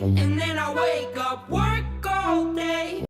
and then I wake up, work all day.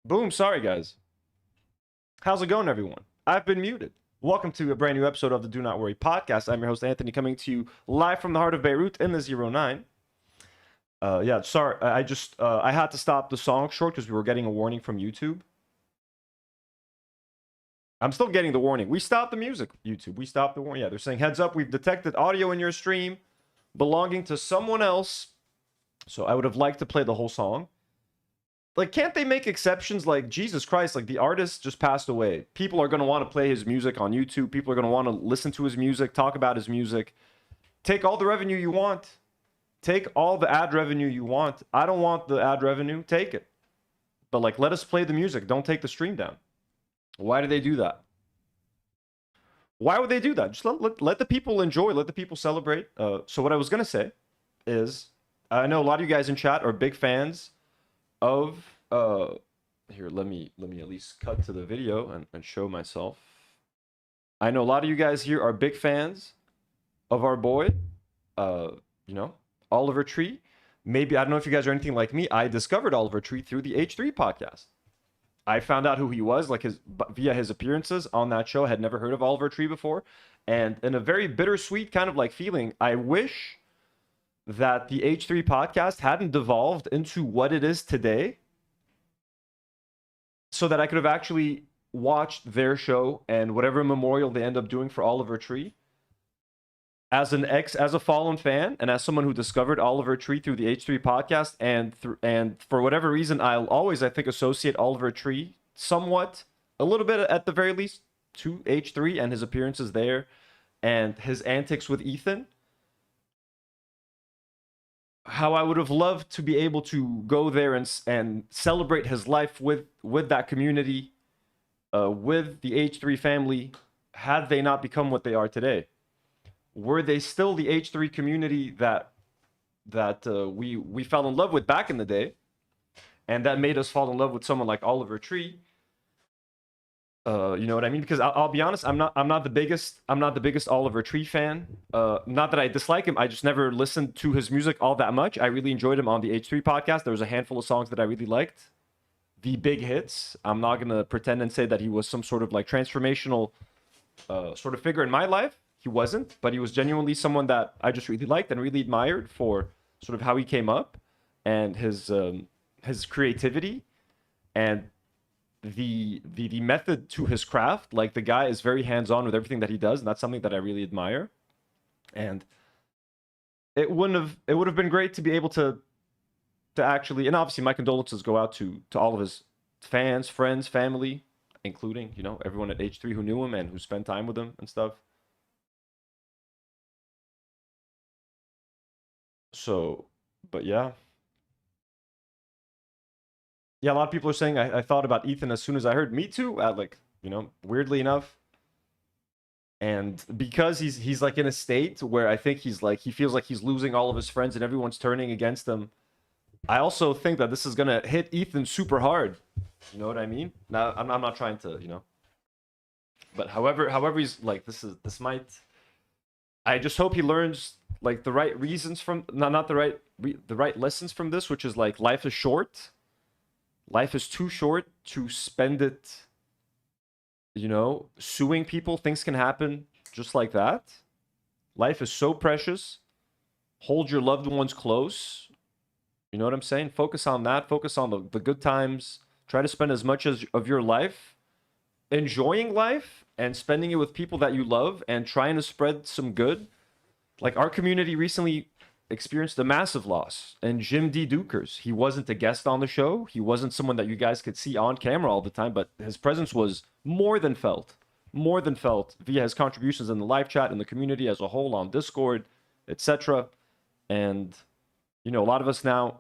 Boom, sorry guys. How's it going, everyone? I've been muted. Welcome to a brand new episode of the Do Not Worry podcast. I'm your host, Anthony, coming to you live from the heart of Beirut in the 09. Yeah, sorry, I had to stop the song short because we were getting a warning from YouTube. I'm still getting the warning. We stopped the music, YouTube. We stopped the warning. Yeah, they're saying, heads up, we've detected audio in your stream belonging to someone else. So I would have liked to play the whole song. Like, can't they make exceptions? Like, Jesus Christ, like, the artist just passed away. People are going to want to play his music on YouTube. People are going to want to listen to his music, talk about his music. Take all the revenue you want. Take all the ad revenue you want. I don't want the ad revenue. Take it. But, like, let us play the music. Don't take the stream down. Why do they do that? Why would they do that? Just let the people enjoy. Let the people celebrate. So what I was going to say is, I know a lot of you guys in chat are big fans of here, let me at least cut to the video and show myself. I know a lot of you guys here are big fans of our boy, you know, Oliver Tree. Maybe, I don't know if you guys are anything like me. I discovered Oliver Tree through the H3 podcast. I found out who he was, like, via his appearances on that show. I had never heard of Oliver Tree before, and in a very bittersweet kind of like feeling, I wish that the H3 podcast hadn't devolved into what it is today, so that I could have actually watched their show and whatever memorial they end up doing for Oliver Tree. As a fallen fan, and as someone who discovered Oliver Tree through the H3 podcast, and for whatever reason, I'll always, I think, associate Oliver Tree somewhat, a little bit at the very least, to H3 and his appearances there, and his antics with Ethan. How I would have loved to be able to go there and celebrate his life with that community, with the H3 family, had they not become what they are today. Were they still the H3 community that we fell in love with back in the day, and that made us fall in love with someone like Oliver Tree? You know what I mean? Because I'll be honest, I'm not the biggest Oliver Tree fan. Not that I dislike him, I just never listened to his music all that much. I really enjoyed him on the H3 podcast. There was a handful of songs that I really liked. The big hits. I'm not gonna pretend and say that he was some sort of like transformational sort of figure in my life. He wasn't, but he was genuinely someone that I just really liked and really admired for sort of how he came up and his creativity and the method to his craft. Like, the guy is very hands-on with everything that he does, and that's something that I really admire. And it would have been great to be able to actually, and obviously my condolences go out to all of his fans, friends, family, including, you know, everyone at H3 who knew him and who spent time with him and stuff. So, but yeah. Yeah, a lot of people are saying I thought about Ethan as soon as I heard. Me too, like, you know, weirdly enough. And because he's like in a state where I think he feels like he's losing all of his friends and everyone's turning against him. I also think that this is gonna hit Ethan super hard. You know what I mean? Now, I'm not trying to, you know. But however he's like, this might. I just hope he learns like the right reasons from not the right lessons from this, which is like, life is short. Life is too short to spend it, you know, suing people. Things can happen just like that. Life is so precious. Hold your loved ones close. You know what I'm saying? Focus on that. Focus on the good times. Try to spend as much of your life enjoying life and spending it with people that you love and trying to spread some good. Like, our community recently experienced a massive loss. And Jim D. Dukers, he wasn't a guest on the show. He wasn't someone that you guys could see on camera all the time, but his presence was more than felt via his contributions in the live chat, in the community as a whole, on Discord, etc. And, you know, a lot of us now,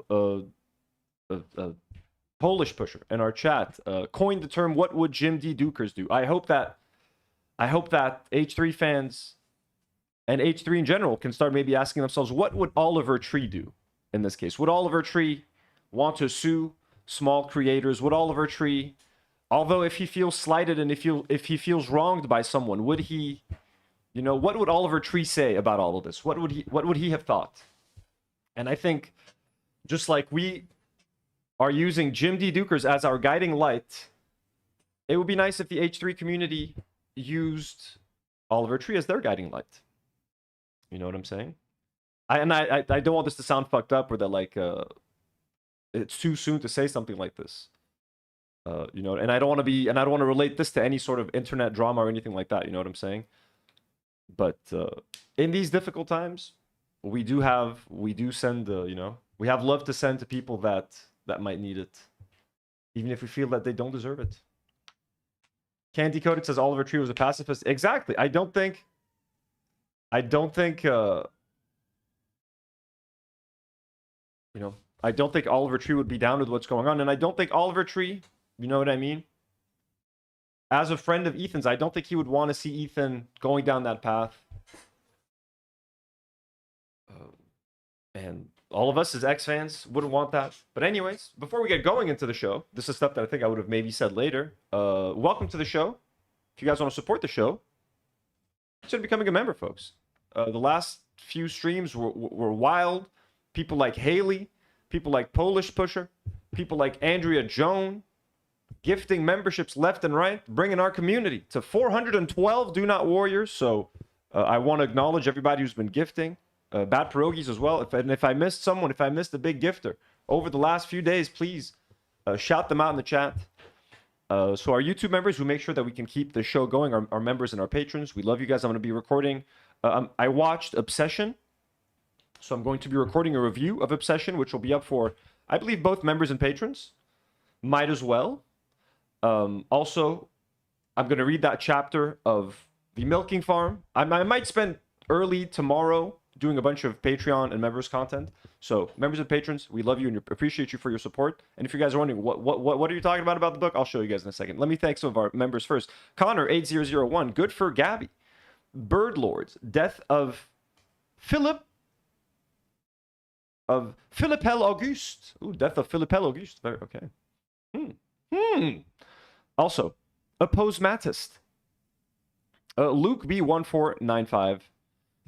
Polish pusher in our chat coined the term, "What would Jim D. Dukers do?" I hope that H3 fans and H3 in general can start maybe asking themselves, what would Oliver Tree do in this case? Would Oliver Tree want to sue small creators? Would Oliver Tree, although if he feels slighted and if he feels wronged by someone, would he, you know, what would Oliver Tree say about all of this? What would he have thought? And I think, just like we are using Jim D. Dukers as our guiding light, it would be nice if the H3 community used Oliver Tree as their guiding light. You know what I'm saying? I don't want this to sound fucked up, or that like it's too soon to say something like this. You know, and I don't want to relate this to any sort of internet drama or anything like that. You know what I'm saying? But in these difficult times, we do send, you know, we have love to send to people that might need it, even if we feel that they don't deserve it. Candy Coded says Oliver Tree was a pacifist. Exactly. I don't think you know, I don't think Oliver Tree would be down with what's going on, and I don't think Oliver Tree, you know what I mean, as a friend of Ethan's, I don't think he would want to see Ethan going down that path. And all of us as X fans wouldn't want that. But anyways, before we get going into the show, this is stuff that I think I would have maybe said later. Welcome to the show. If you guys want to support the show, consider becoming a member, folks. The last few streams were wild. People like Haley, people like Polish Pusher, people like Andrea Joan, gifting memberships left and right, bringing our community to 412 Do Not Warriors. So I want to acknowledge everybody who's been gifting. Bad Pierogies as well. If I missed someone, if I missed a big gifter over the last few days, please shout them out in the chat. So our YouTube members who make sure that we can keep the show going, our members and our patrons, we love you guys. I'm going to be recording. I watched Obsession, so I'm going to be recording a review of Obsession, which will be up for, I believe, both members and patrons. Might as well. Also, I'm going to read that chapter of The Milking Farm. I might spend early tomorrow doing a bunch of Patreon and members content. So members and patrons, we love you and appreciate you for your support. And if you guys are wondering what are you talking about the book, I'll show you guys in a second. Let me thank some of our members first. Connor 8001, Good for Gabby, Bird Lords, Death of Philip Auguste. Ooh, Death of Philip Auguste. Very okay. Also, Oppose Matist, Luke B1495,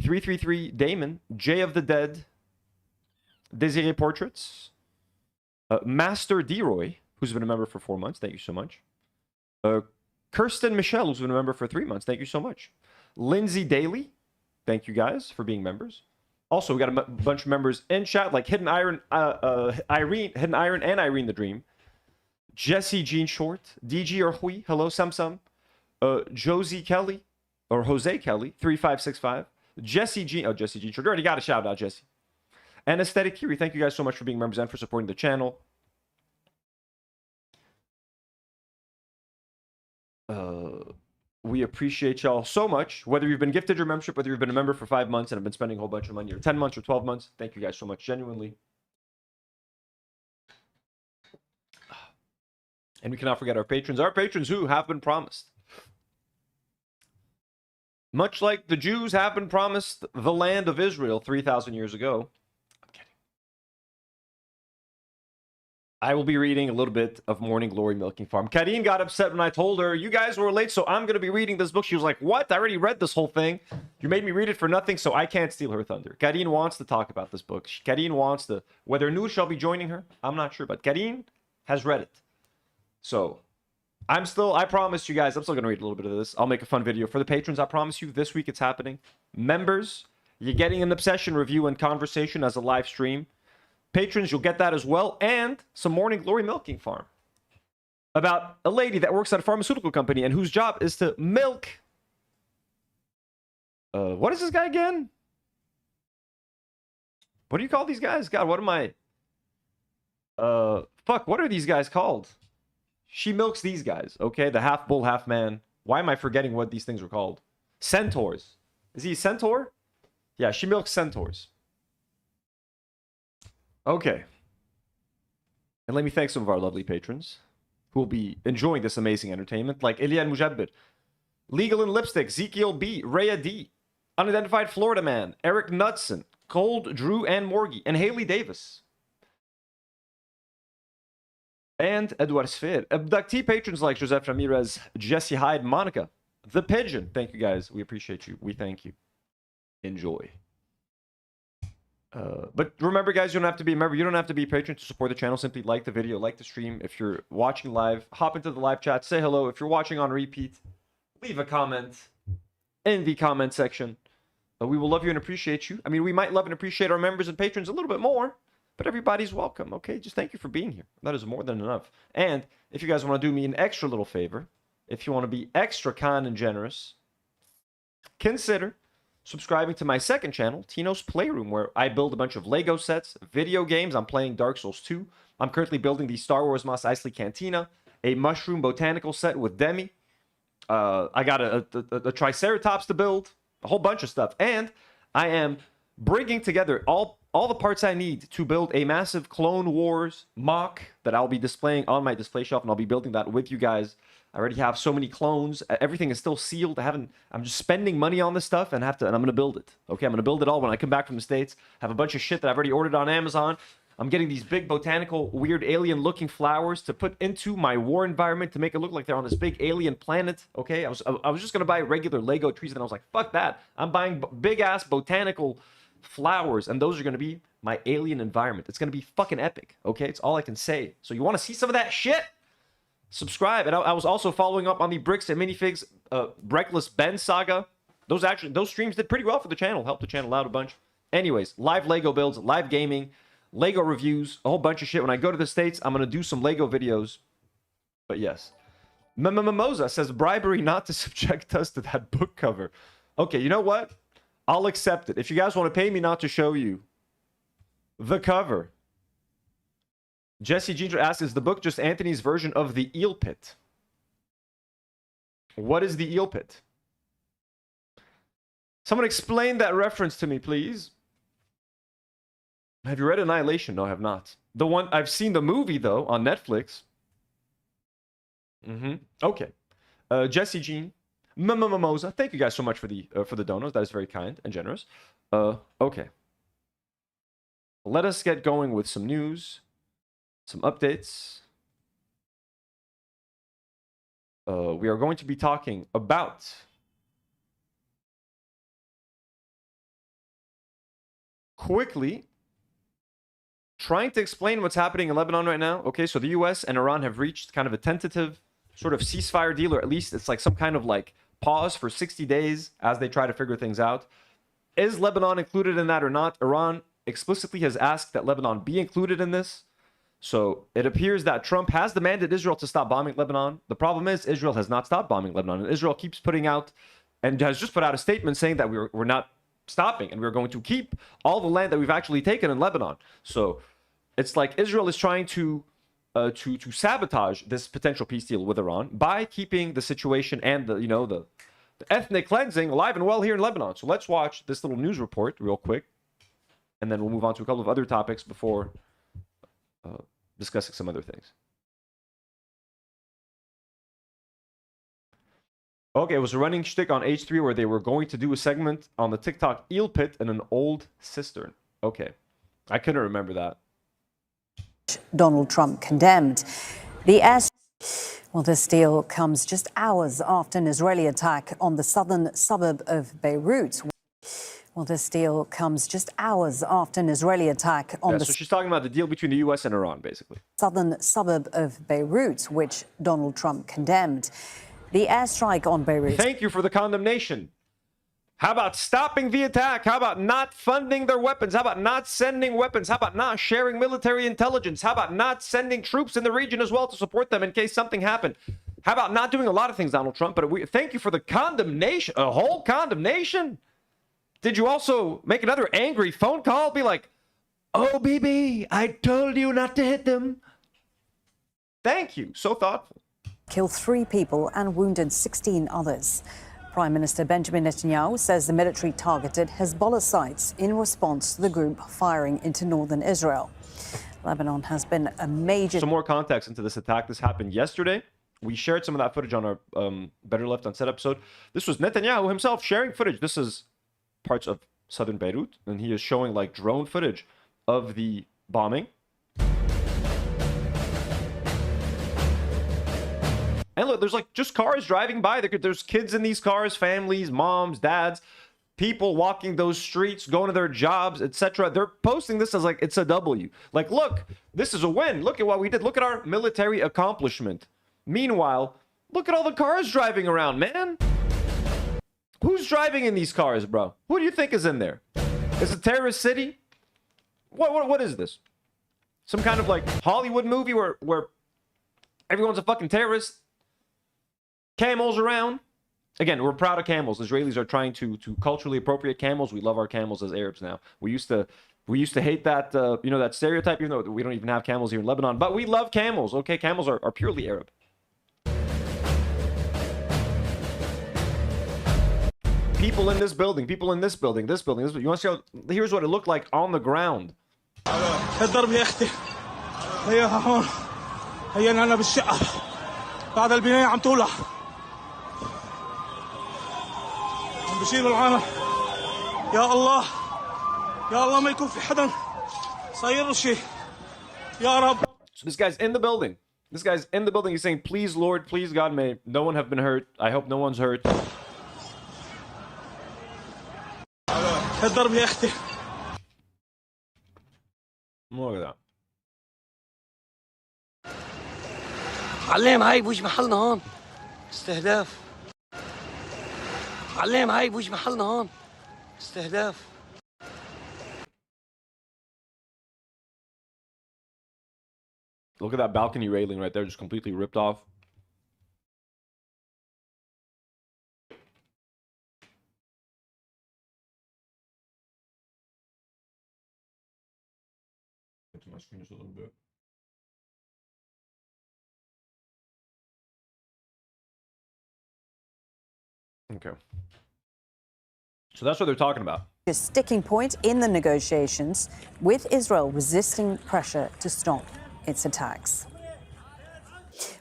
333 Damon, Jay of the Dead, Desiree Portraits, Master D-Roy, who's been a member for 4 months. Thank you so much. Kirsten Michelle, who's been a member for 3 months. Thank you so much. Lindsay Daly, thank you guys for being members. Also, we got a bunch of members in chat, like Hidden Iron and Irene the Dream, Jesse Jean Short, DG or Hui, hello Samsam, Josie Kelly, or Jose Kelly, 3565, Jesse Jean Short, already got a shout out, Jesse. And Aesthetic Curie, thank you guys so much for being members and for supporting the channel. We appreciate y'all so much. Whether you've been gifted your membership, whether you've been a member for 5 months and have been spending a whole bunch of money, or 10 months or 12 months, thank you guys so much, genuinely. And we cannot forget our patrons who have been promised. Much like the Jews have been promised the land of Israel 3,000 years ago. I'm kidding. I will be reading a little bit of Morning Glory Milking Farm. Karine got upset when I told her, you guys were late, so I'm going to be reading this book. She was like, what? I already read this whole thing. You made me read it for nothing, so I can't steal her thunder. Karine wants to talk about this book. Karine wants to, whether Nour shall be joining her, I'm not sure, but Karine has read it. So I promise you guys, I'm still going to read a little bit of this. I'll make a fun video for the patrons. I promise you this week it's happening. Members, you're getting an Obsession review and conversation as a live stream. Patrons, you'll get that as well. And some Morning Glory Milking Farm. about a lady that works at a pharmaceutical company and whose job is to milk. What is this guy again? What do you call these guys? God, what am I? Fuck, what are these guys called? She milks these guys, okay? The half bull, half man. Why am I forgetting what these things were called? Centaurs. Is he a centaur? Yeah, she milks centaurs. Okay. And let me thank some of our lovely patrons who will be enjoying this amazing entertainment, like Ilian Mujabbir, Legal in Lipstick, Ezekiel B, Rhea D, Unidentified Florida Man, Eric Knudsen, Cold, Drew, and Morgie, and Haley Davis. And Edward Sphere. Abductee patrons like Joseph Ramirez, Jesse Hyde, Monica, The Pigeon. Thank you guys. We appreciate you. We thank you. Enjoy. But remember, guys, you don't have to be a member. You don't have to be a patron to support the channel. Simply like the video, like the stream. If you're watching live, hop into the live chat, say hello. If you're watching on repeat, leave a comment in the comment section. We will love you and appreciate you. I mean, we might love and appreciate our members and patrons a little bit more, but everybody's welcome, okay? Just thank you for being here. That is more than enough. And if you guys want to do me an extra little favor, if you want to be extra kind and generous, consider subscribing to my second channel, Tino's Playroom, where I build a bunch of Lego sets, video games. I'm playing Dark Souls 2. I'm currently building the Star Wars Mos Eisley Cantina, a mushroom botanical set with Demi. I got a Triceratops to build, a whole bunch of stuff. And I am bringing together all the parts I need to build a massive Clone Wars mock that I'll be displaying on my display shelf, and I'll be building that with you guys. I already have so many clones. Everything is still sealed. I'm just spending money on this stuff and I'm gonna build it. Okay, I'm gonna build it all when I come back from the States. I have a bunch of shit that I've already ordered on Amazon. I'm getting these big botanical, weird alien looking flowers to put into my war environment to make it look like they're on this big alien planet. Okay, I was just gonna buy regular Lego trees, and I was like, fuck that. I'm buying big ass botanical flowers, and those are gonna be my alien environment. It's gonna be fucking epic. Okay, it's all I can say. So you want to see some of that shit? Subscribe. And I was also following up on the Bricks and Minifigs Breckless Ben saga. Those streams did pretty well for the channel. Helped the channel out a bunch. Anyways, live Lego builds, live gaming, Lego reviews, a whole bunch of shit. When I go to the States, I'm going to do some Lego videos. But yes. Mimosa says, bribery not to subject us to that book cover. Okay, you know what? I'll accept it. If you guys want to pay me not to show you the cover. Jesse Ginger asks, is the book just Anthony's version of the eel pit? What is the eel pit? Someone explain that reference to me, please. Have you read Annihilation? No, I have not. The one I've seen the movie though on Netflix. Okay. Jesse Jean, Mimosa, thank you guys so much for the donos. That is very kind and generous. Okay. Let us get going with some news. Some updates. We are going to be talking about quickly trying to explain what's happening in Lebanon right now. Okay, so the US and Iran have reached kind of a tentative sort of ceasefire deal, or at least it's like some kind of like pause for 60 days as they try to figure things out. Is Lebanon included in that or not? Iran explicitly has asked that Lebanon be included in this. So it appears that Trump has demanded Israel to stop bombing Lebanon. The problem is Israel has not stopped bombing Lebanon. And Israel keeps putting out and has just put out a statement saying that we're not stopping and we're going to keep all the land that we've actually taken in Lebanon. So it's like Israel is trying to sabotage this potential peace deal with Iran by keeping the situation and the ethnic cleansing alive and well here in Lebanon. So let's watch this little news report real quick, and then we'll move on to a couple of other topics before discussing some other things. Okay, it was a running shtick on H3 where they were going to do a segment on the TikTok eel pit in an old cistern. Okay, I couldn't remember that. Donald Trump condemned. Well, this deal comes just hours after an Israeli attack on the southern suburb of Beirut. Well, this deal comes just hours after an Israeli attack on so she's talking about the deal between the US and Iran, basically. Southern suburb of Beirut, which Donald Trump condemned. The airstrike on Beirut. Thank you for the condemnation. How about stopping the attack? How about not funding their weapons? How about not sending weapons? How about not sharing military intelligence? How about not sending troops in the region as well to support them in case something happened? How about not doing a lot of things, Donald Trump? But thank you for the condemnation, a whole condemnation. Did you also make another angry phone call? Be like, oh, BB, I told you not to hit them. Thank you. So thoughtful. Killed 3 people and wounded 16 others. Prime Minister Benjamin Netanyahu says the military targeted Hezbollah sites in response to the group firing into northern Israel. Lebanon has been a major... Some more context into this attack. This happened yesterday. We shared some of that footage on our Better Left Unsaid episode. This was Netanyahu himself sharing footage. This is parts of southern Beirut, and he is showing like drone footage of the bombing. And look, there's like just cars driving by. There's kids in these cars, families, moms, dads, people walking those streets, going to their jobs, etc. They're posting this as like it's a W. Like, look, this is a win. Look at what we did. Look at our military accomplishment. Meanwhile, look at all the cars driving around, man. Who's driving in these cars, bro? Who do you think is in there? Is it a terrorist city? What is this? Some kind of like Hollywood movie where everyone's a fucking terrorist? Camels around. Again, we're proud of camels. Israelis are trying to culturally appropriate camels. We love our camels as Arabs now. We used to hate that that stereotype, even though we don't even have camels here in Lebanon. But we love camels. Okay, camels are purely Arab. People in this building, people in this building, this building. You want to see how? Here's what it looked like on the ground. بشيلوا العالم يا الله يا الله ما يكون في حدا صاير شيء يا رب. So this guy's in the building. This guy's in the building. He's saying, please, Lord, please, God, may no one have been hurt. I hope no one's hurt. الضرب يا اختي. Look at that. علم هاي بوجه محلنا هون استهداف. علم هاي بوجه محلنا هون استهداف. Look at that balcony railing right there, just completely ripped off. Get to my screen just a little bit. Okay. So that's what they're talking about. A sticking point in the negotiations, with Israel resisting pressure to stop its attacks.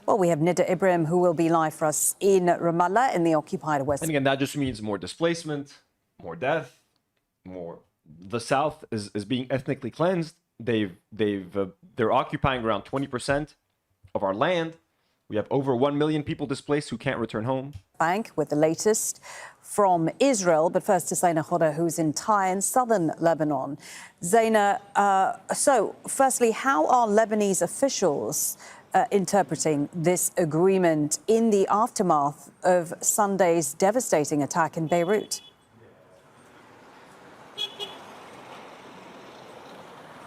Well, we have Nida Ibrahim, who will be live for us in Ramallah in the occupied West. And again, that just means more displacement, more death, more. The South is being ethnically cleansed. They're occupying around 20% of our land. We have over 1 million people displaced who can't return home. Bank with the latest from Israel. But first to Zaina Khoda, who's in Tyre in southern Lebanon. Zaina, so firstly, how are Lebanese officials interpreting this agreement in the aftermath of Sunday's devastating attack in Beirut?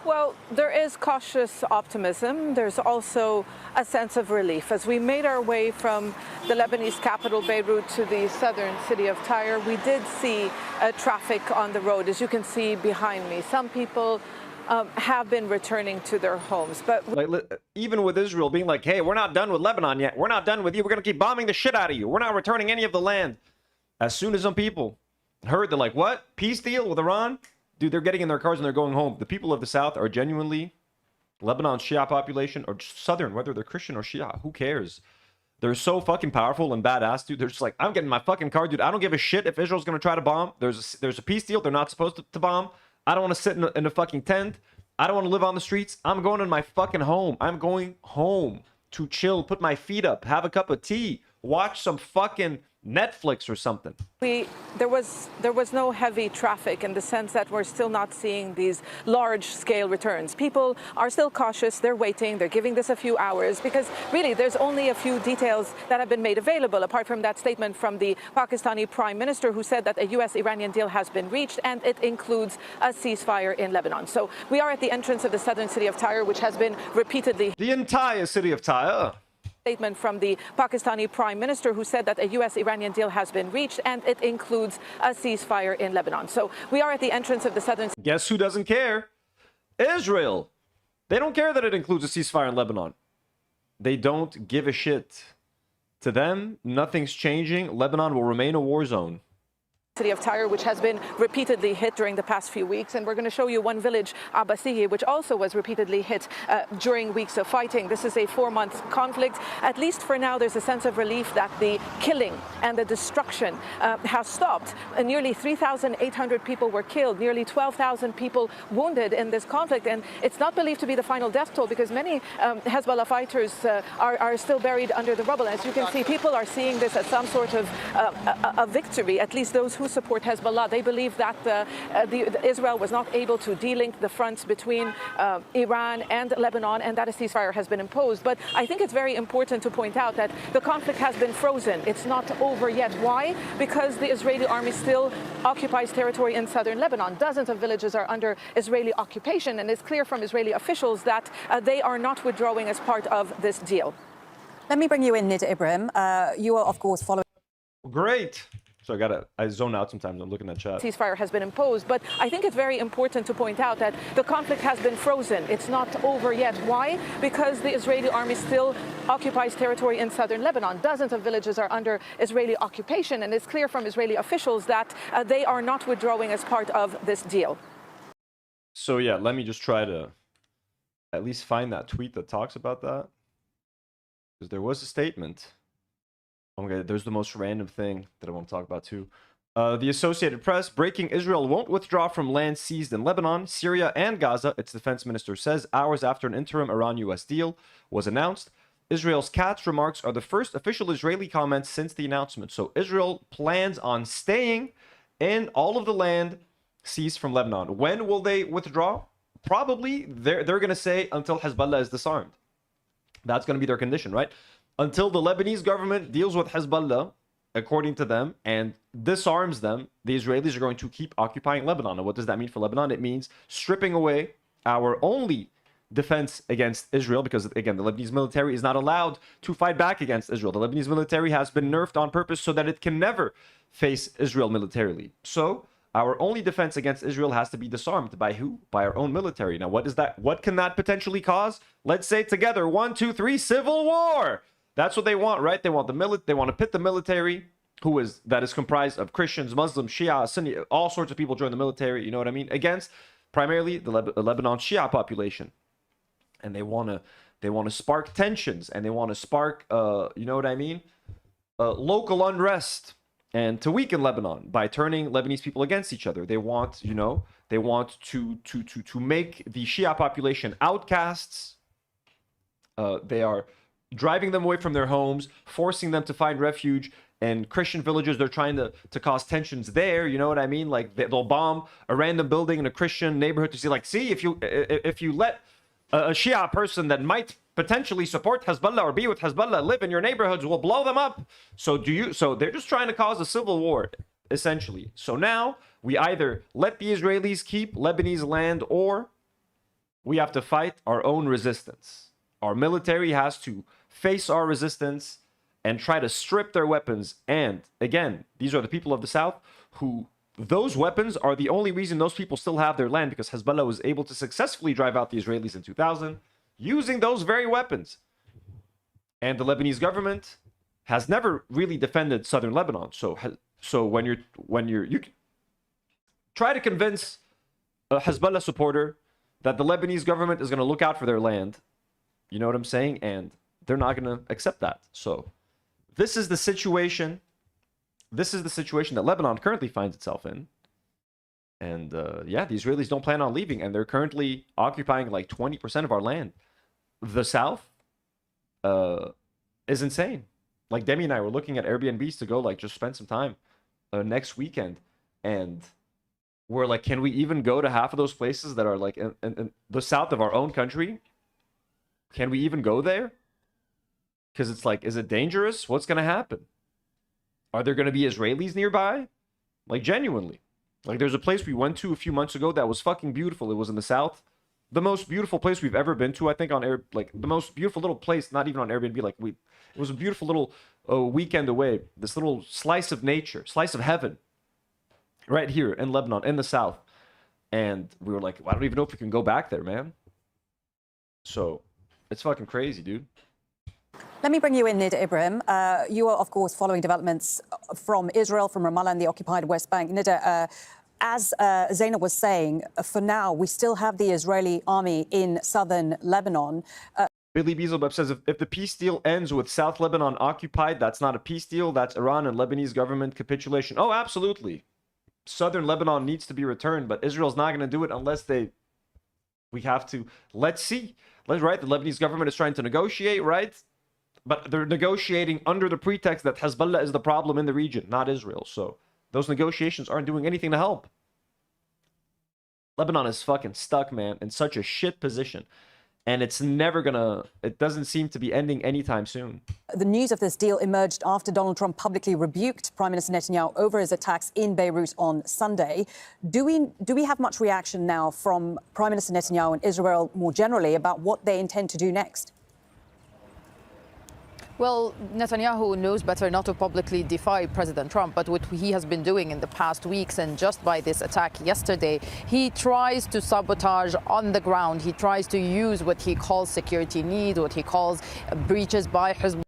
Well, there is cautious optimism. There's also a sense of relief. As we made our way from the Lebanese capital, Beirut, to the southern city of Tyre, we did see traffic on the road, as you can see behind me. Some people have been returning to their homes. But even with Israel being like, hey, we're not done with Lebanon yet. We're not done with you. We're going to keep bombing the shit out of you. We're not returning any of the land. As soon as some people heard, they're like, what? Peace deal with Iran? Dude, they're getting in their cars and they're going home. The people of the South are genuinely Lebanon's Shia population, or Southern, whether they're Christian or Shia. Who cares? They're so fucking powerful and badass, dude. They're just like, I'm getting my fucking car, dude. I don't give a shit if Israel's going to try to bomb. There's a peace deal. They're not supposed to bomb. I don't want to sit in a fucking tent. I don't want to live on the streets. I'm going in my fucking home. I'm going home to chill, put my feet up, have a cup of tea, watch some fucking Netflix or something. There was no heavy traffic in the sense that we're still not seeing these large-scale returns. People are still cautious. They're waiting. They're giving this a few hours because really there's only a few details that have been made available, apart from that statement from the Pakistani Prime Minister who said that a U.S.-Iranian deal has been reached and it includes a ceasefire in Lebanon. So we are at the entrance of the southern city of Tyre, which has been repeatedly... The entire city of Tyre. Statement from the Pakistani Prime Minister who said that a U.S.-Iranian deal has been reached and it includes a ceasefire in Lebanon. So we are at the entrance of the southern... Guess who doesn't care? Israel. They don't care that it includes a ceasefire in Lebanon. They don't give a shit. To them, nothing's changing. Lebanon will remain a war zone. City of Tyre, which has been repeatedly hit during the past few weeks. And we're going to show you one village, Abbasiye, which also was repeatedly hit during weeks of fighting. This is a 4-month conflict. At least for now, there's a sense of relief that the killing and the destruction has stopped. Nearly 3,800 people were killed, nearly 12,000 people wounded in this conflict. And it's not believed to be the final death toll because many Hezbollah fighters are still buried under the rubble. As you can see, people are seeing this as some sort of a victory, at least those who support Hezbollah. They believe that Israel was not able to delink the fronts between Iran and Lebanon and that a ceasefire has been imposed. But I think it's very important to point out that the conflict has been frozen. It's not over yet. Why? Because the Israeli army still occupies territory in southern Lebanon. Dozens of villages are under Israeli occupation, and it's clear from Israeli officials that they are not withdrawing as part of this deal. Let me bring you in, Nid Ibrahim. You are, of course, following... Great. So I zone out sometimes. I'm looking at chat. Ceasefire has been imposed, but I think it's very important to point out that the conflict has been frozen. It's not over yet. Why? Because the Israeli army still occupies territory in southern Lebanon. Dozens of villages are under Israeli occupation, and it's clear from Israeli officials that they are not withdrawing as part of this deal. So yeah, let me just try to at least find that tweet that talks about that. Because there was a statement. Okay, there's the most random thing that I want to talk about too. The Associated Press, breaking: Israel won't withdraw from land seized in Lebanon, Syria, and Gaza, its defense minister says, hours after an interim Iran-US deal was announced. Israel's Katz remarks are the first official Israeli comments since the announcement. So Israel plans on staying in all of the land seized from Lebanon. When will they withdraw? Probably, they're going to say until Hezbollah is disarmed. That's going to be their condition, right? Until the Lebanese government deals with Hezbollah, according to them, and disarms them, the Israelis are going to keep occupying Lebanon. And what does that mean for Lebanon? It means stripping away our only defense against Israel, because, again, the Lebanese military is not allowed to fight back against Israel. The Lebanese military has been nerfed on purpose so that it can never face Israel militarily. So our only defense against Israel has to be disarmed. By who? By our own military. Now, what is that? What can that potentially cause? Let's say together, 1, 2, 3, civil war. That's what they want, right? They want they want to pit the military, that is comprised of Christians, Muslims, Shia, Sunni, all sorts of people join the military, you know what I mean, against primarily the Lebanon Shia population. And they want to spark tensions, and they want to spark you know what I mean, local unrest, and to weaken Lebanon by turning Lebanese people against each other. They want, you know, they want to make the Shia population outcasts. They are driving them away from their homes, forcing them to find refuge in Christian villages. They're trying to cause tensions there, you know what I mean? Like, they'll bomb a random building in a Christian neighborhood to see, like, see, if you let a Shia person that might potentially support Hezbollah or be with Hezbollah live in your neighborhoods, we'll blow them up. So they're just trying to cause a civil war, essentially. So now we either let the Israelis keep Lebanese land, or we have to fight our own resistance. Our military has to face our resistance and try to strip their weapons. And again, these are the people of the south who, those weapons are the only reason those people still have their land, because Hezbollah was able to successfully drive out the Israelis in 2000 using those very weapons. And the Lebanese government has never really defended southern Lebanon. So when you try to convince a Hezbollah supporter that the Lebanese government is going to look out for their land, you know what I'm saying? And they're not going to accept that. So this is the situation. This is the situation that Lebanon currently finds itself in. And yeah, the Israelis don't plan on leaving, and they're currently occupying like 20% of our land. The south is insane. Like Demi and I were looking at Airbnbs to go like just spend some time next weekend, and we're like, can we even go to half of those places that are like in the south of our own country? Can we even go there? Because it's like, is it dangerous? What's going to happen? Are there going to be Israelis nearby? Like, genuinely. Like, there's a place we went to a few months ago that was fucking beautiful. It was in the south. The most beautiful place we've ever been to, I think, on air. Like, the most beautiful little place, not even on Airbnb. Like, it was a beautiful little weekend away. This little slice of nature, slice of heaven. Right here in Lebanon, in the south. And we were like, I don't even know if we can go back there, man. So, it's fucking crazy, dude. Let me bring you in, Nida Ibrahim. You are, of course, following developments from Israel, from Ramallah and the occupied West Bank. Nida, as Zainab was saying, for now, we still have the Israeli army in southern Lebanon. Billy Beaslebub says, if the peace deal ends with South Lebanon occupied, that's not a peace deal. That's Iran and Lebanese government capitulation. Oh, absolutely. Southern Lebanon needs to be returned, but Israel's not going to do it unless we have to. Let's see. Right? The Lebanese government is trying to negotiate, right? But they're negotiating under the pretext that Hezbollah is the problem in the region, not Israel. So those negotiations aren't doing anything to help. Lebanon is fucking stuck, man, in such a shit position. And it's never gonna, it doesn't seem to be ending anytime soon. The news of this deal emerged after Donald Trump publicly rebuked Prime Minister Netanyahu over his attacks in Beirut on Sunday. Do we have much reaction now from Prime Minister Netanyahu and Israel more generally about what they intend to do next? Well, Netanyahu knows better not to publicly defy President Trump, but what he has been doing in the past weeks, and just by this attack yesterday, he tries to sabotage on the ground. He tries to use what he calls security needs, what he calls breaches by Hezbollah.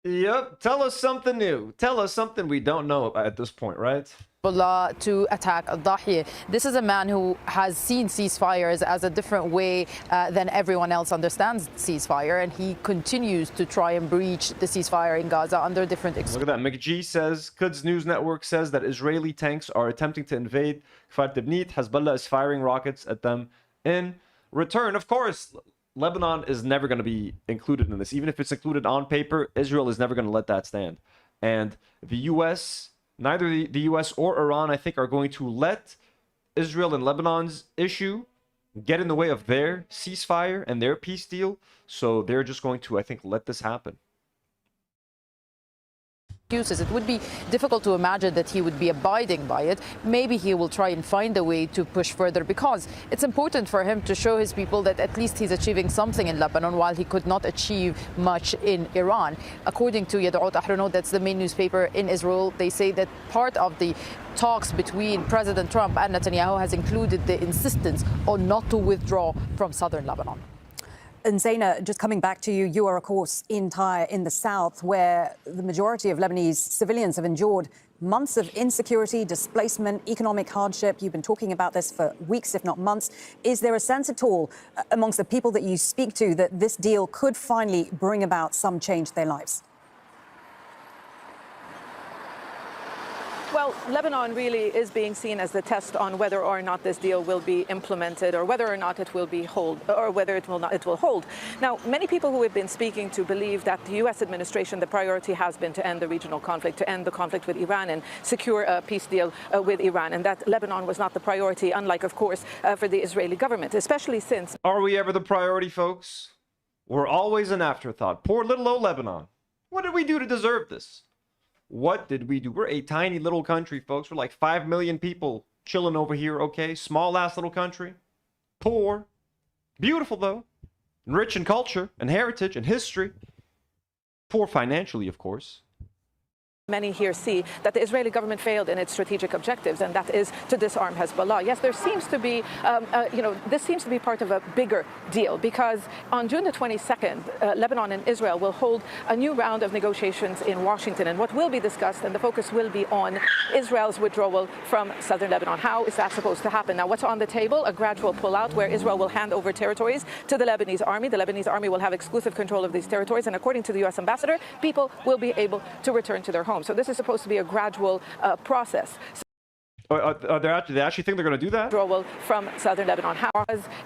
Yep, tell us something new. Tell us something we don't know at this point, right? To attack al-Dahiya. This is a man who has seen ceasefires as a different way than everyone else understands ceasefire, and he continues to try and breach the ceasefire in Gaza under different Look at that. McGee says, Quds News Network says that Israeli tanks are attempting to invade Kfar Tibnit. Hezbollah is firing rockets at them in return. Of course, Lebanon is never going to be included in this. Even if it's included on paper, Israel is never going to let that stand. And the U.S., neither the U.S. or Iran, I think, are going to let Israel and Lebanon's issue get in the way of their ceasefire and their peace deal. So they're just going to, I think, let this happen. It would be difficult to imagine that he would be abiding by it. Maybe he will try and find a way to push further, because it's important for him to show his people that at least he's achieving something in Lebanon while he could not achieve much in Iran. According to Yadout Ahronot, that's the main newspaper in Israel, they say that part of the talks between President Trump and Netanyahu has included the insistence on not to withdraw from southern Lebanon. And Zaina, just coming back to you, you are, of course, in Tyre, in the south, where the majority of Lebanese civilians have endured months of insecurity, displacement, economic hardship. You've been talking about this for weeks, if not months. Is there a sense at all amongst the people that you speak to that this deal could finally bring about some change to their lives? Well, Lebanon really is being seen as the test on whether or not this deal will be implemented, or whether or not it will be hold, or whether it will hold. Now, many people who we've been speaking to believe that the U.S. administration, the priority has been to end the regional conflict, to end the conflict with Iran and secure a peace deal with Iran, and that Lebanon was not the priority, unlike, of course, for the Israeli government, especially since... Are we ever the priority, folks? We're always an afterthought. Poor little old Lebanon. What did we do to deserve this? What did we do? We're a tiny little country, folks. We're like 5 million people chilling over here, okay? Small-ass little country. Poor. Beautiful, though. And rich in culture and heritage and history. Poor financially, of course. Many here see that the Israeli government failed in its strategic objectives, and that is to disarm Hezbollah. Yes, there seems to be, this seems to be part of a bigger deal, because on June the 22nd, Lebanon and Israel will hold a new round of negotiations in Washington, and what will be discussed, and the focus will be on Israel's withdrawal from southern Lebanon. How is that supposed to happen? Now, what's on the table? A gradual pullout where Israel will hand over territories to the Lebanese army. The Lebanese army will have exclusive control of these territories, and according to the U.S. ambassador, people will be able to return to their homes. So this is supposed to be a gradual process. They actually think they're going to do that? Withdrawal from southern Lebanon.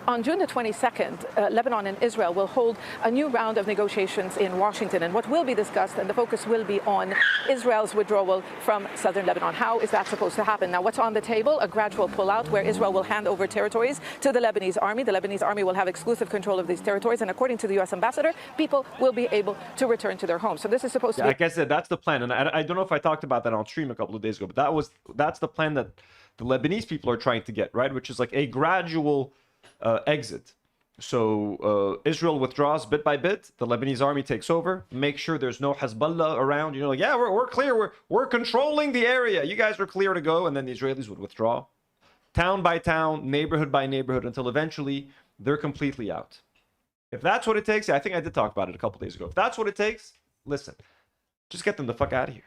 On June the 22nd, Lebanon and Israel will hold a new round of negotiations in Washington. And what will be discussed, and the focus will be on Israel's withdrawal from southern Lebanon. How is that supposed to happen? Now, what's on the table? A gradual pullout where Israel will hand over territories to the Lebanese army. The Lebanese army will have exclusive control of these territories. And according to the U.S. ambassador, people will be able to return to their homes. So this is supposed to be... I guess that's the plan. And I don't know if I talked about that on stream a couple of days ago, but that's the plan that the Lebanese people are trying to get, right? Which is like a gradual exit. So Israel withdraws bit by bit. The Lebanese army takes over. Make sure there's no Hezbollah around. You know, like, yeah, we're clear. We're controlling the area. You guys are clear to go. And then the Israelis would withdraw. Town by town, neighborhood by neighborhood, until eventually they're completely out. If that's what it takes, yeah, I think I did talk about it a couple days ago. If that's what it takes, listen, just get them the fuck out of here.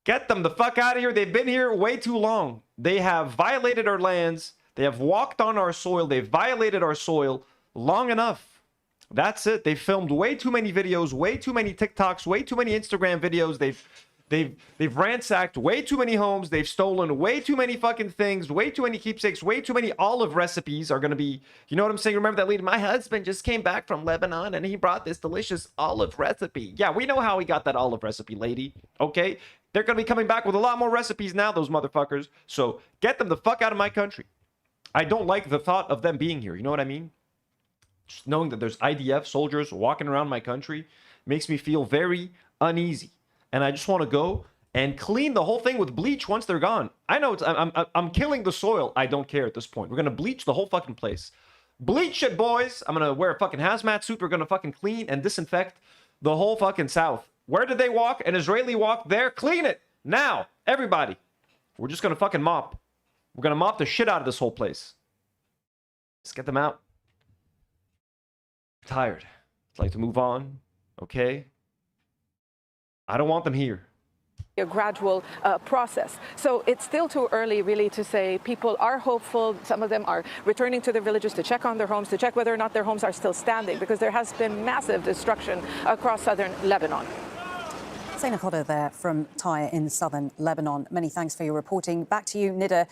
Get them the fuck out of here. They've been here way too long. They have violated our lands. They have walked on our soil. They've violated our soil long enough. That's it. They've filmed way too many videos, way too many TikToks, way too many Instagram videos. They've ransacked way too many homes. They've stolen way too many fucking things, way too many keepsakes, way too many olive recipes are going to be, you know what I'm saying? Remember that lady? My husband just came back from Lebanon and he brought this delicious olive recipe. Yeah, we know how he got that olive recipe, lady. Okay? They're going to be coming back with a lot more recipes now, those motherfuckers. So get them the fuck out of my country. I don't like the thought of them being here. You know what I mean? Just knowing that there's IDF soldiers walking around my country makes me feel very uneasy. And I just want to go and clean the whole thing with bleach once they're gone. I know I'm killing the soil. I don't care at this point. We're going to bleach the whole fucking place. Bleach it, boys. I'm going to wear a fucking hazmat suit. We're going to fucking clean and disinfect the whole fucking south. Where did they walk? An Israeli walk there. Clean it. Now, everybody. We're just going to fucking mop. We're going to mop the shit out of this whole place. Let's get them out. I'm tired. I'd like to move on. Okay? I don't want them here. A gradual process. So it's still too early really to say. People are hopeful. Some of them are returning to their villages to check on their homes, to check whether or not their homes are still standing, because there has been massive destruction across southern Lebanon. Zaina Khoda there from Tyre in southern Lebanon. Many thanks for your reporting. Back to you, Nida,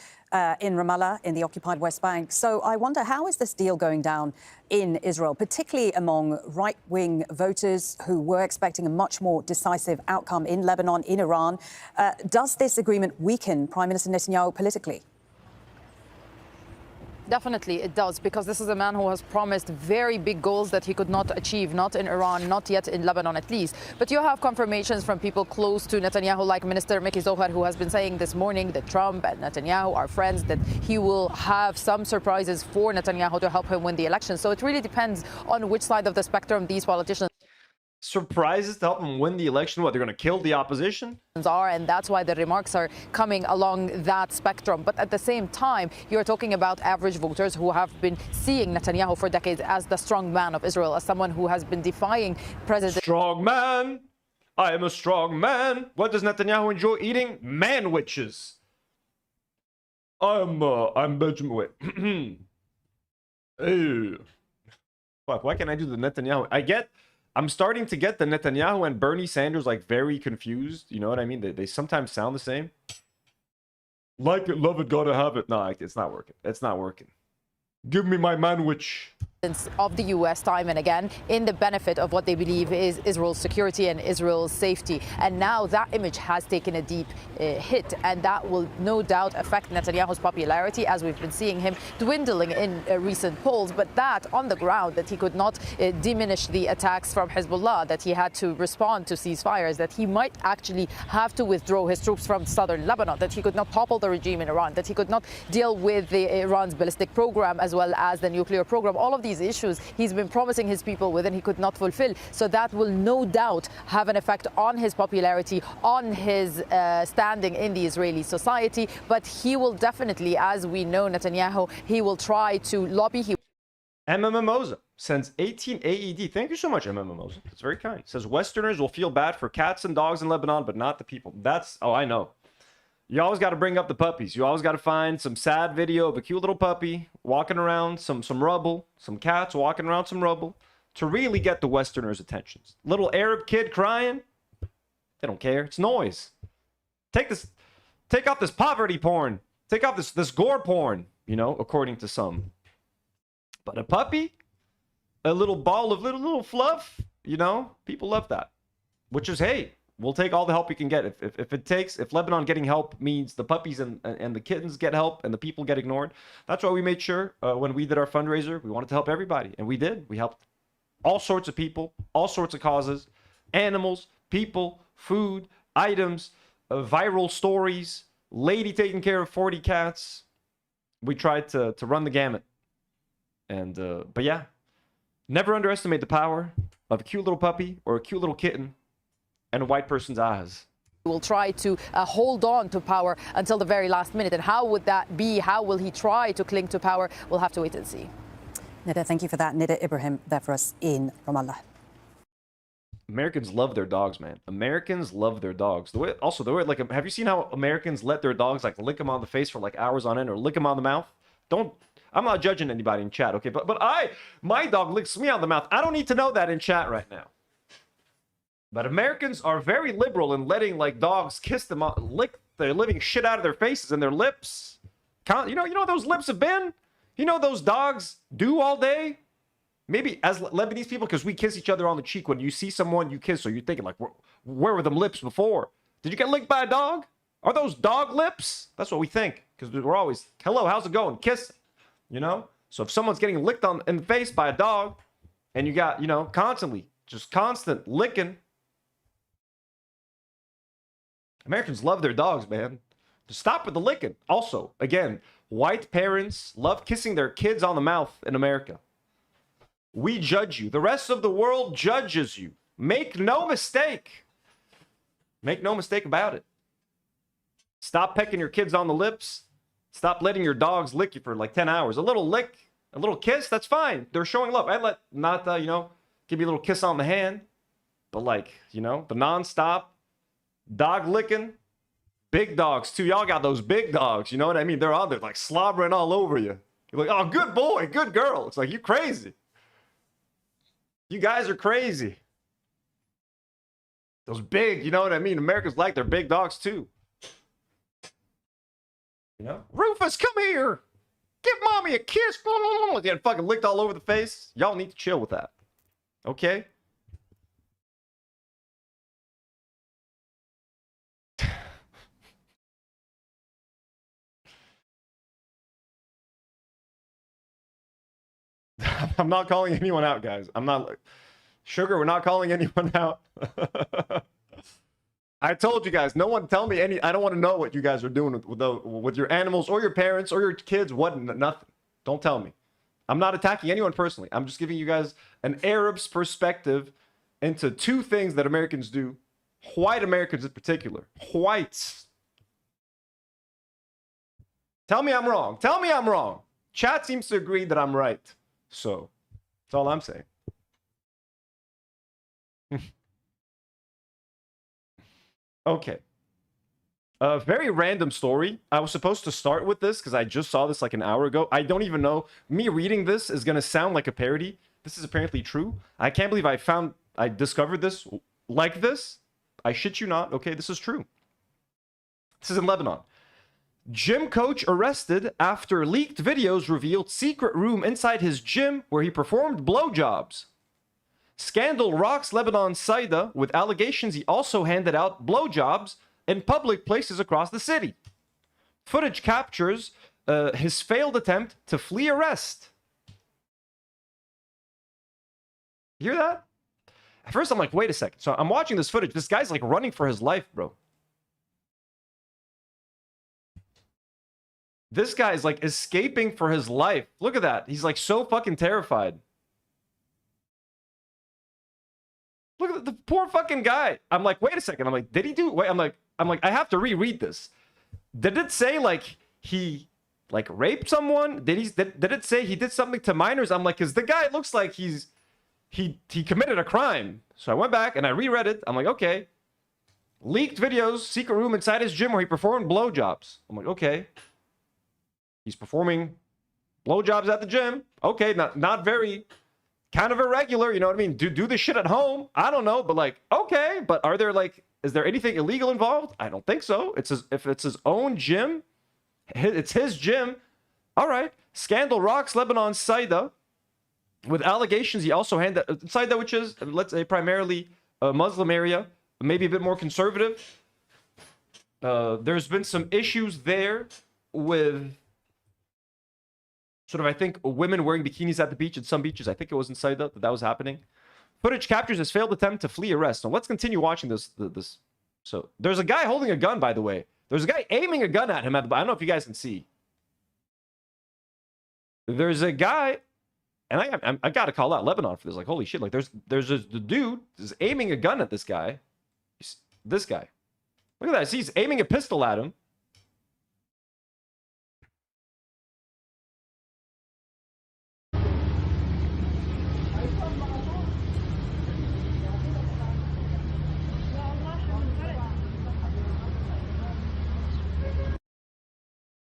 in Ramallah, in the occupied West Bank. So I wonder, how is this deal going down in Israel, particularly among right-wing voters who were expecting a much more decisive outcome in Lebanon, in Iran? Does this agreement weaken Prime Minister Netanyahu politically? Definitely it does, because this is a man who has promised very big goals that he could not achieve, not in Iran, not yet in Lebanon at least. But you have confirmations from people close to Netanyahu, like Minister Miki Zohar, who has been saying this morning that Trump and Netanyahu are friends, that he will have some surprises for Netanyahu to help him win the election. So it really depends on which side of the spectrum these politicians Surprises to help them win the election? What, they're going to kill the opposition? are, and that's why the remarks are coming along that spectrum. But at the same time, you're talking about average voters who have been seeing Netanyahu for decades as the strong man of Israel, as someone who has been defying President... Strong man! I am a strong man! What does Netanyahu enjoy eating? Manwiches! I'm Benjamin. Wait. Hey. Fuck, why can't I do the Netanyahu? I'm starting to get the Netanyahu and Bernie Sanders like very confused. You know what I mean? They sometimes sound the same. Like it, love it, gotta have it. No, it's not working. It's not working. Give me my manwich. Of the U.S. time and again in the benefit of what they believe is Israel's security and Israel's safety. And now that image has taken a deep hit, and that will no doubt affect Netanyahu's popularity, as we've been seeing him dwindling in recent polls. But that on the ground, that he could not diminish the attacks from Hezbollah, that he had to respond to ceasefires, that he might actually have to withdraw his troops from southern Lebanon, that he could not topple the regime in Iran, that he could not deal with Iran's ballistic program as well as the nuclear program. All of these issues he's been promising his people with and he could not fulfill. So that will no doubt have an effect on his popularity, on his standing in the Israeli society. But he will definitely, as we know Netanyahu, he will try to lobby. MMMoza sends 18 AED. Thank you so much, MMMoza. It's very kind. Says Westerners will feel bad for cats and dogs in Lebanon, but not the people. Oh, I know. You always got to bring up the puppies. You always got to find some sad video of a cute little puppy walking around some rubble, some cats walking around some rubble, to really get the Westerners' attentions. Little Arab kid crying. They don't care. It's noise. Take off this poverty porn. Take off this gore porn, you know, according to some. But a puppy, a little ball of little fluff, you know, people love that. Which is, hey, we'll take all the help we can get. If Lebanon getting help means the puppies and the kittens get help and the people get ignored, that's why we made sure when we did our fundraiser, we wanted to help everybody. And we did. We helped all sorts of people, all sorts of causes, animals, people, food, items, viral stories, lady taking care of 40 cats. We tried to run the gamut. And, but yeah, never underestimate the power of a cute little puppy or a cute little kitten and a white person's eyes. Will try to hold on to power until the very last minute. And how would that be? How will he try to cling to power? We'll have to wait and see. Nida, thank you for that. Nida Ibrahim there for us in Ramallah. Americans love their dogs, man. Americans love their dogs. The way, like, have you seen how Americans let their dogs like lick them on the face for like hours on end or lick them on the mouth? I'm not judging anybody in chat, okay? But my dog licks me on the mouth. I don't need to know that in chat right now. But Americans are very liberal in letting like dogs kiss them, lick the living shit out of their faces and their lips. You know what those lips have been? You know what those dogs do all day? Maybe as Lebanese people, because we kiss each other on the cheek when you see someone you kiss, so you're thinking like, where were them lips before? Did you get licked by a dog? Are those dog lips? That's what we think, because we're always, hello, how's it going? Kiss, you know? So if someone's getting licked in the face by a dog, and you got, you know, constant licking. Americans love their dogs, man. Just stop with the licking. Also, again, white parents love kissing their kids on the mouth in America. We judge you. The rest of the world judges you. Make no mistake. Make no mistake about it. Stop pecking your kids on the lips. Stop letting your dogs lick you for like 10 hours. A little lick, a little kiss, that's fine. They're showing love. I'd not, you know, give you a little kiss on the hand. But like, you know, the non-stop dog licking. Big dogs too. Y'all got those big dogs. You know what I mean? They're out there like slobbering all over you. You're like, oh, good boy, good girl. It's like, you crazy. You guys are crazy. Those big, you know what I mean? Americans like their big dogs too. You know? Rufus, come here. Give mommy a kiss. Getting fucking licked all over the face. Y'all need to chill with that. Okay? I'm not calling anyone out, guys. I'm not... Sugar, we're not calling anyone out. I told you guys, no one tell me any... I don't want to know what you guys are doing with your animals or your parents or your kids. What? Nothing. Don't tell me. I'm not attacking anyone personally. I'm just giving you guys an Arab's perspective into two things that Americans do. White Americans in particular. Whites. Tell me I'm wrong. Tell me I'm wrong. Chat seems to agree that I'm right. So, that's all I'm saying. Okay. A very random story. I was supposed to start with this because I just saw this like an hour ago. I don't even know. Me reading this is going to sound like a parody. This is apparently true. I can't believe I discovered this like this. I shit you not. Okay, this is true. This is in Lebanon. Gym coach arrested after leaked videos revealed secret room inside his gym where he performed blowjobs. Scandal rocks Lebanon Saida with allegations he also handed out blowjobs in public places across the city. Footage captures his failed attempt to flee arrest. You hear that? At first I'm like, wait a second. So I'm watching this footage. This guy's like running for his life, bro. This guy is like escaping for his life. Look at that. He's like so fucking terrified. Look at the poor fucking guy. I'm like, wait a second. I'm like, did he do? Wait, I'm like, I have to reread this. Did it say like he like raped someone? Did it say he did something to minors? I'm like, cause the guy looks like he committed a crime. So I went back and I reread it. I'm like, okay. Leaked videos, secret room inside his gym where he performed blowjobs. I'm like, okay. He's performing blowjobs at the gym. Okay, not very, kind of irregular, you know what I mean? Do this shit at home. I don't know, but like, okay. But are there like, is there anything illegal involved? I don't think so. If it's his own gym, It's his gym. All right. Scandal rocks Lebanon Saida with allegations. He also handed Saida, which is, let's say, primarily a Muslim area, maybe a bit more conservative. There's been some issues there with sort of, I think, women wearing bikinis at the beach at some beaches. I think it was in Saida that was happening. Footage captures his failed attempt to flee arrest. Now, let's continue watching this. So, there's a guy holding a gun, by the way. There's a guy aiming a gun at him. I don't know if you guys can see. There's a guy, and I got to call out Lebanon for this. Like, holy shit. Like, there's the dude is aiming a gun at this guy. This guy. Look at that. He's aiming a pistol at him.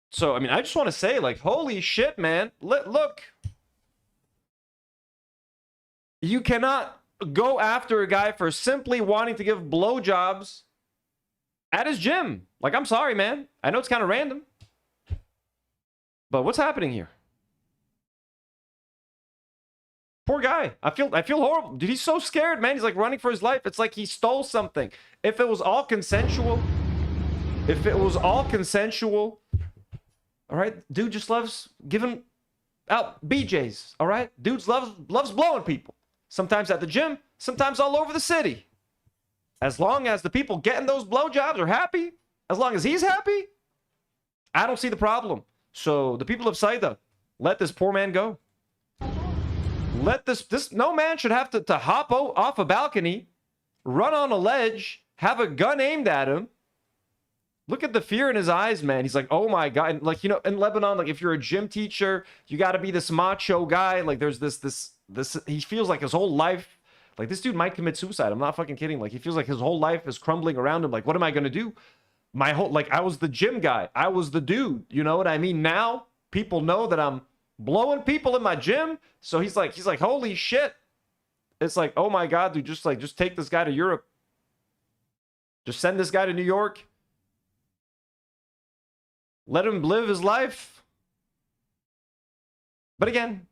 So, I mean, I just want to say, like, holy shit, man. Look. You cannot go after a guy for simply wanting to give blowjobs at his gym. Like, I'm sorry, man. I know it's kind of random. But what's happening here? Poor guy. I feel horrible. Dude, he's so scared, man. He's like running for his life. It's like he stole something. If it was all consensual, all right, dude just loves giving out BJs, all right? Dude loves blowing people. Sometimes at the gym, sometimes all over the city. As long as the people getting those blowjobs are happy, as long as he's happy, I don't see the problem. So the people of Saida, let this poor man go. Let this no man should have to hop off a balcony, run on a ledge, have a gun aimed at him. Look at the fear in his eyes, man. He's like, oh my God. And like, you know, in Lebanon, like if you're a gym teacher, you got to be this macho guy. Like there's this, he feels like his whole life, like this dude might commit suicide. I'm not fucking kidding. Like he feels like his whole life is crumbling around him. Like, what am I going to do? Like I was the gym guy. I was the dude. You know what I mean? Now people know that I'm blowing people in my gym. So he's like, holy shit. It's like, oh my God, dude, just take this guy to Europe. Just send this guy to New York. Let him live his life. But again,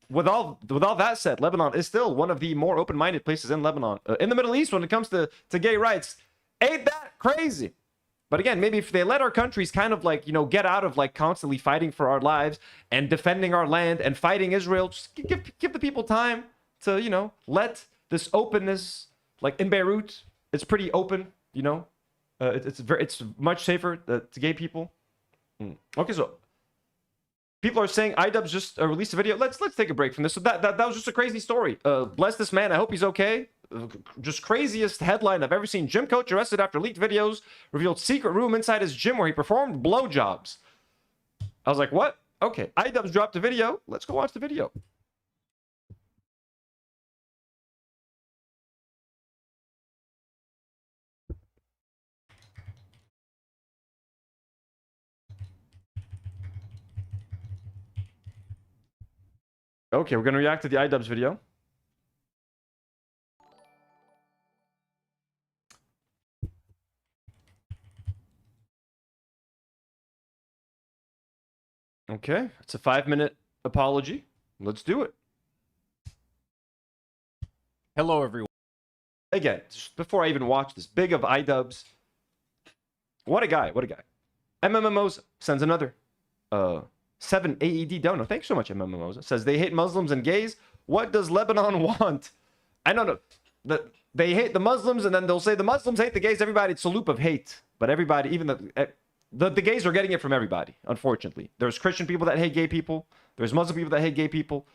with all that said, Lebanon is still one of the more open-minded places in Lebanon, in the Middle East when it comes to gay rights. Ain't that crazy? But again, maybe if they let our countries kind of like, you know, get out of like constantly fighting for our lives and defending our land and fighting Israel, just give the people time to, you know, let this openness, like in Beirut, it's pretty open, you know. It's much safer to gay people. Okay, so people are saying iDubbbz just released a video. Let's take a break from this. So that was just a crazy story. Bless this man. I hope he's okay. Just craziest headline I've ever seen. Gym coach arrested after leaked videos revealed secret room inside his gym where he performed blowjobs. I was like, what? Okay, iDubbbz dropped a video. Let's go watch the video. Okay, we're going to react to the iDubbbz video. Okay, it's a 5-minute apology. Let's do it. Hello, everyone. Again, just before I even watch this, big of iDubbbz. What a guy, what a guy. MMMOs sends another 7 AED dono. Thanks so much, MMMOs. Says they hate Muslims and gays. What does Lebanon want? I don't know. They hate the Muslims, and then they'll say the Muslims hate the gays. Everybody, it's a loop of hate. But everybody, even the gays are getting it from everybody, unfortunately. There's Christian people that hate gay people. There's Muslim people that hate gay people.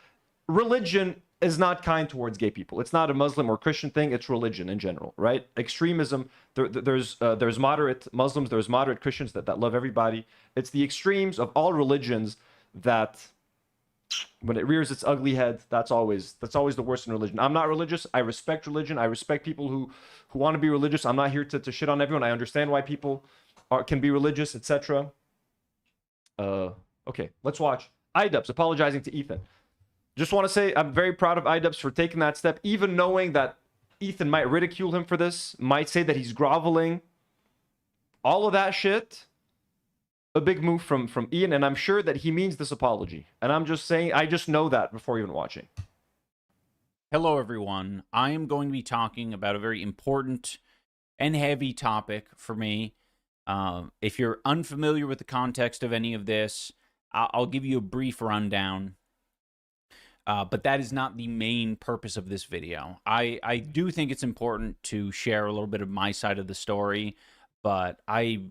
Religion is not kind towards gay people. It's not a Muslim or Christian thing. It's religion in general, right? Extremism. There's moderate Muslims. There's moderate Christians that love everybody. It's the extremes of all religions that, when it rears its ugly head, that's always the worst in religion. I'm not religious. I respect religion. I respect people who want to be religious. I'm not here to shit on everyone. I understand why people can be religious, etc. Okay, let's watch. iDubbbz apologizing to Ethan. Just want to say I'm very proud of iDubbbz for taking that step, even knowing that Ethan might ridicule him for this, might say that he's groveling. All of that shit. a big move from Ian, and I'm sure that he means this apology. And I'm just saying, I just know that before even watching. Hello, everyone. I am going to be talking about a very important and heavy topic for me. If you're unfamiliar with the context of any of this, I'll give you a brief rundown. But that is not the main purpose of this video. I do think it's important to share a little bit of my side of the story, but I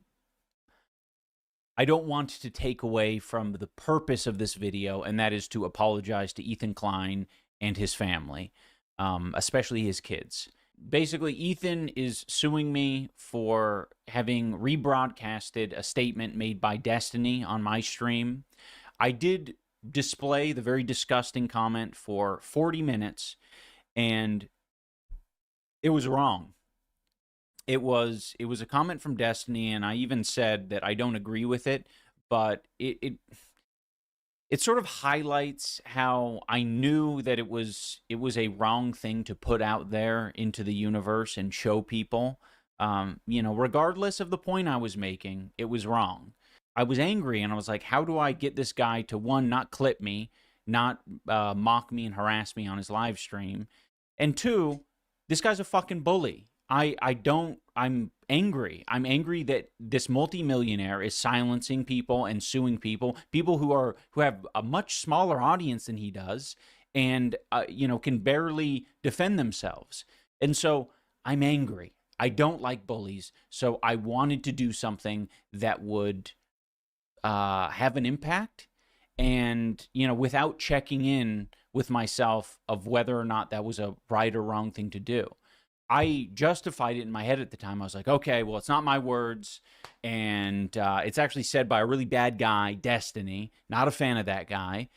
don't want to take away from the purpose of this video, and that is to apologize to Ethan Klein and his family, especially his kids. Basically, Ethan is suing me for having rebroadcasted a statement made by Destiny on my stream. I did display the very disgusting comment for 40 minutes, and it was wrong. It was a comment from Destiny, and I even said that I don't agree with it, but it sort of highlights how I knew that it was a wrong thing to put out there into the universe and show people. You know, regardless of the point I was making, it was wrong. I was angry, and I was like, how do I get this guy to, one, not clip me, not mock me and harass me on his live stream, and two, this guy's a fucking bully. I'm angry. I'm angry that this multimillionaire is silencing people and suing people who have a much smaller audience than he does, and you know, can barely defend themselves. And so I'm angry. I don't like bullies. So I wanted to do something that would have an impact, and, you know, without checking in with myself of whether or not that was a right or wrong thing to do. I justified it in my head at the time. I was like, okay, well, it's not my words, and it's actually said by a really bad guy, Destiny. Not a fan of that guy.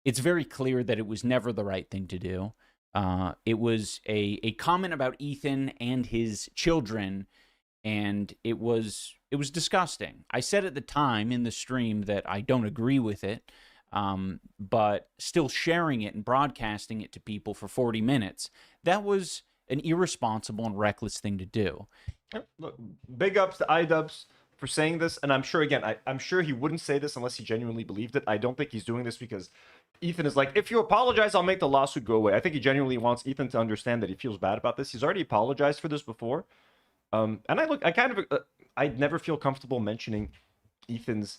It's very clear that it was never the right thing to do. It was a comment about Ethan and his children, and it was disgusting. I said at the time in the stream that I don't agree with it, but still sharing it and broadcasting it to people for 40 minutes, that was an irresponsible and reckless thing to do. Look, big ups to iDubbbz for saying this, and I'm sure, again, I'm sure he wouldn't say this unless he genuinely believed it. I don't think he's doing this because Ethan is like, if you apologize, I'll make the lawsuit go away. I think he genuinely wants Ethan to understand that he feels bad about this. He's already apologized for this before. And I'd never feel comfortable mentioning Ethan's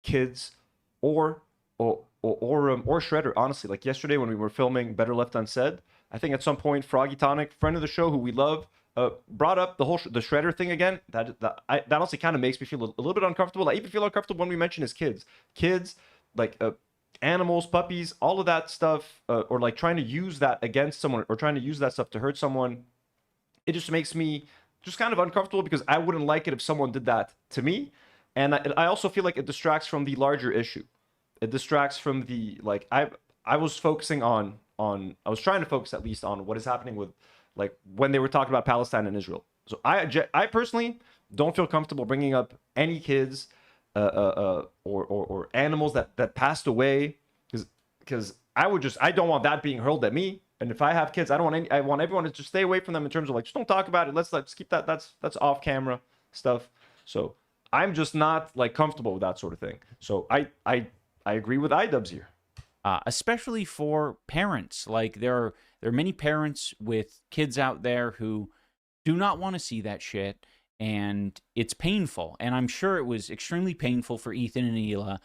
kids or Shredder, honestly. Like yesterday when we were filming Better Left Unsaid, I think at some point Froggy Tonic, friend of the show who we love, brought up the Shredder thing again. That honestly kind of makes me feel a little bit uncomfortable. I even feel uncomfortable when we mention his kids, like animals, puppies, all of that stuff, or like trying to use that against someone or trying to use that stuff to hurt someone. It just makes me just kind of uncomfortable because I wouldn't like it if someone did that to me, and I also feel like it distracts from the larger issue. It distracts from the, like, I was focusing on I was trying to focus at least on what is happening with, like, when they were talking about Palestine and Israel. So I personally don't feel comfortable bringing up any kids or animals that passed away, because I don't want that being hurled at me. And if I have kids, I want everyone to just stay away from them in terms of, like, just don't talk about it. Let's keep that. That's off camera stuff. So I'm just not, like, comfortable with that sort of thing. So I agree with iDubbbz here. Especially for parents. Like, there are many parents with kids out there who do not want to see that shit, and it's painful. And I'm sure it was extremely painful for Ethan and Hila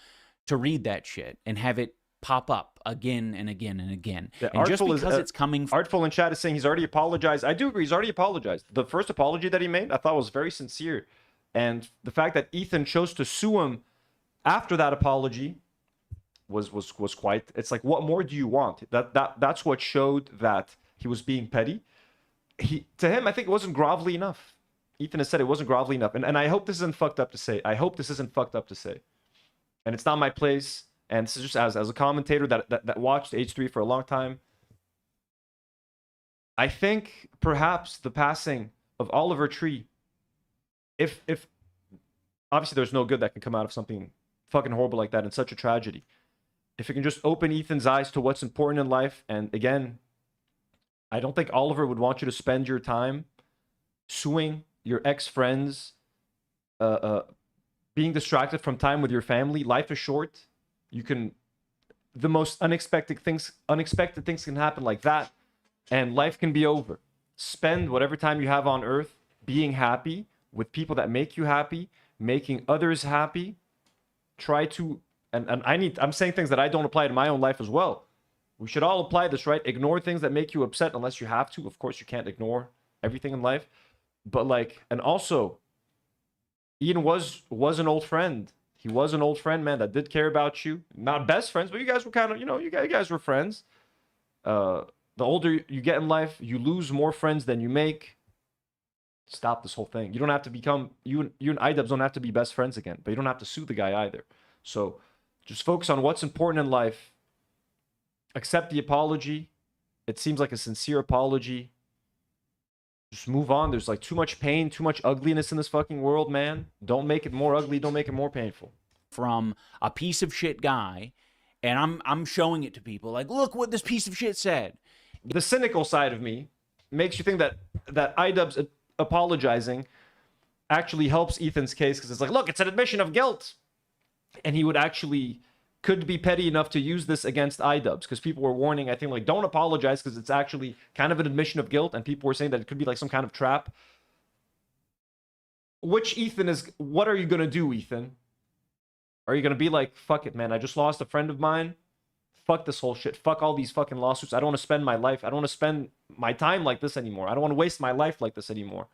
to read that shit and have it pop up again and again and again. Yeah, and just because it's coming from... Artful in chat is saying he's already apologized. I do agree, he's already apologized. The first apology that he made, I thought was very sincere. And the fact that Ethan chose to sue him after that apology was quite, it's like, what more do you want? That's what showed that he was being petty. To him, I think it wasn't grovelly enough. Ethan has said it wasn't grovelly enough, and I hope this isn't fucked up to say. I hope this isn't fucked up to say, and it's not my place. And this is just as a commentator that watched H3 for a long time. I think perhaps the passing of Oliver Tree, if obviously there's no good that can come out of something fucking horrible like that and such a tragedy. If it can just open Ethan's eyes to what's important in life, and again, I don't think Oliver would want you to spend your time suing your ex-friends being distracted from time with your family. Life is short. You can, the most unexpected things can happen like that, and life can be over. Spend whatever time you have on earth being happy with people that make you happy, making others happy. Try to, and I'm saying things that I don't apply to my own life as well. We should all apply this, right? Ignore things that make you upset unless you have to. Of course, you can't ignore everything in life. But like, and also, Ian was an old friend. He was an old friend, man, that did care about you. Not best friends, but you guys were kind of, you guys were friends. The older you get in life, you lose more friends than you make. Stop this whole thing. You don't have to become, you and iDubbbz don't have to be best friends again, but you don't have to sue the guy either. So just focus on what's important in life. Accept the apology. It seems like a sincere apology. Just move on. There's like too much pain, too much ugliness in this fucking world, man. Don't make it more ugly. Don't make it more painful. From a piece of shit guy, and I'm showing it to people like, look what this piece of shit said. The cynical side of me makes you think that iDubbbz apologizing actually helps Ethan's case, because it's like, look, it's an admission of guilt. And he would actually could be petty enough to use this against iDubbbz, because people were warning, I think, like, don't apologize because it's actually kind of an admission of guilt, and people were saying that it could be like some kind of trap. Which Ethan is, what are you going to do, Ethan? Are you going to be like, fuck it, man, I just lost a friend of mine. Fuck this whole shit. Fuck all these fucking lawsuits. I don't want to spend my life. I don't want to spend my time like this anymore. I don't want to waste my life like this anymore.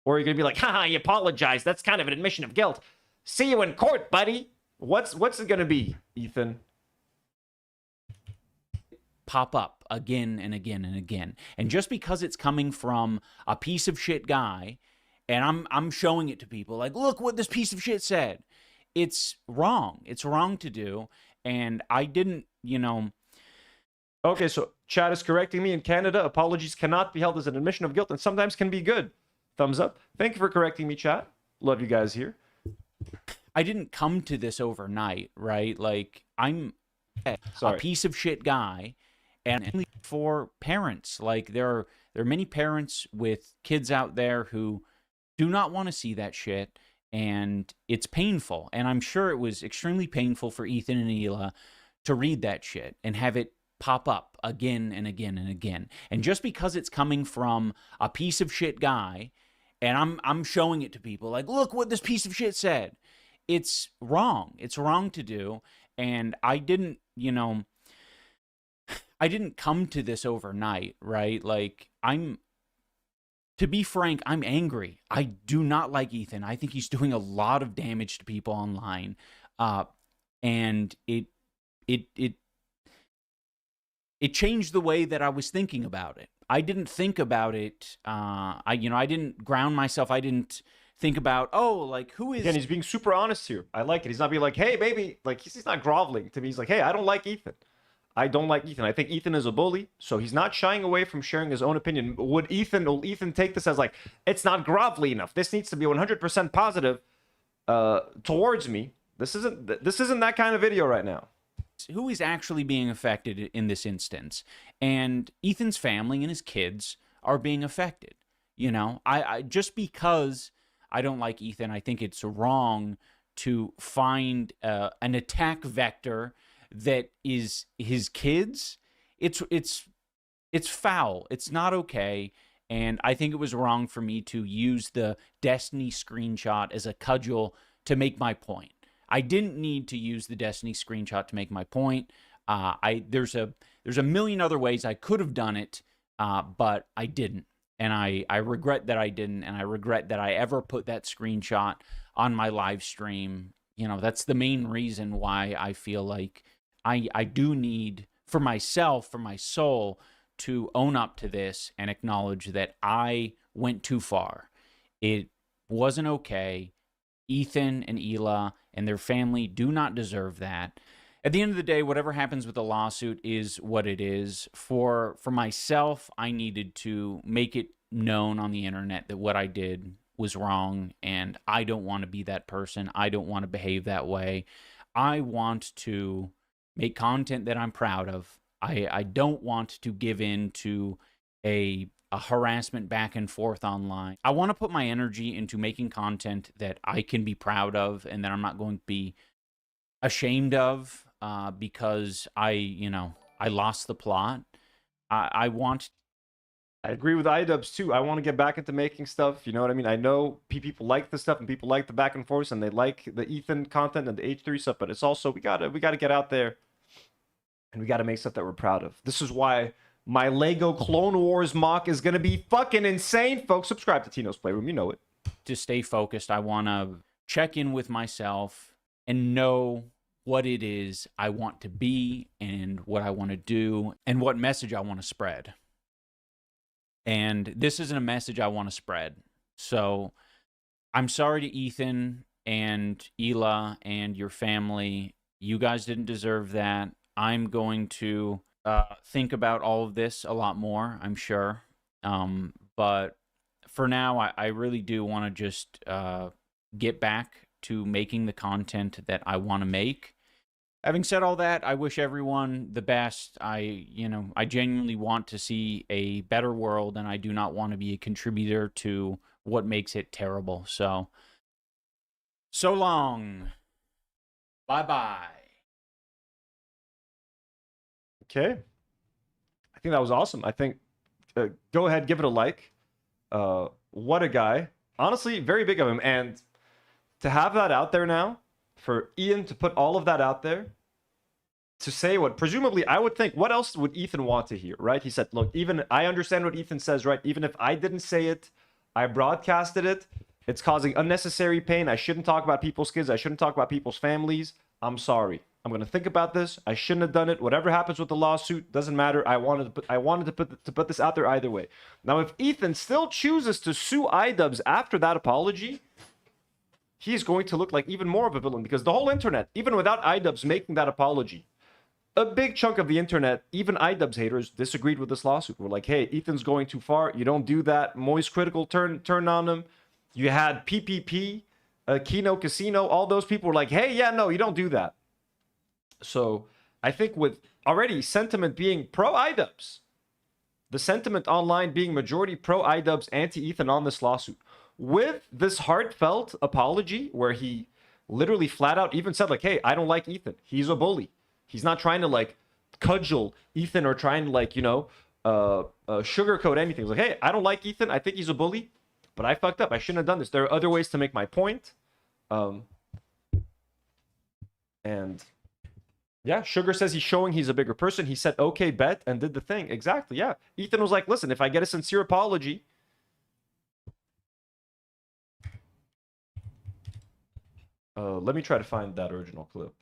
Or are you going to be like, haha, you apologize. That's kind of an admission of guilt. See you in court, buddy. What's it going to be, Ethan? Pop up again and again and again. And just because it's coming from a piece of shit guy, and I'm showing it to people like, look what this piece of shit said. It's wrong. It's wrong to do. And I didn't, Okay, so chat is correcting me. In Canada, apologies cannot be held as an admission of guilt and sometimes can be good. Thumbs up. Thank you for correcting me, chat. Love you guys here. I didn't come to this overnight, right? Like, I'm a piece of shit guy, and for parents, like, there are many parents with kids out there who do not want to see that shit, and it's painful. And I'm sure it was extremely painful for Ethan and Hila to read that shit and have it pop up again and again and again. And just because it's coming from a piece of shit guy, and I'm showing it to people like, look what this piece of shit said. It's wrong. It's wrong to do. And I didn't, I didn't come to this overnight, right? Like, to be frank, I'm angry. I do not like Ethan. I think he's doing a lot of damage to people online. And it changed the way that I was thinking about it. I didn't think about it. I didn't ground myself. I didn't think about, oh, like, who is... Again, he's being super honest here. I like it. He's not being like, hey, baby. Like, he's not groveling to me. He's like, hey, I don't like Ethan. I don't like Ethan. I think Ethan is a bully, so he's not shying away from sharing his own opinion. Will Ethan take this as like, it's not grovelly enough? This needs to be 100% positive towards me. This isn't that kind of video right now. Who is actually being affected in this instance? And Ethan's family and his kids are being affected. I just because I don't like Ethan, I think it's wrong to find an attack vector that is his kids. It's foul. It's not okay. And I think it was wrong for me to use the Destiny screenshot as a cudgel to make my point. I didn't need to use the Destiny screenshot to make my point. There's a million other ways I could have done it, but I didn't. And I regret that I didn't, and I regret that I ever put that screenshot on my live stream. That's the main reason why I feel like I do need, for myself, for my soul, to own up to this and acknowledge that I went too far. It wasn't okay. Ethan and Hila and their family do not deserve that. At the end of the day, whatever happens with the lawsuit is what it is. For myself, I needed to make it known on the internet that what I did was wrong, and I don't want to be that person. I don't want to behave that way. I want to make content that I'm proud of. I don't want to give in to a a harassment back and forth online. I want to put my energy into making content that I can be proud of and that I'm not going to be ashamed of because I lost the plot. I agree with iDubbbz too. I want to get back into making stuff. You know what I mean? I know people like the stuff and people like the back and forth and they like the Ethan content and the H3 stuff, but it's also we gotta get out there and we gotta make stuff that we're proud of. This is why my Lego Clone Wars mock is gonna be fucking insane, folks. Subscribe to Tino's Playroom, you know it. to stay focused. I want to check in with myself and know what it is I want to be and what I want to do and what message I want to spread. And this isn't a message I want to spread. So I'm sorry to Ethan and Ela and your family. You guys didn't deserve that. I'm going to think about all of this a lot more, I'm sure. But for now, I really do want to just get back to making the content that I want to make. Having said all that, I wish everyone the best. I genuinely want to see a better world, and I do not want to be a contributor to what makes it terrible. So long. Bye-bye. Okay. I think that was awesome. I think, go ahead, give it a like. What a guy. Honestly, very big of him. And to have that out there now, for Ian to put all of that out there, to say what, presumably, I would think, what else would Ethan want to hear, right? He said, look, even, I understand what Ethan says, right? Even if I didn't say it, I broadcasted it, it's causing unnecessary pain. I shouldn't talk about people's kids. I shouldn't talk about people's families. I'm sorry. I'm going to think about this. I shouldn't have done it. Whatever happens with the lawsuit, doesn't matter. I wanted to put this out there either way. Now, if Ethan still chooses to sue iDubbbz after that apology, he's going to look like even more of a villain, because the whole internet, even without iDubbbz making that apology, a big chunk of the internet, even iDubbbz haters, disagreed with this lawsuit. We're like, hey, Ethan's going too far. You don't do that. Moist Critical turned on him. You had PPP, Kino Casino. All those people were like, hey, yeah, no, you don't do that. So I think with already sentiment being pro iDubbbz, the sentiment online being majority pro iDubbbz, anti-Ethan on this lawsuit, with this heartfelt apology where he literally flat out even said, like, hey, I don't like Ethan. He's a bully. He's not trying to, like, cudgel Ethan or trying to, like, sugarcoat anything. He's like, hey, I don't like Ethan. I think he's a bully, but I fucked up. I shouldn't have done this. There are other ways to make my point. And yeah, Sugar says he's showing he's a bigger person. He said, okay, bet, and did the thing. Exactly, yeah. Ethan was like, listen, if I get a sincere apology, let me try to find that original clip.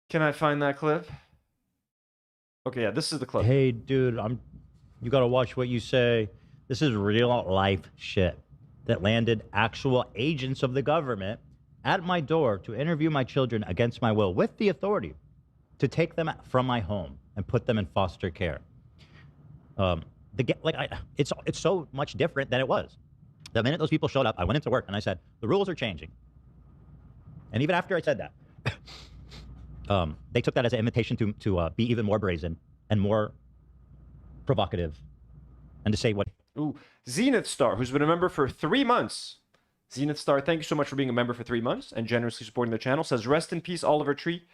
Can I find that clip? Okay, yeah, this is the clip. Hey, dude, you gotta watch what you say. This is real life shit that landed actual agents of the government at my door to interview my children against my will with the authority to take them from my home and put them in foster care. It's so much different than it was. The minute those people showed up, I went into work and I said, the rules are changing. And even after I said that, they took that as an invitation to be even more brazen and more provocative and to say what... Ooh, Zenith Star, who's been a member for 3 months. Zenith Star, thank you so much for being a member for 3 months and generously supporting the channel. Says, rest in peace, Oliver Tree.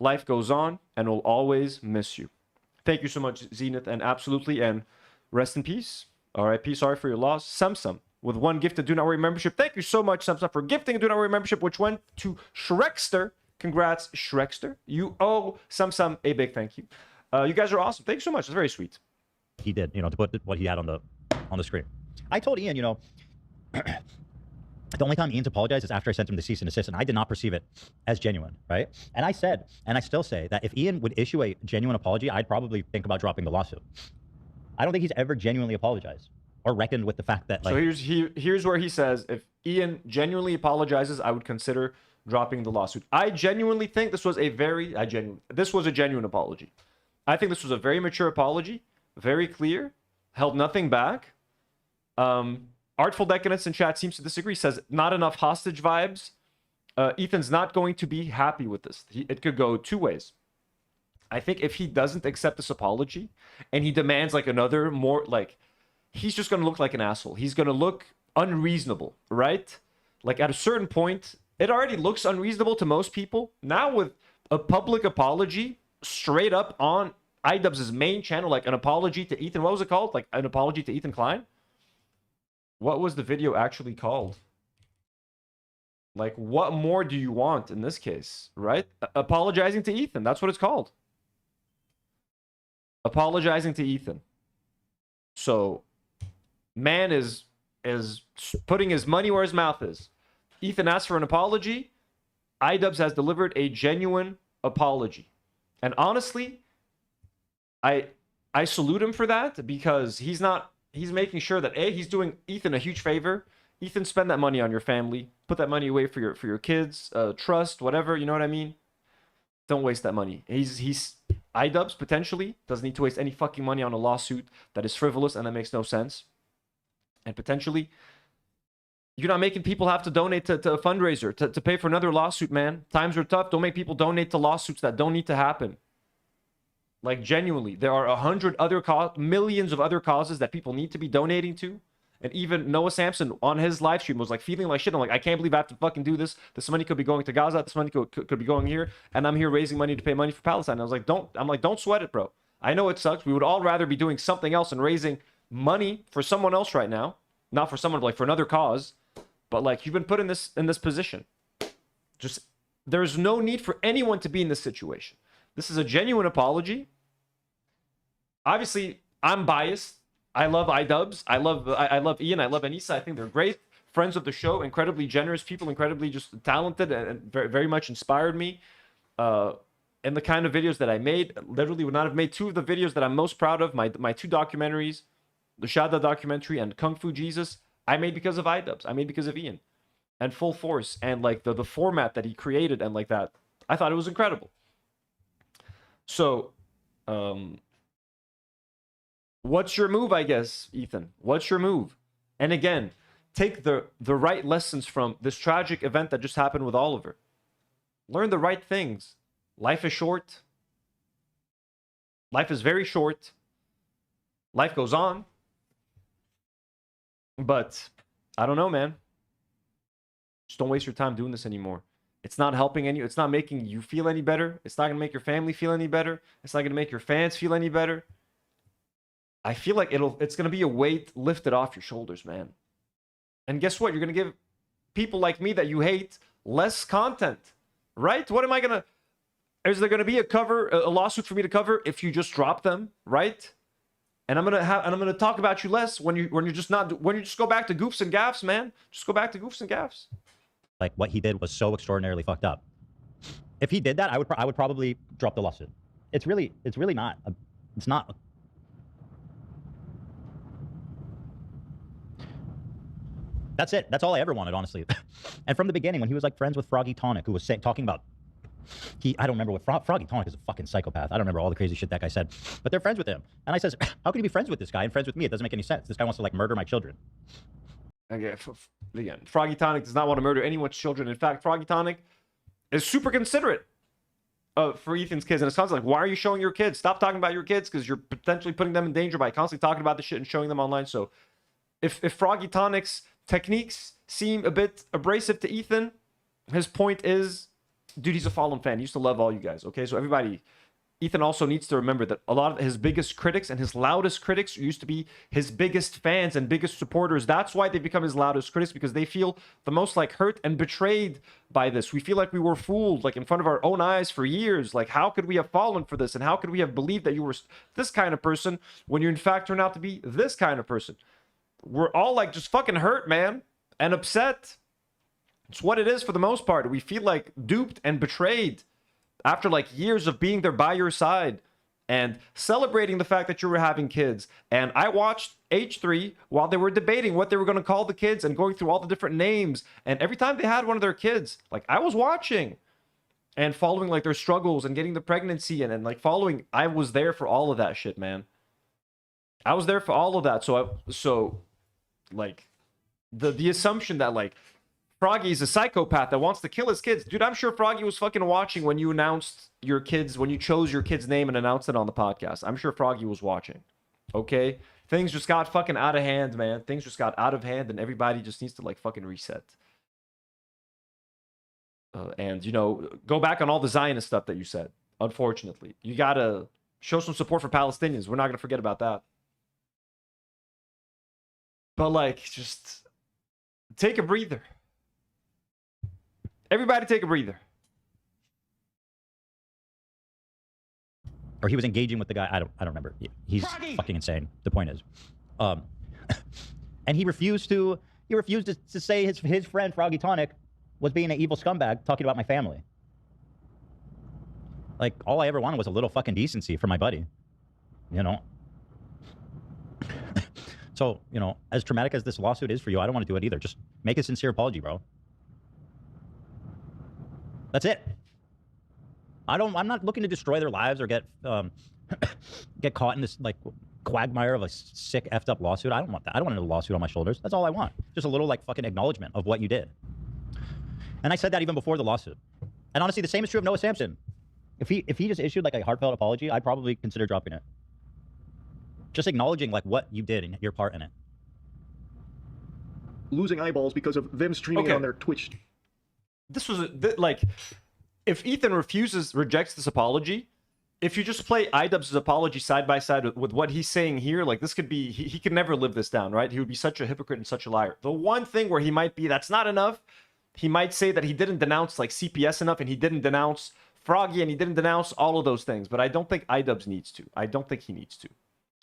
Life goes on and we'll always miss you. Thank you so much, Zenith, and absolutely, and rest in peace. RIP, sorry for your loss. Samsung, with 1 gifted Do Not Worry membership. Thank you so much, Samsung, for gifting a Do Not Worry membership, which went to Shrekster. Congrats, Shrekster. You owe Samsung a big thank you. You guys are awesome. Thank you so much. It's very sweet. He did, to put what he had on the screen. I told Ian, the only time Ian's apologized is after I sent him the cease and desist, and I did not perceive it as genuine, right? And I said, and I still say, that if Ian would issue a genuine apology, I'd probably think about dropping the lawsuit. I don't think he's ever genuinely apologized or reckoned with the fact that, like... So here's where he says, if Ian genuinely apologizes, I would consider dropping the lawsuit. I genuinely think this was a genuine apology. I think this was a very mature apology, very clear, held nothing back. Artful Decadence in chat seems to disagree, says not enough hostage vibes. Ethan's not going to be happy with this. It could go two ways. I think if he doesn't accept this apology and he demands like another more, like, he's just going to look like an asshole. He's going to look unreasonable, right? Like at a certain point, it already looks unreasonable to most people. Now with a public apology straight up on iDubbbz's main channel, like an apology to Ethan. What was it called? Like an apology to Ethan Klein? What was the video actually called? Like, what more do you want in this case, right? Apologizing to Ethan. That's what it's called. Apologizing to Ethan. So, man is putting his money where his mouth is. Ethan asked for an apology. iDubbbz has delivered a genuine apology. And honestly, I salute him for that, because he's making sure that he's doing Ethan a huge favor. Ethan, spend that money on your family. Put that money away for your kids, trust, whatever, you know what I mean? Don't waste that money. He's iDubbbz potentially doesn't need to waste any fucking money on a lawsuit that is frivolous and that makes no sense. And potentially, you're not making people have to donate to a fundraiser to pay for another lawsuit, man. Times are tough. Don't make people donate to lawsuits that don't need to happen. Like, genuinely, there are 100 other millions of other causes that people need to be donating to. And even Noah Sampson on his live stream was like feeling like shit. I'm like, I can't believe I have to fucking do this. This money could be going to Gaza. This money could be going here. And I'm here raising money to pay money for Palestine. And I was like, don't sweat it, bro. I know it sucks. We would all rather be doing something else and raising money for someone else right now. Not for someone, like for another cause. But like, you've been put in this position. Just, there's no need for anyone to be in this situation. This is a genuine apology. Obviously, I'm biased. I love iDubbbz. I love Ian. I love Anissa. I think they're great friends of the show. Incredibly generous people. Incredibly just talented and very, very much inspired me. And the kind of videos that I made, literally would not have made two of the videos that I'm most proud of. My two documentaries, the Shada documentary and Kung Fu Jesus, I made because of iDubbbz. I made because of Ian. And Full Force. And like the format that he created and like that. I thought it was incredible. So, what's your move, I guess, Ethan? What's your move? And again, take the right lessons from this tragic event that just happened with Oliver. Learn the right things. Life is short. Life is very short. Life goes on. But I don't know, man. Just don't waste your time doing this anymore. It's not helping any. It's not making you feel any better. It's not going to make your family feel any better. It's not going to make your fans feel any better. I feel like it's going to be a weight lifted off your shoulders, man. And guess what? You're going to give people like me that you hate less content, right? What am I going to... Is there going to be a lawsuit for me to cover if you just drop them, right? And I'm going to talk about you less when you just go back to goofs and gaffs, man. Just go back to goofs and gaffs. Like, what he did was so extraordinarily fucked up. If he did that, I would probably drop the lawsuit. It's really not. It's not... That's it. That's all I ever wanted, honestly. And from the beginning, when he was like friends with Froggy Tonic, who was talking about, I don't remember what, Froggy Tonic is a fucking psychopath. I don't remember all the crazy shit that guy said, but they're friends with him. And I says, how can you be friends with this guy and friends with me? It doesn't make any sense. This guy wants to like murder my children. Again, Froggy Tonic does not want to murder anyone's children. In fact, Froggy Tonic is super considerate for Ethan's kids. And it's constantly like, why are you showing your kids? Stop talking about your kids because you're potentially putting them in danger by constantly talking about the shit and showing them online. So if Froggy Tonic's techniques seem a bit abrasive to Ethan, his point is, dude, he's a fallen fan. He used to love all you guys, okay? So everybody, Ethan also needs to remember that a lot of his biggest critics and his loudest critics used to be his biggest fans and biggest supporters. That's why they become his loudest critics, because they feel the most like hurt and betrayed by this. We feel like we were fooled, like in front of our own eyes for years. Like, how could we have fallen for this? And how could we have believed that you were this kind of person when you in fact turned out to be this kind of person? We're all like just fucking hurt, man, and upset. It's what it is for the most part. We feel like duped and betrayed after like years of being there by your side and celebrating the fact that you were having kids. And I watched H3 while they were debating what they were going to call the kids and going through all the different names. And every time they had one of their kids, like I was watching and following like their struggles and getting the pregnancy and like following. I was there for all of that shit, man. I was there for all of that. So like the assumption that like Froggy's a psychopath that wants to kill his kids. Dude, I'm sure Froggy was fucking watching when you announced your kids, when you chose your kid's name and announced it on the podcast. I'm sure Froggy was watching. Okay? Things just got fucking out of hand, man. Things just got out of hand and everybody just needs to like fucking reset. And, you know, go back on all the Zionist stuff that you said. Unfortunately. You gotta show some support for Palestinians. We're not gonna forget about that. But like, just take a breather. Everybody take a breather. Or he was engaging with the guy. I don't remember. He's fucking insane. The point is, and he refused to say his friend Froggy Tonic was being an evil scumbag talking about my family. Like, all I ever wanted was a little fucking decency for my buddy, you know. So, you know, as traumatic as this lawsuit is for you, I don't want to do it either. Just make a sincere apology, bro. That's it. I'm not looking to destroy their lives or get caught in this like quagmire of a sick effed up lawsuit. I don't want that. I don't want a lawsuit on my shoulders. That's all I want. Just a little like fucking acknowledgement of what you did. And I said that even before the lawsuit. And honestly, the same is true of Noah Samson. If he just issued like a heartfelt apology, I'd probably consider dropping it. Just acknowledging like what you did and your part in it. Losing eyeballs because of them streaming it on their Twitch. This was like, if Ethan rejects this apology, if you just play iDubbbz's apology side by side with what he's saying here, like this could be, he could never live this down, right? He would be such a hypocrite and such a liar. The one thing where he might be, that's not enough, he might say that he didn't denounce like CPS enough and he didn't denounce Froggy and he didn't denounce all of those things. But I don't think iDubbbz needs to. I don't think he needs to.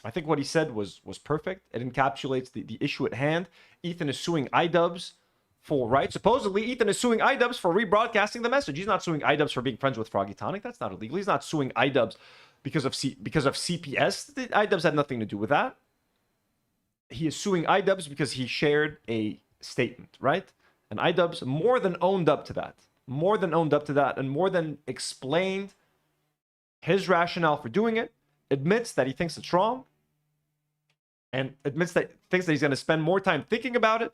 I think what he said was perfect. It encapsulates the issue at hand. Ethan is suing iDubbbz for, right? Supposedly, Ethan is suing iDubbbz for rebroadcasting the message. He's not suing iDubbbz for being friends with Froggy Tonic. That's not illegal. He's not suing iDubbbz because of CPS. iDubbbz had nothing to do with that. He is suing iDubbbz because he shared a statement, right? And iDubbbz more than owned up to that. More than owned up to that and more than explained his rationale for doing it. Admits that he thinks it's wrong. And thinks that he's going to spend more time thinking about it.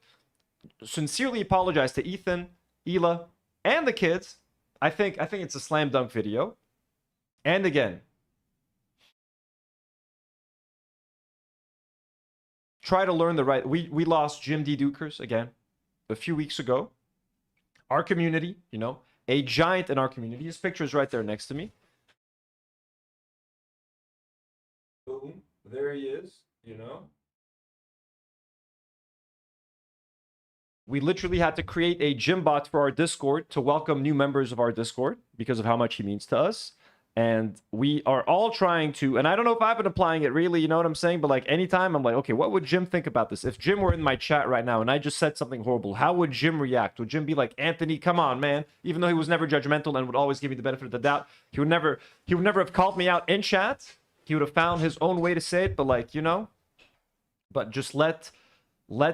Sincerely apologize to Ethan, Hila, and the kids. I think it's a slam dunk video. And again, try to learn the right. We lost Jim D. Dukers again a few weeks ago. Our community, you know, a giant in our community. His picture is right there next to me. Boom, there he is, you know. We literally had to create a gym bot for our Discord to welcome new members of our Discord because of how much he means to us. And we are all trying to, and I don't know if I've been applying it really, you know what I'm saying? But like anytime I'm like, okay, what would Jim think about this? If Jim were in my chat right now and I just said something horrible, how would Jim react? Would Jim be like, Anthony, come on, man? Even though he was never judgmental and would always give me the benefit of the doubt, he would never have called me out in chat. He would have found his own way to say it, but like, you know, but just let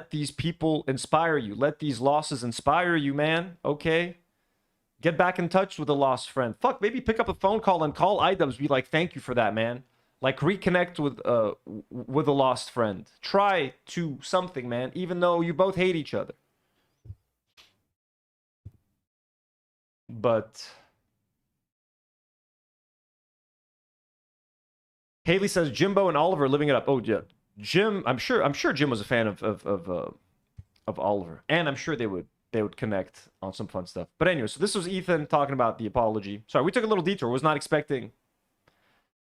these people inspire you. Let these losses inspire you, man. Okay? Get back in touch with a lost friend. Fuck, maybe pick up a phone call and call iDubbbz. Be like, thank you for that, man. Like, reconnect with a lost friend. Try to something, man, even though you both hate each other. But Haley says Jimbo and Oliver are living it up. Oh yeah, Jim. I'm sure Jim was a fan of Oliver, and I'm sure they would connect on some fun stuff. But anyway, so this was Ethan talking about the apology. Sorry, we took a little detour. Was not expecting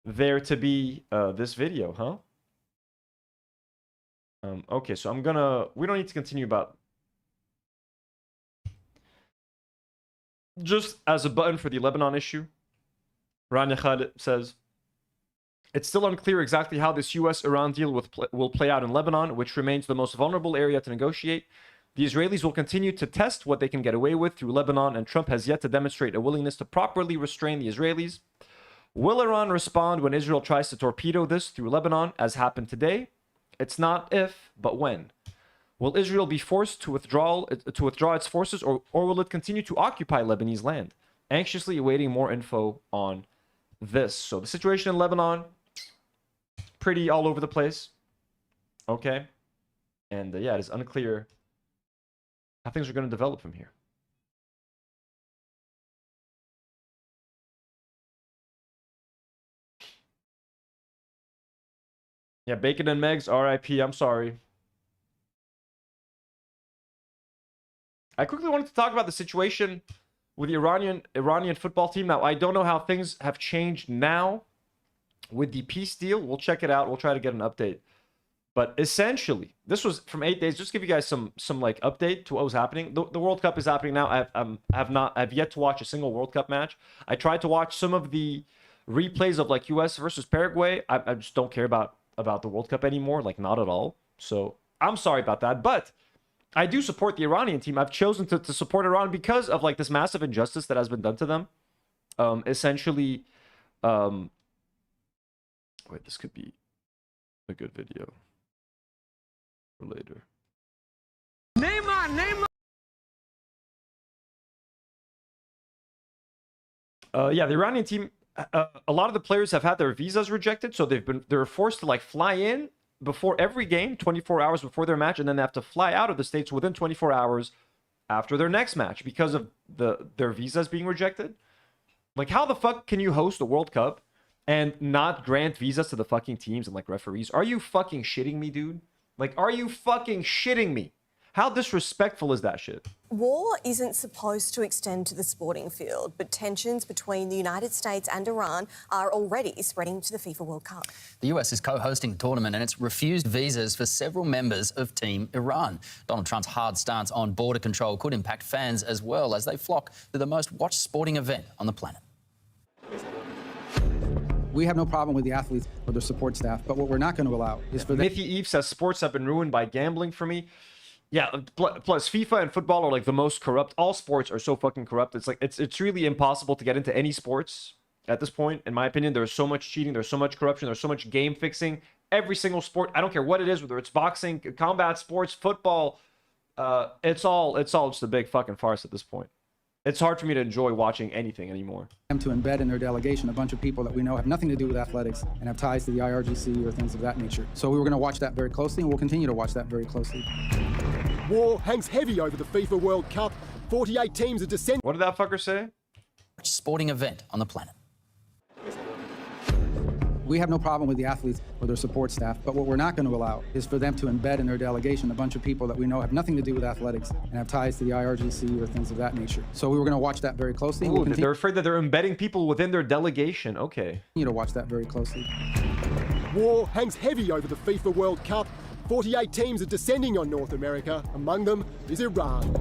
there to be this video, huh? Okay, so we don't need to continue about. Just as a button for the Lebanon issue, Rania Khalid says, it's still unclear exactly how this US-Iran deal will play out in Lebanon, which remains the most vulnerable area to negotiate. The Israelis will continue to test what they can get away with through Lebanon, and Trump has yet to demonstrate a willingness to properly restrain the Israelis. Will Iran respond when Israel tries to torpedo this through Lebanon, as happened today? It's not if, but when. Will Israel be forced to withdraw its forces, or will it continue to occupy Lebanese land? Anxiously awaiting more info on this. So the situation in Lebanon, pretty all over the place. Okay. And yeah, it is unclear how things are going to develop from here. Yeah, Bacon and Megs, RIP. I'm sorry. I quickly wanted to talk about the situation with the Iranian football team. Now, I don't know how things have changed now with the peace deal. We'll check it out. We'll try to get an update. But essentially, this was from 8 days. Just to give you guys some like update to what was happening. The World Cup is happening now. I've yet to watch a single World Cup match. I tried to watch some of the replays of like US versus Paraguay. I just don't care about the World Cup anymore, like not at all. So I'm sorry about that. But I do support the Iranian team. I've chosen to support Iran because of like this massive injustice that has been done to them. Essentially, wait, this could be a good video for later. Neymar. Yeah, the Iranian team, a lot of the players have had their visas rejected, so they're forced to like fly in before every game, 24 hours before their match, and then they have to fly out of the States within 24 hours after their next match because of their visas being rejected. Like, how the fuck can you host the World Cup and not grant visas to the fucking teams and like referees? Are you fucking shitting me, dude? Like, are you fucking shitting me? How disrespectful is that shit? War isn't supposed to extend to the sporting field, but tensions between the United States and Iran are already spreading to the FIFA World Cup. The US is co-hosting the tournament and it's refused visas for several members of Team Iran. Donald Trump's hard stance on border control could impact fans as well as they flock to the most watched sporting event on the planet. We have no problem with the athletes or their support staff, but what we're not going to allow is for them... Mithy Eve says sports have been ruined by gambling for me. Yeah, plus FIFA and football are like the most corrupt. All sports are so fucking corrupt. It's like it's really impossible to get into any sports at this point, in my opinion. There's so much cheating, there's so much corruption, there's so much game fixing. Every single sport, I don't care what it is, whether it's boxing, combat sports, football, it's all just a big fucking farce at this point. It's hard for me to enjoy watching anything anymore. To embed in their delegation a bunch of people that we know have nothing to do with athletics and have ties to the IRGC or things of that nature. So we were going to watch that very closely, and we'll continue to watch that very closely. War hangs heavy over the FIFA World Cup. 48 teams are descending. What did that fucker say? Sporting event on the planet. We have no problem with the athletes or their support staff, but what we're not going to allow is for them to embed in their delegation a bunch of people that we know have nothing to do with athletics and have ties to the IRGC or things of that nature. So we were going to watch that very closely. Ooh, they're afraid that they're embedding people within their delegation. Okay. You know, watch that very closely. War hangs heavy over the FIFA World Cup. 48 teams are descending on North America. Among them is Iran.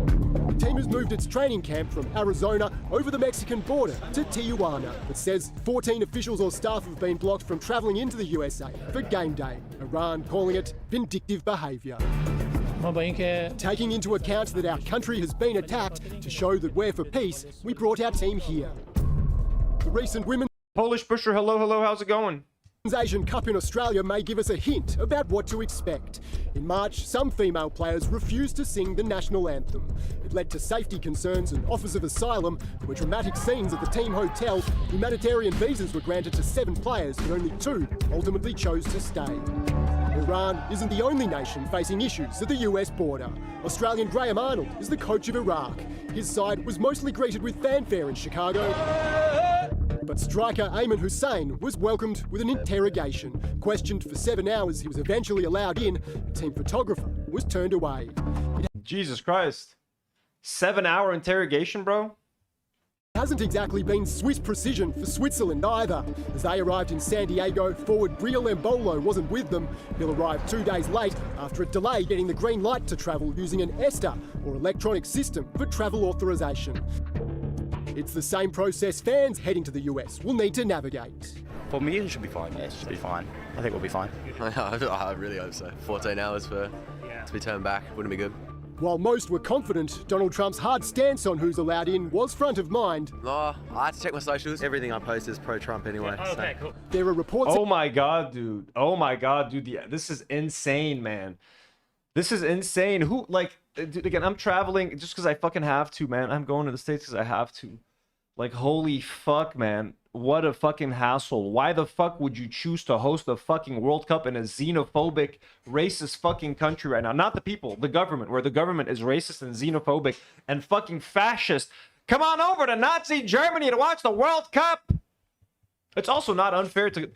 The team has moved its training camp from Arizona over the Mexican border to Tijuana. It says 14 officials or staff have been blocked from travelling into the USA for game day. Iran calling it vindictive behaviour. Taking into account that our country has been attacked, to show that we're for peace, we brought our team here. The recent women's Polish Pusher, hello, how's it going? Asian Cup in Australia may give us a hint about what to expect. In March, some female players refused to sing the national anthem. It led to safety concerns and offers of asylum. There were dramatic scenes at the team hotel. Humanitarian visas were granted to 7 players, but only 2 ultimately chose to stay. Iran isn't the only nation facing issues at the US border. Australian Graham Arnold is the coach of Iraq. His side was mostly greeted with fanfare in Chicago. But striker Ayman Hussein was welcomed with an interrogation. Questioned for 7 hours, he was eventually allowed in. A team photographer was turned away. Jesus Christ. 7-hour interrogation, bro? It hasn't exactly been Swiss precision for Switzerland either. As they arrived in San Diego, forward Briel Embolo wasn't with them. He'll arrive 2 days late after a delay getting the green light to travel using an ESTA, or electronic system for travel authorization. It's the same process fans heading to the US will need to navigate. For me, it should be fine. Yeah, it should be fine. I think we'll be fine. I really hope so. 14 hours to be turned back wouldn't be good. While most were confident, Donald Trump's hard stance on who's allowed in was front of mind. No, I had to check my socials. Everything I post is pro-Trump anyway. Okay, cool. There are reports... Oh my god, dude. Oh my god, dude. Yeah, this is insane, man. This is insane. Who, like... Dude, again, I'm traveling just because I fucking have to, man. I'm going to the States because I have to. Like, holy fuck, man. What a fucking hassle. Why the fuck would you choose to host the fucking World Cup in a xenophobic, racist fucking country right now? Not the people, the government, where the government is racist and xenophobic and fucking fascist. Come on over to Nazi Germany to watch the World Cup. It's also not unfair to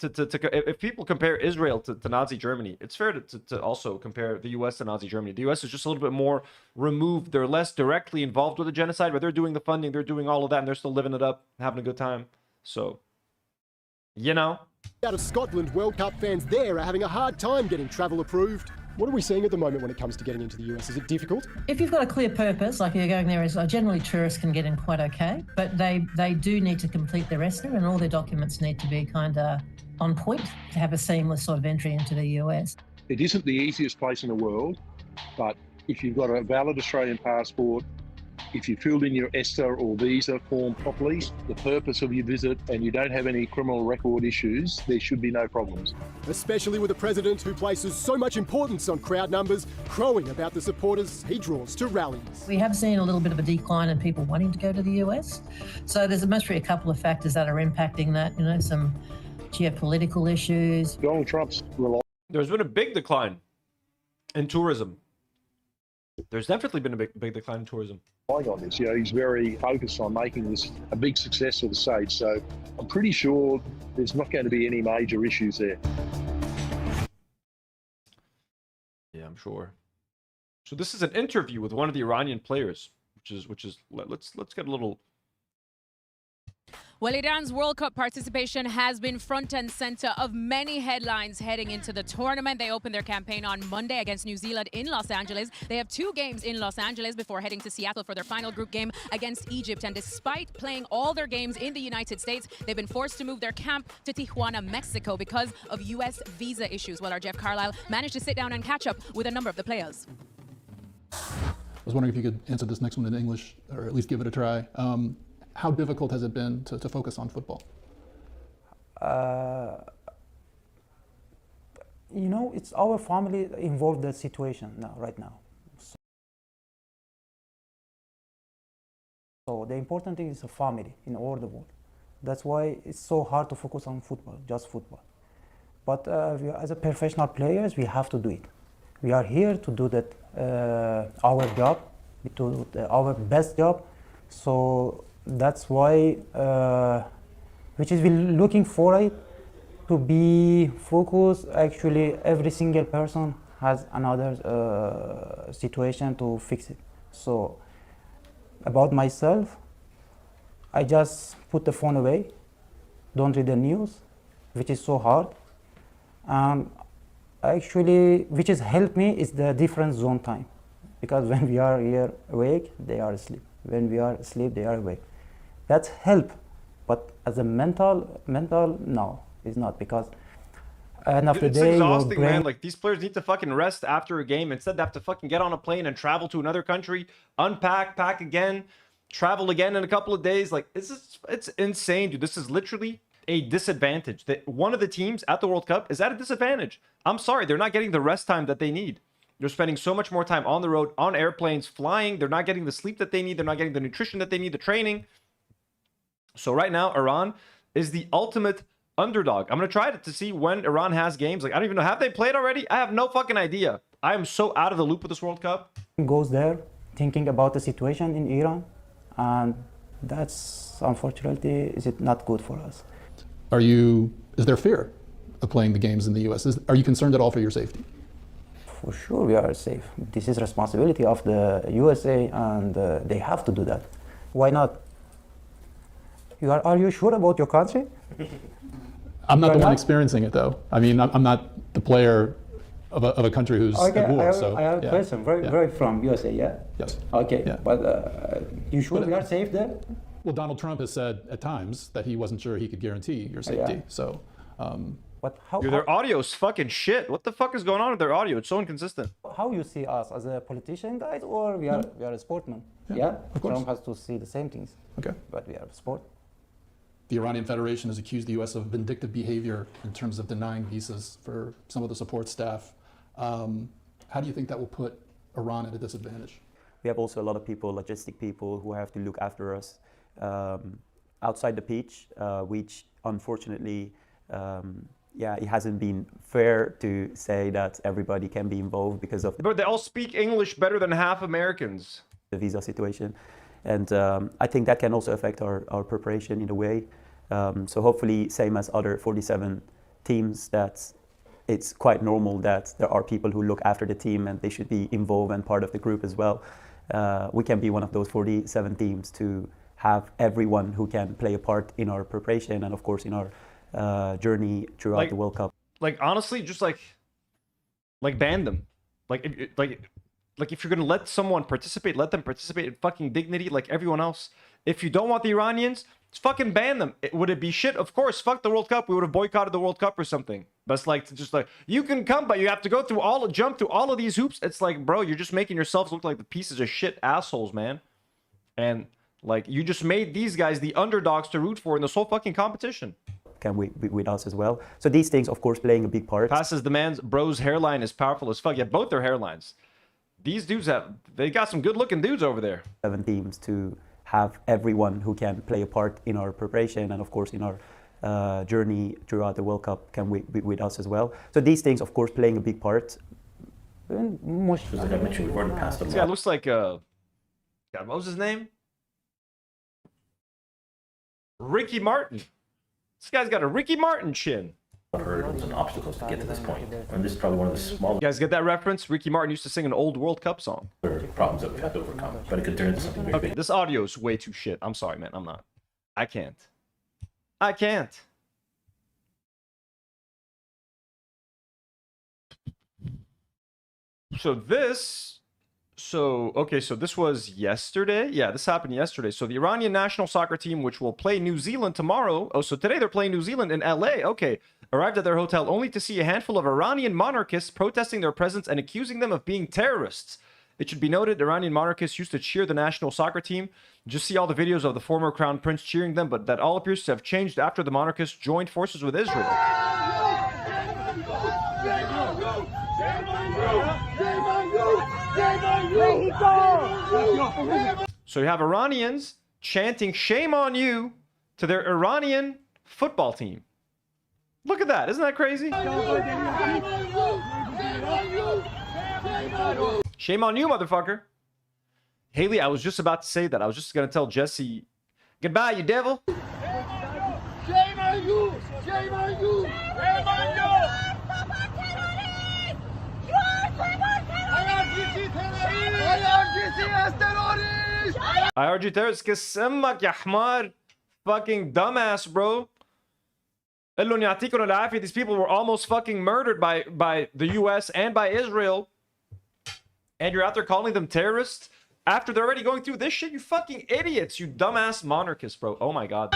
if people compare Israel to Nazi Germany, it's fair to also compare the US to Nazi Germany. The US is just a little bit more removed. They're less directly involved with the genocide, but they're doing the funding, they're doing all of that, and they're still living it up, having a good time. So, you know. Out of Scotland, World Cup fans there are having a hard time getting travel approved. What are we seeing at the moment when it comes to getting into the US? Is it difficult? If you've got a clear purpose, like you're going there, as generally tourists can get in quite okay, but they do need to complete their ESTA and all their documents need to be kind of on point to have a seamless sort of entry into the US. It isn't the easiest place in the world, but if you've got a valid Australian passport, if you filled in your ESTA or visa form properly, the purpose of your visit, and you don't have any criminal record issues, there should be no problems. Especially with a president who places so much importance on crowd numbers, crowing about the supporters he draws to rallies. We have seen a little bit of a decline in people wanting to go to the US. So there must be a couple of factors that are impacting that, you know, some geopolitical issues. Donald Trump's There's been a big decline in tourism. There's definitely been a big decline in tourism. On this, you know, he's very focused on making this a big success for the stage. So I'm pretty sure there's not going to be any major issues there. Yeah, I'm sure. So this is an interview with one of the Iranian players, which is let's get a little. Well, Iran's World Cup participation has been front and center of many headlines heading into the tournament. They opened their campaign on Monday against New Zealand in Los Angeles. They have 2 games in Los Angeles before heading to Seattle for their final group game against Egypt. And despite playing all their games in the United States, they've been forced to move their camp to Tijuana, Mexico because of U.S. visa issues. Well, our Jeff Carlisle managed to sit down and catch up with a number of the players. I was wondering if you could answer this next one in English, or at least give it a try. How difficult has it been to focus on football? You know, it's our family involved in that situation right now. So the important thing is a family in all the world. That's why it's so hard to focus on football, just football. But as a professional players, we have to do it. We are here to do that, our job, to do our best job. So that's why, which is we're looking for it to be focused. Actually, every single person has another situation to fix it. So, about myself, I just put the phone away, don't read the news, which is so hard. Actually, which has helped me is the different zone time, because when we are here awake, they are asleep. When we are asleep, they are awake. That's help, but as a mental, no, it's not, because end of the day, it's exhausting, man. Like, these players need to fucking rest after a game. Instead, they have to fucking get on a plane and travel to another country, unpack, pack again, travel again in a couple of days. Like, it's insane, dude. This is literally a disadvantage. That one of the teams at the World Cup is at a disadvantage. I'm sorry, they're not getting the rest time that they need. They're spending so much more time on the road, on airplanes, flying. They're not getting the sleep that they need. They're not getting the nutrition that they need, the training. So right now, Iran is the ultimate underdog. I'm going to try to see when Iran has games. Like, I don't even know. Have they played already? I have no fucking idea. I am so out of the loop with this World Cup. Goes there thinking about the situation in Iran, and that's, unfortunately, is it not good for us. Is there fear of playing the games in the US? Are you concerned at all for your safety? For sure, we are safe. This is responsibility of the USA, and they have to do that. Why not? Are you sure about your country? I'm not the one experiencing it, though. I mean, I'm not the player of a country who's at war. I have a question. Very from USA, yeah? Yes. Okay, yeah. But you sure we are safe there? Well, Donald Trump has said at times that he wasn't sure he could guarantee your safety. Yeah. So, but how? Dude, their audio's fucking shit. What the fuck is going on with their audio? It's so inconsistent. How you see us, as a politician, guys, or we are a sportman? Yeah, of course. Trump has to see the same things. Okay. But we are a sport. The Iranian Federation has accused the U.S. of vindictive behavior in terms of denying visas for some of the support staff. How do you think that will put Iran at a disadvantage? We have also a lot of people, logistic people, who have to look after us. outside the pitch, which unfortunately, yeah, it hasn't been fair to say that everybody can be involved because of. But they all speak English better than half Americans. The visa situation, and I think that can also affect our preparation in a way. So hopefully, same as other 47 teams, that it's quite normal that there are people who look after the team and they should be involved and part of the group as well. We can be one of those 47 teams to have everyone who can play a part in our preparation and of course in our journey throughout the World Cup. Like honestly, just like ban them. Like if you're gonna let someone participate, let them participate in fucking dignity like everyone else. If you don't want the Iranians, just fucking ban them. Would it be shit? Of course, fuck the World Cup. We would have boycotted the World Cup or something. But it's like, just like, you can come, but you have to go through jump through all of these hoops. It's like, bro, you're just making yourselves look like the pieces of shit assholes, man. And like, you just made these guys the underdogs to root for in this whole fucking competition. Can we with us as well? So these things, of course, playing a big part. Passes the man's bro's hairline is powerful as fuck. Yeah, both their hairlines. These dudes they got some good looking dudes over there. 7 teams to have everyone who can play a part in our preparation and of course in our journey throughout the World Cup can be with us as well. So these things, of course, playing a big part. Like I mentioned, we've already passed them. Yeah, it looks like God, what was his name? Ricky Martin. This guy's got a Ricky Martin chin. Hurdles and obstacles to get to this point, and this is probably one of the smallest. You guys get that reference? Ricky Martin used to sing an old World Cup song. Problems that we have to overcome, but it could turn into something very big. This audio is way too shit. I'm sorry, man. I'm not. I can't. So this was yesterday. Yeah, this happened yesterday. So the Iranian national soccer team, which will play New Zealand tomorrow. Oh, so today they're playing New Zealand in LA. Okay. Arrived at their hotel only to see a handful of Iranian monarchists protesting their presence and accusing them of being terrorists. It should be noted, Iranian monarchists used to cheer the national soccer team. Just see all the videos of the former crown prince cheering them, but that all appears to have changed after the monarchists joined forces with Israel. So you have Iranians chanting "Shame on you" to their Iranian football team. Look at that. Isn't that crazy? Shame on you, motherfucker. Haley, I was just about to say that. I was just going to tell Jesse, goodbye, you devil. Shame on you! Shame on you! Shame on you! IRG terrorist كسمك يا حمار. Fucking dumbass, bro. These people were almost fucking murdered by the US and by Israel. And you're out there calling them terrorists after they're already going through this shit? You fucking idiots, you dumbass monarchists, bro. Oh my god.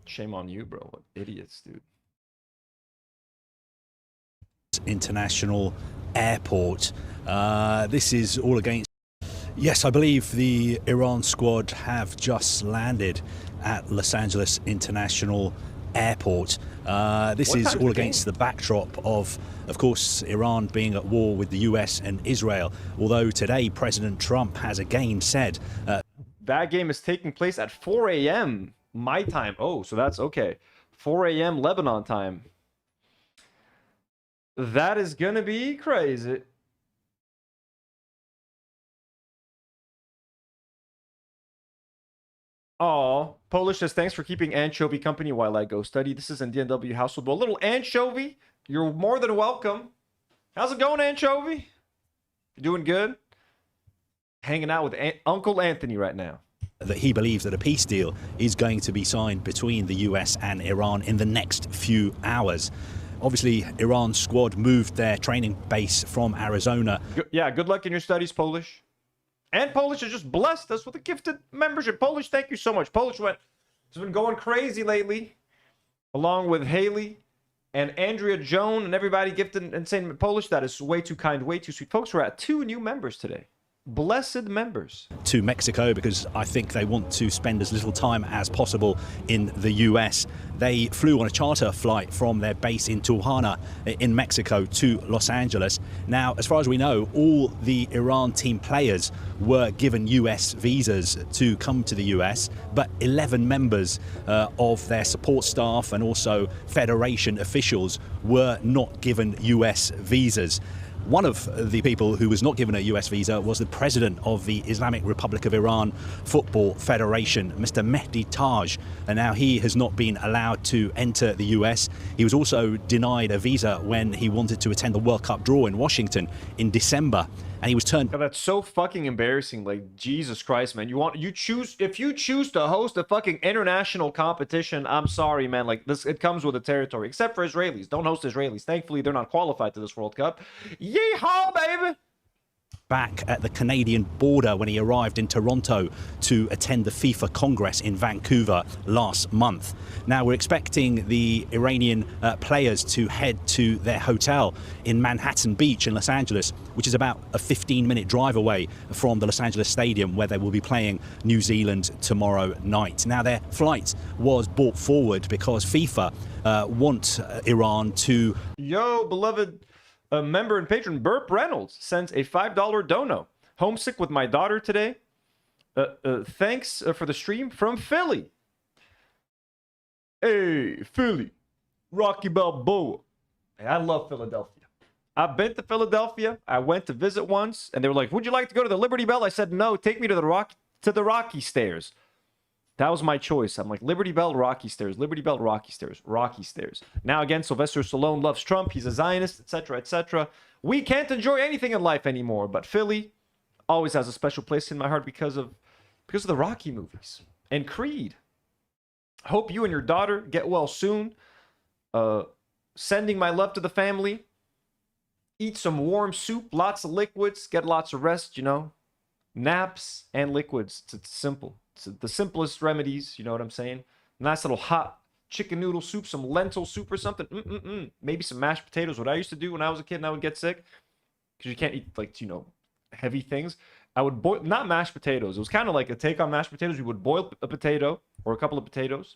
Shame on you, bro. What idiots, dude. International airport. This is all against. Yes, I believe the Iran squad have just landed at Los Angeles International Airport. This is all against the backdrop of course, Iran being at war with the US and Israel. Although today President Trump has again said that game is taking place at 4 a.m. my time. Oh, so that's okay. 4 a.m. Lebanon time. That is gonna be crazy. Oh, Polish says, thanks for keeping Anchovy company while I go study. This is in DNW household. Well, little Anchovy, you're more than welcome. How's it going, Anchovy? You doing good? Hanging out with Uncle Anthony right now. That he believes that a peace deal is going to be signed between the US and Iran in the next few hours. Obviously, Iran's squad moved their training base from Arizona. Yeah, good luck in your studies, Polish. And Polish has just blessed us with a gifted membership. Polish, thank you so much. Polish has been going crazy lately, along with Haley and Andrea Joan and everybody gifted and saying Polish. That is way too kind, way too sweet. Folks, we're at 2 new members today. blessed members. To Mexico because I think they want to spend as little time as possible in the US. They flew on a charter flight from their base in Tijuana in Mexico to Los Angeles. Now, as far as we know, all the Iran team players were given US visas to come to the US, but 11 members of their support staff and also Federation officials were not given US visas. One of the people who was not given a US visa was the president of the Islamic Republic of Iran Football Federation, Mr. Mehdi Taj, and now he has not been allowed to enter the US. He was also denied a visa when he wanted to attend the World Cup draw in Washington in December, and he was turned. God, that's so fucking embarrassing. Like, Jesus Christ, man. If you choose to host a fucking international competition, I'm sorry, man. Like, this, it comes with the territory. Except for Israelis. Don't host Israelis. Thankfully, they're not qualified to this World Cup. Yeehaw, baby! Back at the Canadian border when he arrived in Toronto to attend the FIFA Congress in Vancouver last month. Now we're expecting the Iranian players to head to their hotel in Manhattan Beach in Los Angeles, which is about a 15-minute drive away from the Los Angeles Stadium where they will be playing New Zealand tomorrow night. Now their flight was brought forward because FIFA want Iran to... Yo, beloved... A member and patron, Burp Reynolds, sends a $5 dono. Homesick with my daughter today. Thanks for the stream from Philly. Hey, Philly. Rocky Balboa. Hey, I love Philadelphia. I've been to Philadelphia. I went to visit once, and they were like, would you like to go to the Liberty Bell? I said, no, take me to the Rocky Stairs. That was my choice. I'm like, Liberty Bell, Rocky Stairs. Liberty Bell, Rocky Stairs. Rocky Stairs. Now, again, Sylvester Stallone loves Trump. He's a Zionist, etc., etc. We can't enjoy anything in life anymore. But Philly always has a special place in my heart because of the Rocky movies. And Creed. Hope you and your daughter get well soon. Sending my love to the family. Eat some warm soup. Lots of liquids. Get lots of rest, you know. Naps and liquids. It's simple. It's the simplest remedies, you know what I'm saying? Nice little hot chicken noodle soup, some lentil soup or something. Maybe some mashed potatoes. What I used to do when I was a kid and I would get sick, because you can't eat, like, you know, heavy things. I would boil, not mashed potatoes. It was kind of like a take on mashed potatoes. We would boil a potato or a couple of potatoes,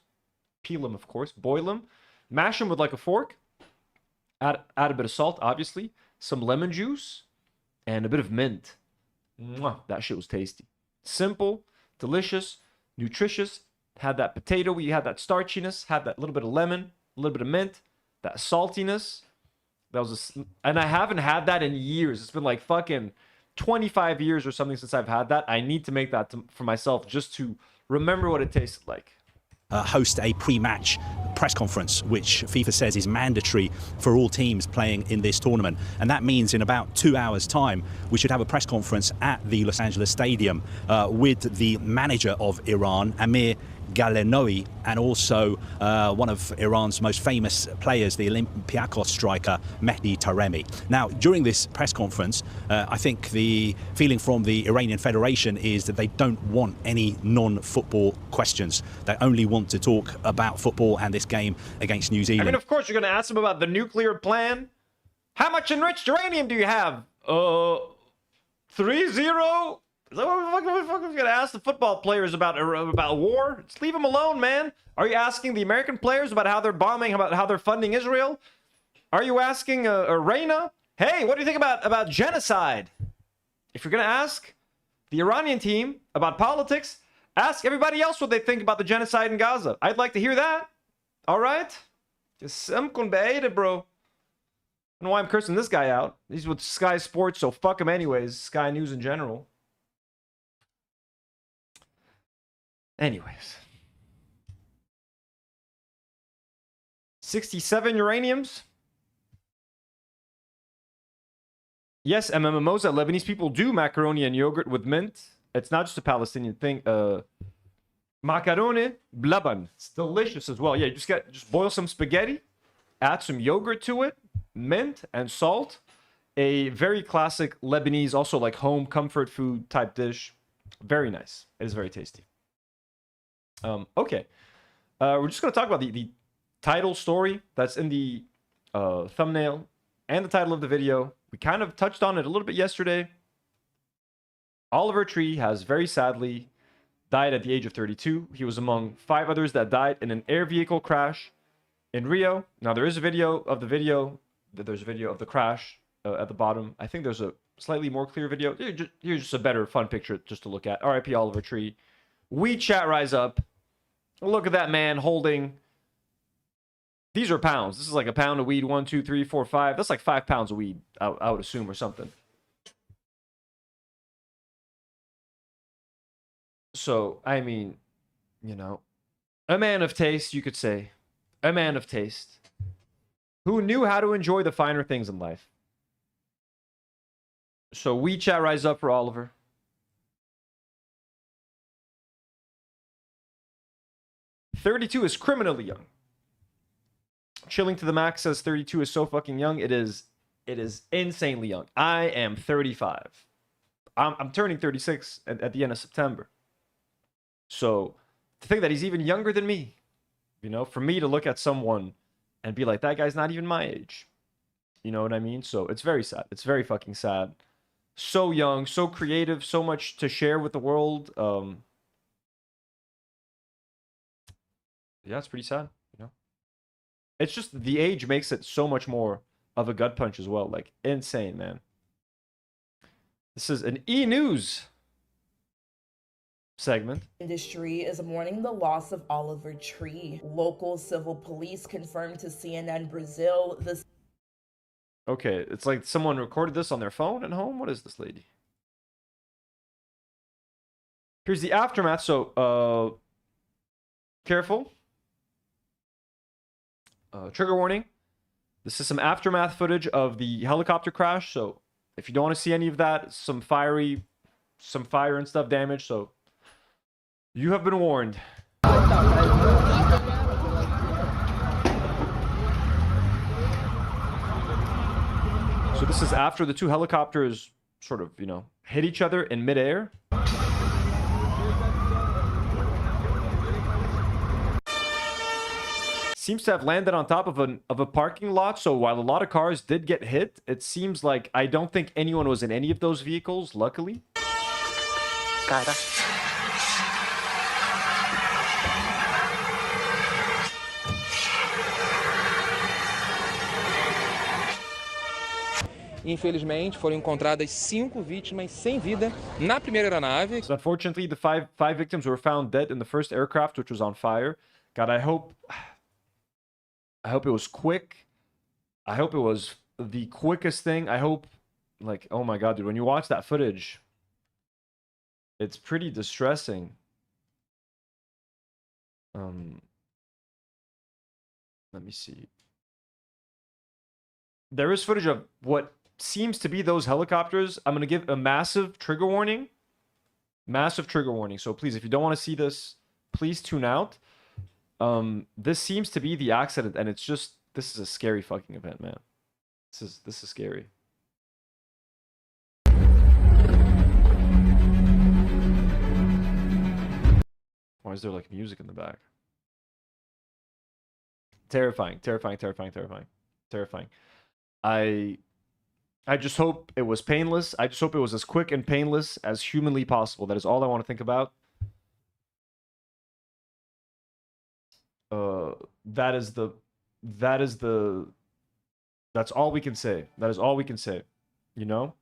peel them, of course, boil them, mash them with like a fork, add a bit of salt, obviously, some lemon juice, and a bit of mint. Mwah, that shit was tasty. Simple. Delicious, nutritious, had that potato, you had that starchiness, had that little bit of lemon, a little bit of mint, that saltiness. That was and I haven't had that in years. It's been like fucking 25 years or something since I've had that. I need to make that for myself just to remember what it tasted like. Host a pre-match press conference, which FIFA says is mandatory for all teams playing in this tournament. And that means in about 2 hours' time, we should have a press conference at the Los Angeles Stadium with the manager of Iran, Amir Galenoui, and also one of Iran's most famous players, the Olympiacos striker, Mehdi Taremi. Now, during this press conference, I think the feeling from the Iranian Federation is that they don't want any non-football questions. They only want to talk about football and this game against New Zealand. I mean, of course, you're going to ask them about the nuclear plan. How much enriched uranium do you have? 3-0? Is that what we're going to ask the football players about war? Just leave them alone, man. Are you asking the American players about how they're bombing, about how they're funding Israel? Are you asking Reina? Hey, what do you think about genocide? If you're going to ask the Iranian team about politics, ask everybody else what they think about the genocide in Gaza. I'd like to hear that. All right? Just simkun be'eda, bro. I don't know why I'm cursing this guy out. He's with Sky Sports, so fuck him anyways. Sky News in general. Anyways. 67 uraniums. Yes, MMOs that Lebanese people do macaroni and yogurt with mint. It's not just a Palestinian thing. Macaroni blaban. It's delicious as well. Yeah, you just boil some spaghetti, add some yogurt to it, mint and salt. A very classic Lebanese, also like home comfort food type dish. Very nice. It is very tasty. Okay. We're just going to talk about the title story that's in the thumbnail and the title of the video. We kind of touched on it a little bit yesterday. Oliver Tree has very sadly died at the age of 32. He was among 5 others that died in an air vehicle crash in Rio. Now, there is a video of the video. There's a video of the crash at the bottom. I think there's a slightly more clear video. Here's just a better, fun picture just to look at. RIP Oliver Tree. We chat rise up. Look at that man holding. These are pounds. This is like a pound of weed. 1, 2, 3, 4, 5. That's like 5 pounds of weed, I would assume, or something. So, I mean, you know, a man of taste, you could say. A man of taste. Who knew how to enjoy the finer things in life. So, we chat rise up for Oliver. "32 is criminally young." Chilling to the Max says 32 is so fucking young. It is insanely young. I am 35. I'm turning 36 at the end of September. So to think that he's even younger than me, you know, for me to look at someone and be like, that guy's not even my age. You know what I mean? So it's very sad. It's very fucking sad. So young, so creative, so much to share with the world. Yeah, it's pretty sad, you know? It's just the age makes it so much more of a gut punch as well. Like, insane, man. This is an E-News segment. Industry is mourning the loss of Oliver Tree. Local civil police confirmed to CNN Brazil the... Okay, it's like someone recorded this on their phone at home. What is this lady? Here's the aftermath. So, careful. Trigger warning. This is some aftermath footage of the helicopter crash. So if you don't want to see any of that, some fire and stuff damage. So you have been warned. So this is after the 2 helicopters sort of, you know, hit each other in midair. Seems to have landed on top of a parking lot. So while a lot of cars did get hit, it seems like I don't think anyone was in any of those vehicles, luckily. Infelizmente, foram encontradas 5 vítimas sem vida na primeira aeronave. So unfortunately, the five victims were found dead in the first aircraft, which was on fire. God, I hope it was quick. I hope it was the quickest thing. I hope, like, oh my God, dude, when you watch that footage, it's pretty distressing. Let me see. There is footage of what seems to be those helicopters. I'm going to give a massive trigger warning. Massive trigger warning. So please, if you don't want to see this, please tune out. This seems to be the accident, and it's just, this is a scary fucking event, man. This is scary. Why is there like music in the back? Terrifying, terrifying, terrifying, terrifying, terrifying. I just hope it was painless. I just hope it was as quick and painless as humanly possible. That is all I want to think about. That's all we can say. That is all we can say. You know?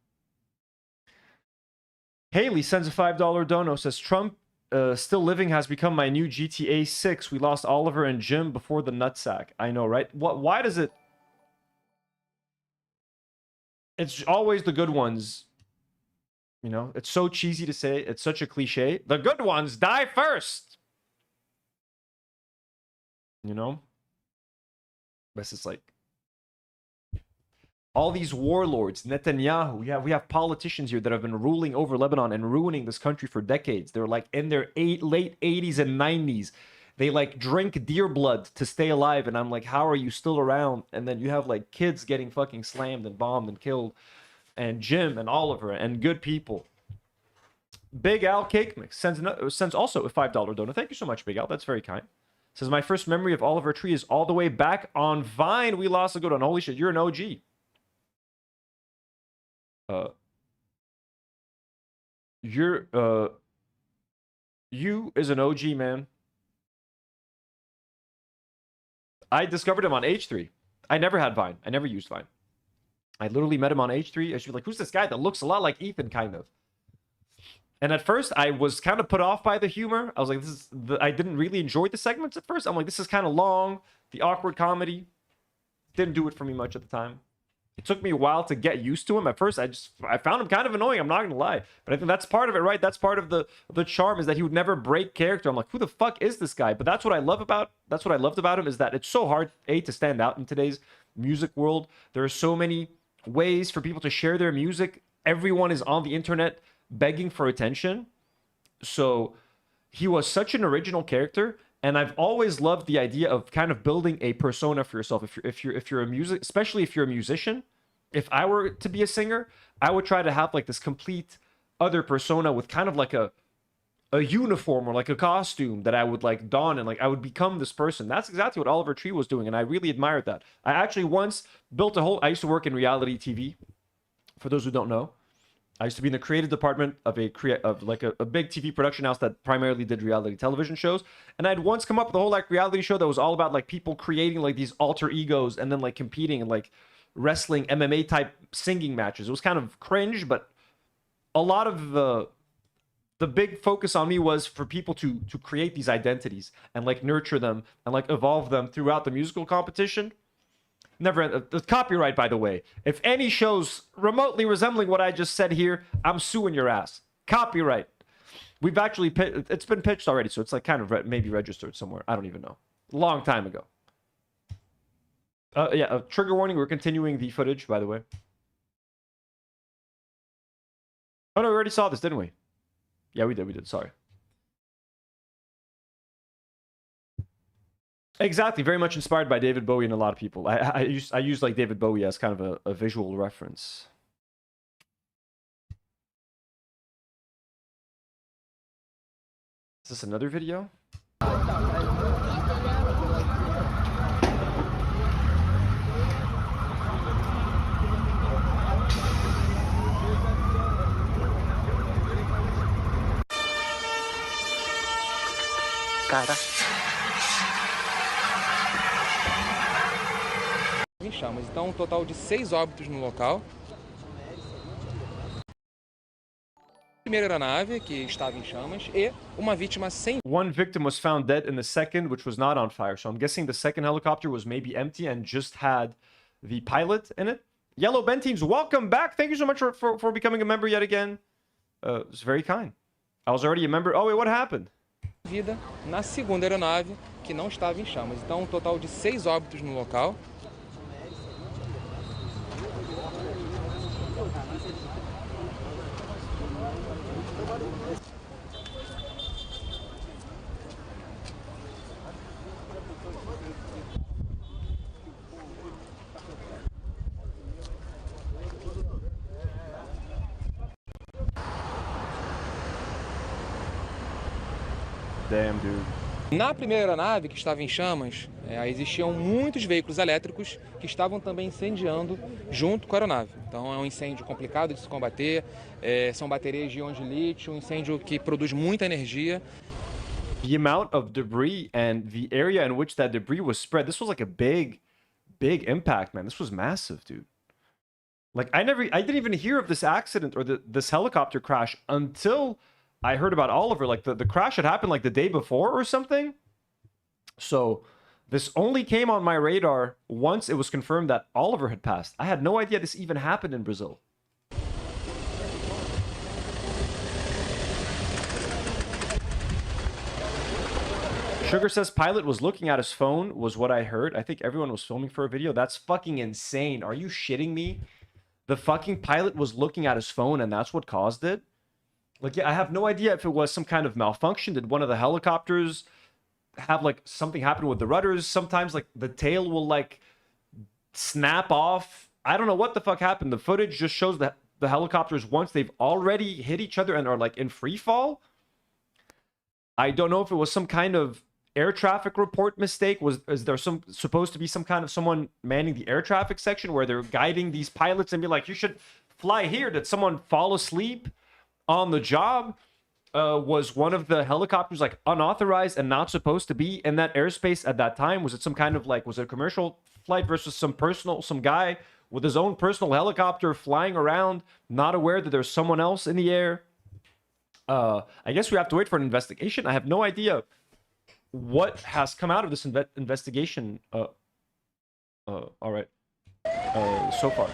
Haley sends a $5 dono, says, Trump still living has become my new GTA 6. We lost Oliver and Jim before the nutsack. I know, right? Why does it... It's always the good ones. You know? It's so cheesy to say. It's such a cliche. The good ones die first! You know? But it's like... all these warlords, Netanyahu, we have politicians here that have been ruling over Lebanon and ruining this country for decades. They're like in their late 80s and 90s. They like drink deer blood to stay alive. And I'm like, how are you still around? And then you have like kids getting fucking slammed and bombed and killed. And Jim and Oliver and good people. Big Al Cake Mix sends also a $5 donor. Thank you so much, Big Al. That's very kind. Says, my first memory of Oliver Tree is all the way back on Vine. We lost a good one. Holy shit, you're an OG. You is an OG, man. I discovered him on H3. I never had Vine. I never used Vine. I literally met him on H3. I should be like, who's this guy that looks a lot like Ethan, kind of? And at first, I was kind of put off by the humor. I was like, I didn't really enjoy the segments at first. I'm like, this is kind of long. The awkward comedy didn't do it for me much at the time. It took me a while to get used to him. At first, I found him kind of annoying. I'm not gonna lie, but I think that's part of it, right? That's part of the charm, is that he would never break character. I'm like, who the fuck is this guy? But that's what I loved about him, is that it's so hard to stand out in today's music world. There are so many ways for people to share their music. Everyone is on the internet begging for attention. So he was such an original character. And I've always loved the idea of kind of building a persona for yourself. If you're a music, especially if you're a musician, if I were to be a singer, I would try to have like this complete other persona with kind of like a uniform or like a costume that I would like don, and like I would become this person. That's exactly what Oliver Tree was doing, and I really admired that. I actually once built I used to work in reality TV. For those who don't know, I used to be in the creative department of a big TV production house that primarily did reality television shows. And I'd once come up with a whole like reality show that was all about like people creating like these alter egos and then like competing in like wrestling MMA type singing matches. It was kind of cringe, but a lot of the big focus on me was for people to create these identities and like nurture them and like evolve them throughout the musical competition. Never the copyright, by the way. If any shows remotely resembling what I just said here, I'm suing your ass. Copyright. We've actually it's been pitched already, so it's like kind of maybe registered somewhere. I don't even know. Long time ago. Yeah, trigger warning. We're continuing the footage, by the way. Oh no, we already saw this, didn't we? Yeah, we did. Sorry. Exactly, very much inspired by David Bowie and a lot of people. I use like David Bowie as kind of a visual reference. Is this another video? Cara. Em chamas. Então, um total de 6 óbitos no local. Primeira aeronave que estava em chamas e uma vítima sem. One victim was found dead in the second, which was not on fire. So I'm guessing the second helicopter was maybe empty and just had the pilot in it. Yellow Ben Teams, welcome back. Thank you so much for becoming a member yet again. It's very kind. I was already a member. Oh wait, what happened? Vida na segunda aeronave que não estava em chamas. Então, um total de 6 óbitos no local. Damn, dude. Na primeira aeronave que estava em chamas, existiam muitos veículos elétricos que estavam também incendiando junto com a aeronave. Então é um incêndio complicado de se combater, são baterias de íon de lítio, um incêndio que produz muita energia. The amount of debris and the area in which that debris was spread, this was like a big impact, man. This was massive, dude. Like I didn't even hear of this accident or this helicopter crash until I heard about Oliver. Like the crash had happened like the day before or something. So this only came on my radar once it was confirmed that Oliver had passed. I had no idea this even happened in Brazil. Sugar says pilot was looking at his phone was what I heard. I think everyone was filming for a video. That's fucking insane. Are you shitting me? The fucking pilot was looking at his phone and that's what caused it? Like, yeah, I have no idea if it was some kind of malfunction. Did one of the helicopters have, like, something happen with the rudders? Sometimes, like, the tail will, like, snap off. I don't know what the fuck happened. The footage just shows that the helicopters, once they've already hit each other and are, like, in free fall. I don't know if it was some kind of air traffic report mistake. Is there supposed to be some kind of someone manning the air traffic section where they're guiding these pilots and be like, you should fly here? Did someone fall asleep on the job, was one of the helicopters like unauthorized and not supposed to be in that airspace at that time? Was it some kind of like, was it a commercial flight versus some guy with his own personal helicopter flying around, not aware that there's someone else in the air? I guess we have to wait for an investigation. I have no idea what has come out of this investigation. All right. So far.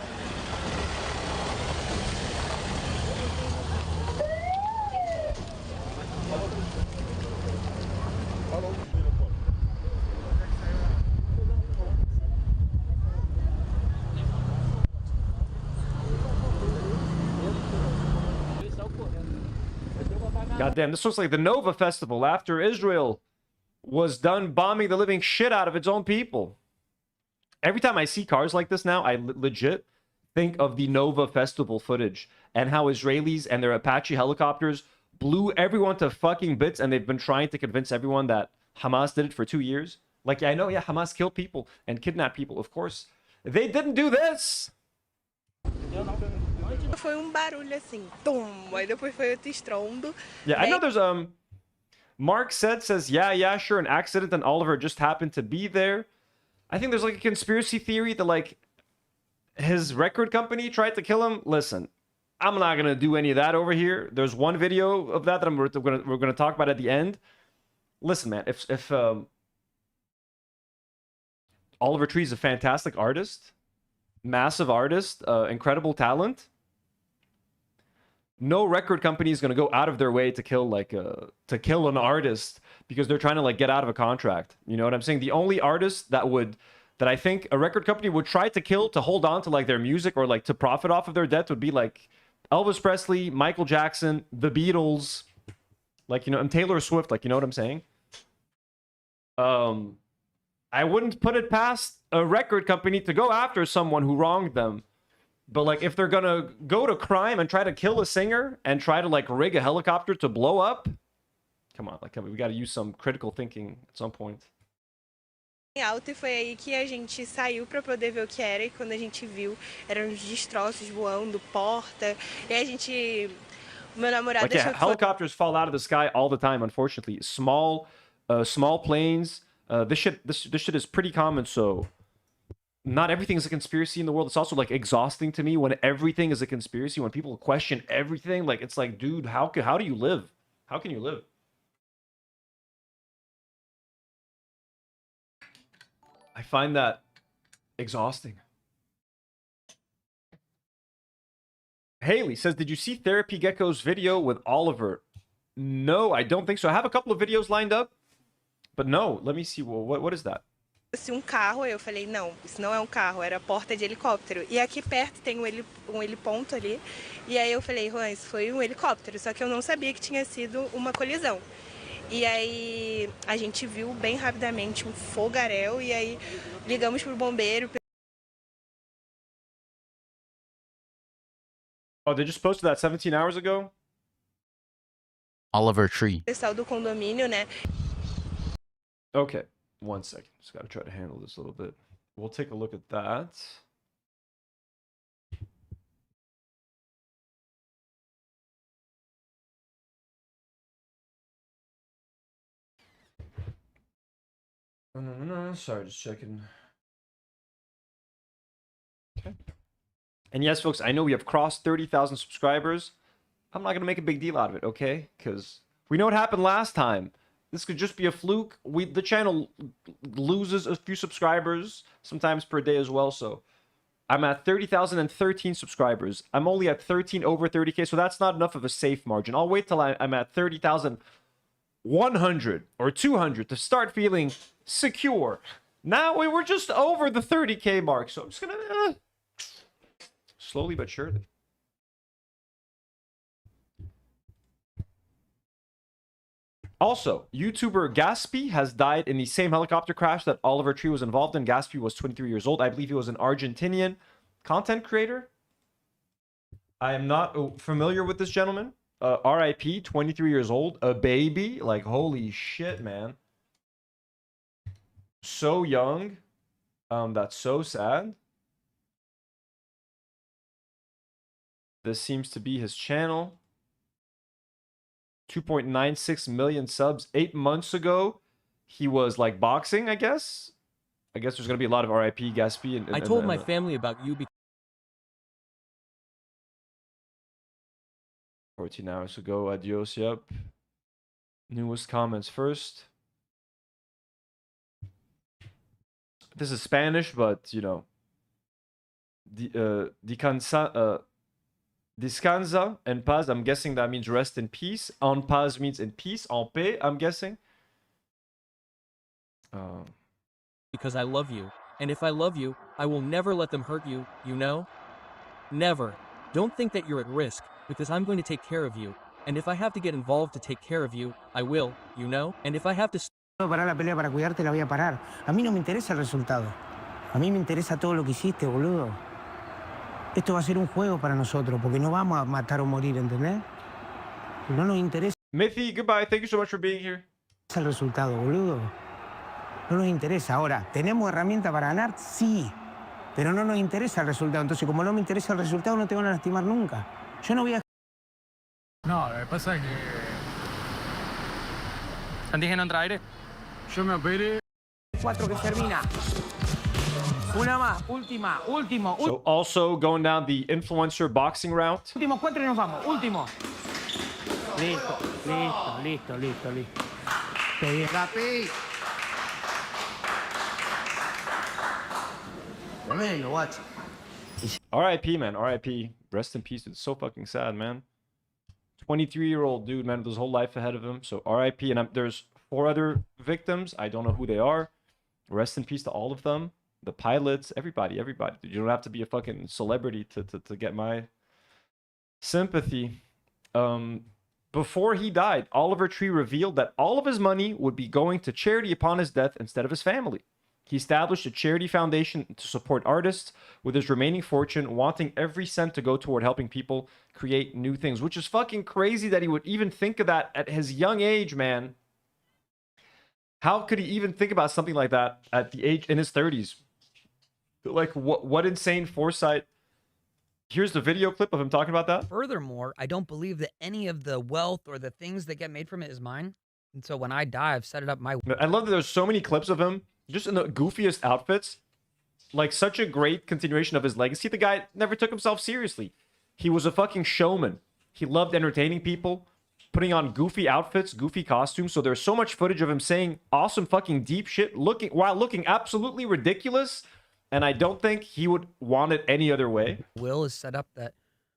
Goddamn, this looks like the Nova Festival after Israel was done bombing the living shit out of its own people. Every time I see cars like this now, I legit think of the Nova Festival footage and how Israelis and their Apache helicopters blew everyone to fucking bits, and they've been trying to convince everyone that Hamas did it for 2 years. Like, yeah, I know, yeah, Hamas killed people and kidnapped people, of course. They didn't do this! Foi barulho assim, tum, aí depois foi outro estrondo. Yeah, I know there's Mark says yeah, sure, an accident and Oliver just happened to be there. I think there's like a conspiracy theory that like his record company tried to kill him. Listen, I'm not gonna do any of that over here. There's one video of that we're gonna talk about at the end. Listen, man, if Oliver Tree is a fantastic artist, massive artist, incredible talent, no record company is going to go out of their way to kill an artist because they're trying to like get out of a contract. You know what I'm saying? The only artist that I think a record company would try to kill to hold on to like their music or like to profit off of their debt would be like Elvis Presley, Michael Jackson, the Beatles, like, you know, and Taylor Swift, like, you know what I'm saying? I wouldn't put it past a record company to go after someone who wronged them. But like, if they're gonna go to crime and try to kill a singer and try to like rig a helicopter to blow up, come on, like we gotta use some critical thinking at some point. Alto, e foi aí que a gente saiu para poder ver o que era, e quando a gente viu, eram uns destroços voando, porta, e a gente, meu namorado Like, yeah, helicopters fall out of the sky all the time, unfortunately. Small planes. This shit is pretty common, so not everything is a conspiracy in the world. It's also like exhausting to me when everything is a conspiracy, when people question everything. Like, it's like, dude, how do you live? How can you live? I find that exhausting. Haley says, did you see Therapy Gecko's video with Oliver? No, I don't think so. I have a couple of videos lined up, but no. Let me see. Well, what is that? Carro, eu falei, não, isso não é carro, era porta de helicóptero. E aqui perto tem um heliponto ali. E aí eu falei, Juan, isso foi helicóptero, só que eu não sabia que tinha sido uma colisão. E aí a gente viu bem rapidamente fogaréu e aí ligamos pro bombeiro. Oh, they just posted that 17 hours ago? Oliver Tree. Pessoal do condomínio, né? Okay. 1 second. Just got to try to handle this a little bit. We'll take a look at that. No. Sorry, just checking. Okay. And yes, folks, I know we have crossed 30,000 subscribers. I'm not going to make a big deal out of it, okay? Because we know what happened last time. This could just be a fluke. The channel loses a few subscribers, sometimes per day as well. So I'm at 30,013 subscribers. I'm only at 13 over 30K, so that's not enough of a safe margin. I'll wait till I'm at 30,100 or 200 to start feeling secure. Now we were just over the 30K mark, so I'm just gonna slowly but surely. Also, YouTuber Gaspy has died in the same helicopter crash that Oliver Tree was involved in. Gaspy was 23 years old. I believe he was an Argentinian content creator. I am not familiar with this gentleman. RIP, 23 years old, a baby. Like, holy shit, man. So young. That's so sad. This seems to be his channel. 2.96 million subs. 8 months ago, he was like boxing, I guess. I guess there's going to be a lot of RIP Gaspi. I told my family about you because 14 hours ago. Adios, yep. Newest comments first. This is Spanish, but, you know. Descansa en paz, I'm guessing that means rest in peace. En paz means in peace. En paix, I'm guessing. because I love you. And if I love you, I will never let them hurt you, you know? Never. Don't think that you're at risk, because I'm going to take care of you. And if I have to get involved to take care of you, I will, you know? And if I have to... Parar la pelea para cuidarte, la voy a parar. A mí no me interesa el resultado. A mí me interesa todo lo que hiciste, boludo. Esto va a ser un juego para nosotros, porque no vamos a matar o morir, ¿entendés? No nos interesa. Mithy, goodbye. Thank you so much for being here. El resultado, boludo. No nos interesa. Ahora, ¿tenemos herramienta para ganar? Sí. Pero no nos interesa el resultado. Entonces, como no me interesa el resultado, no te van a lastimar nunca. Yo no voy a... No, lo que pasa es que... ¿Antígeno entra aire? Yo me operé. 4 que termina. Una más, última, último. So also going down the influencer boxing route. Últimos 4 y nos vamos. Último. Listo, listo, listo, listo, listo. Qué bien. Capi. Tremendo, watch. R.I.P. man, R.I.P. Rest in peace. It's so fucking sad, man. 23-year-old dude, man, with his whole life ahead of him. So R.I.P. And there's 4 other victims. I don't know who they are. Rest in peace to all of them. The pilots, everybody. Dude, you don't have to be a fucking celebrity to get my sympathy. Before he died, Oliver Tree revealed that all of his money would be going to charity upon his death instead of his family. He established a charity foundation to support artists with his remaining fortune, wanting every cent to go toward helping people create new things, which is fucking crazy that he would even think of that at his young age, man. How could he even think about something like that at the age in his 30s? Like, what insane foresight. Here's the video clip of him talking about that. Furthermore, I don't believe that any of the wealth or the things that get made from it is mine. And so when I die, I've set it up my way. I love that there's so many clips of him just in the goofiest outfits. Like, such a great continuation of his legacy. The guy never took himself seriously. He was a fucking showman. He loved entertaining people, putting on goofy outfits, goofy costumes. So there's so much footage of him saying awesome fucking deep shit while looking absolutely ridiculous. And I don't think he would want it any other way. Will is set up that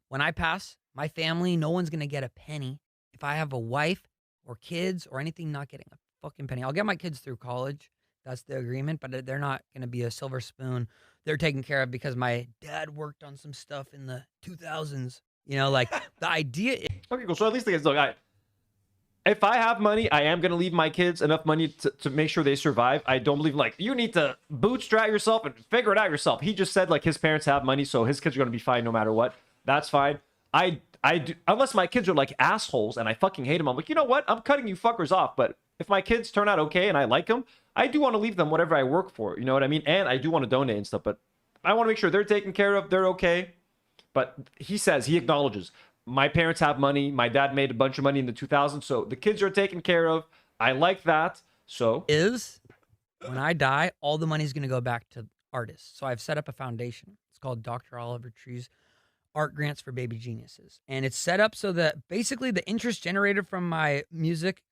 when I pass, my family, no one's going to get a penny. If I have a wife or kids or anything, not getting a fucking penny. I'll get my kids through college. That's the agreement, but they're not going to be a silver spoon. They're taken care of because my dad worked on some stuff in the 2000s. You know, like the idea is... Okay, cool. So at least the kids, look, if I have money, I am going to leave my kids enough money to make sure they survive. I don't believe, like, you need to bootstrap yourself and figure it out yourself. He just said, like, his parents have money, so his kids are going to be fine no matter what. That's fine. I do, unless my kids are, like, assholes and I fucking hate them. I'm like, you know what? I'm cutting you fuckers off. But if my kids turn out okay and I like them, I do want to leave them whatever I work for. You know what I mean? And I do want to donate and stuff. But I want to make sure they're taken care of. They're okay. But he says, he acknowledges, my parents have money. My dad made a bunch of money in the 2000s. So the kids are taken care of. I like that. So when I die, all the money is going to go back to artists. So I've set up a foundation. It's called Dr. Oliver Tree's Art Grants for Baby Geniuses. And it's set up so that basically the interest generated from my music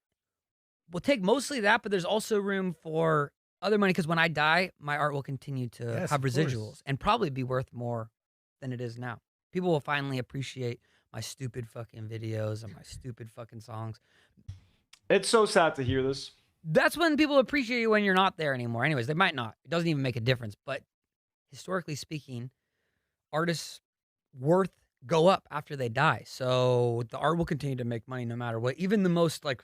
will take mostly that, but there's also room for other money because when I die, my art will continue to have residuals and probably be worth more than it is now. People will finally appreciate my stupid fucking videos and my stupid fucking songs. It's so sad to hear this. That's when people appreciate you when you're not there anymore. Anyways, they might not. It doesn't even make a difference. But historically speaking, artists' worth go up after they die. So the art will continue to make money no matter what. Even the most like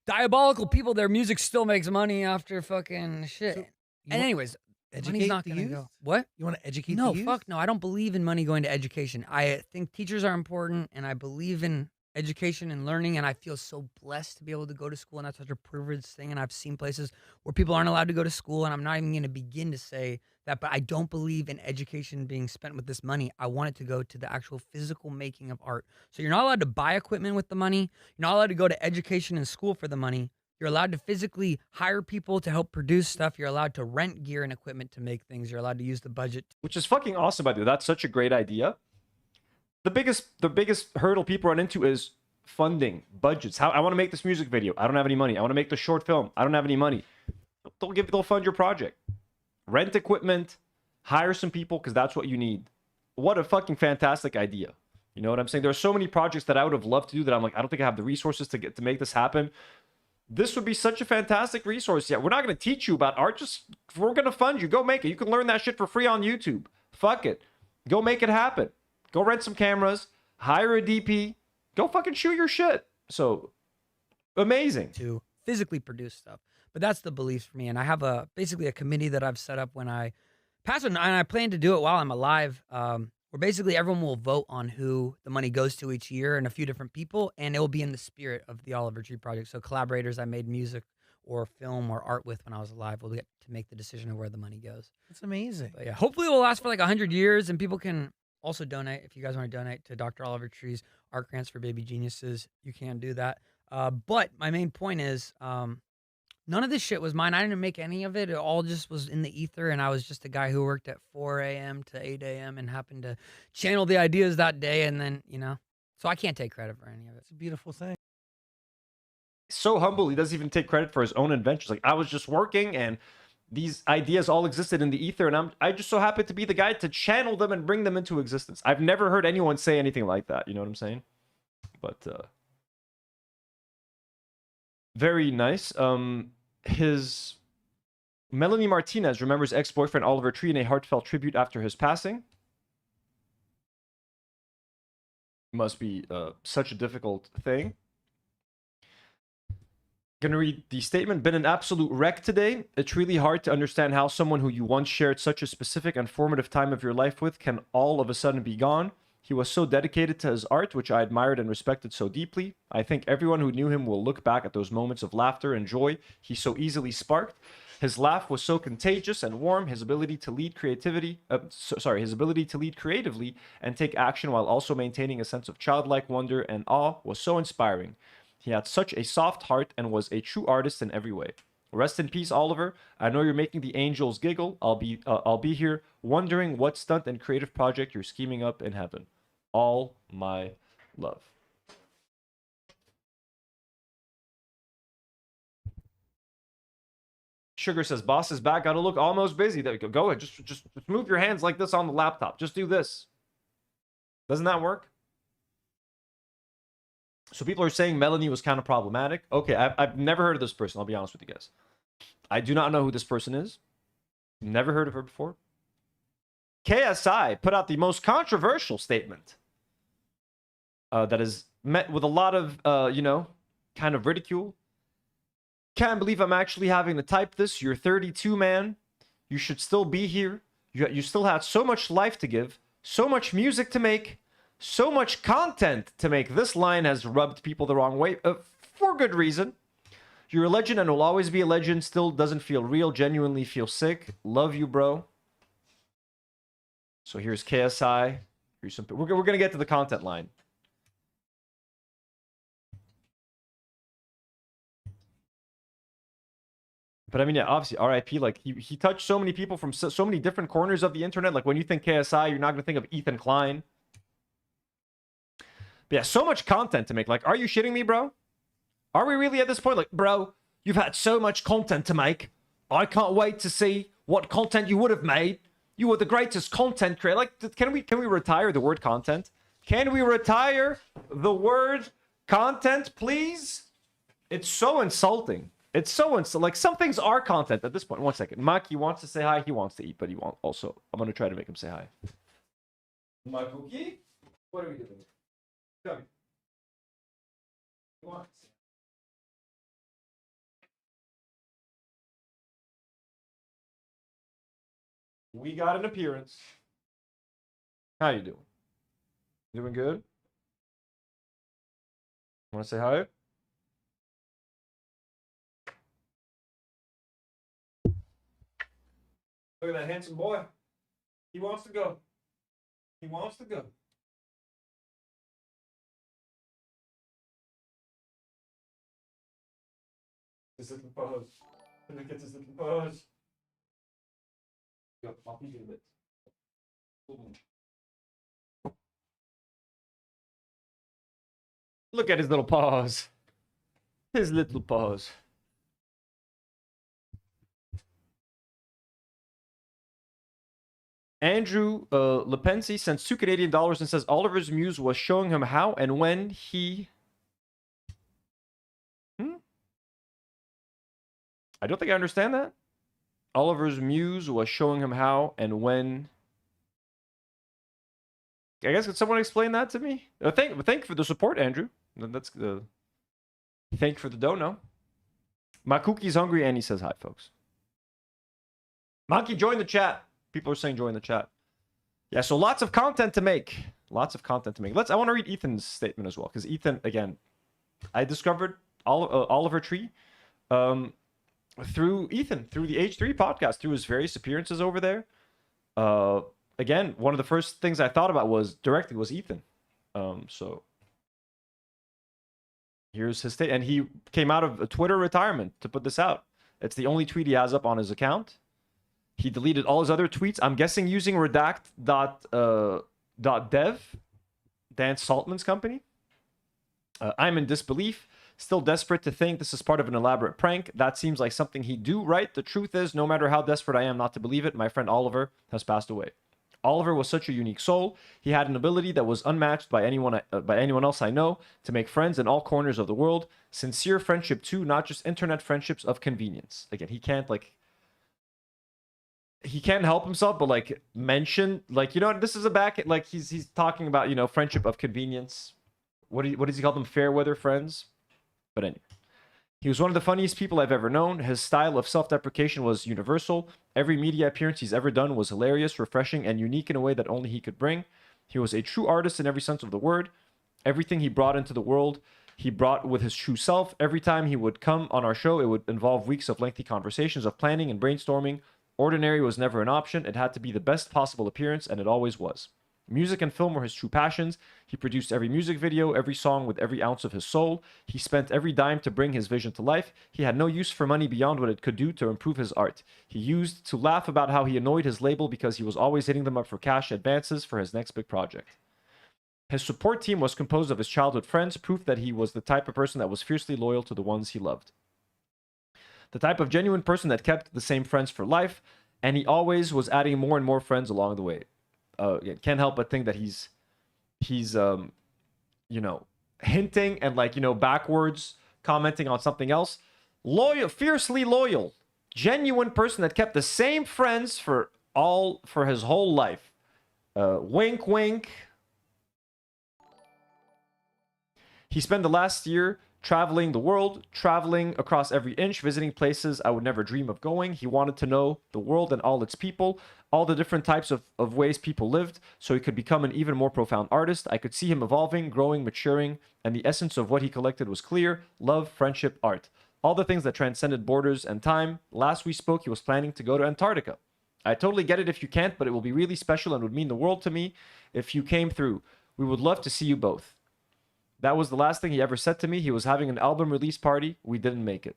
diabolical people, their music still makes money after fucking shit. So and anyways, money's not gonna go. What? You want to educate No, the youth? fuck no. I don't believe in money going to education. I think teachers are important, and I believe in education and learning, and I feel so blessed to be able to go to school, and that's such a privileged thing. And I've seen places where people aren't allowed to go to school, and I'm not even going to begin to say that, but I don't believe in education being spent with this money. I want it to go to the actual physical making of art. So you're not allowed to buy equipment with the money. You're not allowed to go to education and school for the money. You're allowed to physically hire people to help produce stuff. You're allowed to rent gear and equipment to make things. You're allowed to use the budget. Which is fucking awesome, by the way. That's such a great idea. The biggest hurdle people run into is funding, budgets. How I want to make this music video. I don't have any money. I want to make this short film. I don't have any money. They'll fund your project. Rent equipment, hire some people because that's what you need. What a fucking fantastic idea. You know what I'm saying? There are so many projects that I would have loved to do that I'm like, I don't think I have the resources to make this happen. This would be such a fantastic resource. Yeah, we're not going to teach you about art. Just, we're going to fund you. Go make it. You can learn that shit for free on YouTube. Fuck it. Go make it happen. Go rent some cameras. Hire a DP. Go fucking shoot your shit. So, amazing. To physically produce stuff. But that's the beliefs for me. And I have basically a committee that I've set up when I pass it. And I plan to do it while I'm alive. Where basically everyone will vote on who the money goes to each year and a few different people, and it will be in the spirit of the Oliver Tree Project. So collaborators I made music or film or art with when I was alive will get to make the decision of where the money goes. That's amazing. But yeah, hopefully it will last for like 100 years, and people can also donate. If you guys want to donate to Dr. Oliver Tree's art grants for baby geniuses, you can do that. But my main point is, none of this shit was mine. I didn't make any of it. It all just was in the ether, and I was just a guy who worked at 4 a.m. to 8 a.m. and happened to channel the ideas that day, and then, you know. So I can't take credit for any of it. It's a beautiful thing. So humble, he doesn't even take credit for his own inventions. Like, I was just working, and these ideas all existed in the ether, and I just so happened to be the guy to channel them and bring them into existence. I've never heard anyone say anything like that. You know what I'm saying? But, very nice. His Melanie Martinez remembers ex-boyfriend Oliver Tree in a heartfelt tribute after his passing. Must be such a difficult thing. Gonna read the statement. Been an absolute wreck today. It's really hard to understand how someone who you once shared such a specific and formative time of your life with can all of a sudden be gone. He was so dedicated to his art, which I admired and respected so deeply. I think everyone who knew him will look back at those moments of laughter and joy he so easily sparked. His laugh was so contagious and warm. His ability to lead creatively and take action while also maintaining a sense of childlike wonder and awe was so inspiring. He had such a soft heart and was a true artist in every way. Rest in peace, Oliver. I know you're making the angels giggle. I'll be here wondering what stunt and creative project you're scheming up in heaven. All my love. Sugar says, boss is back. Gotta look almost busy. There you go. Go ahead. Just move your hands like this on the laptop. Just do this. Doesn't that work? So people are saying Melanie was kind of problematic. Okay, I've never heard of this person. I'll be honest with you guys. I do not know who this person is. Never heard of her before. KSI put out the most controversial statement that is met with a lot of, kind of ridicule. Can't believe I'm actually having to type this. You're 32, man. You should still be here. You still had so much life to give, so much music to make, so much content to make. This line has rubbed people the wrong way for good reason. You're a legend and will always be a legend. Still doesn't feel real. Genuinely feel sick. Love you, bro. So here's KSI. Here's some. We're gonna get to the content line. But I mean, yeah, obviously, RIP. Like he touched so many people from so many different corners of the internet. Like when you think KSI, you're not gonna think of Ethan Klein. But yeah, so much content to make. Like, are you shitting me, bro? Are we really at this point? Like, bro, you've had so much content to make. I can't wait to see what content you would have made. You were the greatest content creator. Like, can we retire the word content? Can we retire the word content, please? It's so insulting. It's so insulting. Like, some things are content at this point. 1 second. Maki wants to say hi. He wants to eat, but he wants also. I'm gonna try to make him say hi. My cookie? What are we doing? Come. He wants. We got an appearance. How you doing? Doing good? Want to say hi? Look at that handsome boy. He wants to go. He wants to go. His little pose. Look at his little pose. Go, I'll give you a bit. Look at his little paws. His little paws. Andrew Lepensi sends $2 Canadian and says Oliver's muse was showing him how and when he... I don't think I understand that. Oliver's muse was showing him how and when... I guess, could someone explain that to me? Thank you for the support, Andrew. That's the... Thank you for the dono. Makuki's hungry and he says hi, folks. Monkey, join the chat. People are saying join the chat. Yeah, so lots of content to make. Lots of content to make. I want to read Ethan's statement as well. Because Ethan, again, I discovered Oliver Tree through Ethan, through the H3 podcast, through his various appearances over there. Again, one of the first things I thought about was Ethan. So here's his state. And he came out of a Twitter retirement to put this out. It's the only tweet he has up on his account. He deleted all his other tweets. I'm guessing using redact.dev, Dan Saltman's company. I'm in disbelief. Still desperate to think this is part of an elaborate prank. That seems like something he'd do, right? The truth is, no matter how desperate I am not to believe it, my friend Oliver has passed away. Oliver was such a unique soul. He had an ability that was unmatched by anyone else I know to make friends in all corners of the world. Sincere friendship too, not just internet friendships of convenience. Again, he can't help himself, but mention this is he's talking about friendship of convenience. What does he call them? Fair weather friends. But anyway, he was one of the funniest people I've ever known. His style of self-deprecation was universal. Every media appearance he's ever done was hilarious, refreshing, and unique in a way that only he could bring. He was a true artist in every sense of the word. Everything he brought into the world, he brought with his true self. Every time he would come on our show, it would involve weeks of lengthy conversations, of planning and brainstorming. Ordinary was never an option. It had to be the best possible appearance, and it always was. Music and film were his true passions. He produced every music video, every song with every ounce of his soul. He spent every dime to bring his vision to life. He had no use for money beyond what it could do to improve his art. He used to laugh about how he annoyed his label because he was always hitting them up for cash advances for his next big project. His support team was composed of his childhood friends, proof that he was the type of person that was fiercely loyal to the ones he loved. The type of genuine person that kept the same friends for life, and he always was adding more and more friends along the way. Can't help but think that he's hinting and backwards commenting on something else. Loyal, fiercely loyal, genuine person that kept the same friends for his whole life. Wink, wink. He spent the last year traveling the world, traveling across every inch, visiting places I would never dream of going. He wanted to know the world and all its people, all the different types of ways people lived, so he could become an even more profound artist. I could see him evolving, growing, maturing, and the essence of what he collected was clear: love, friendship, art. All the things that transcended borders and time. Last we spoke, he was planning to go to Antarctica. I totally get it if you can't, but it will be really special and would mean the world to me if you came through. We would love to see you both. That was the last thing he ever said to me. He was having an album release party. We didn't make it.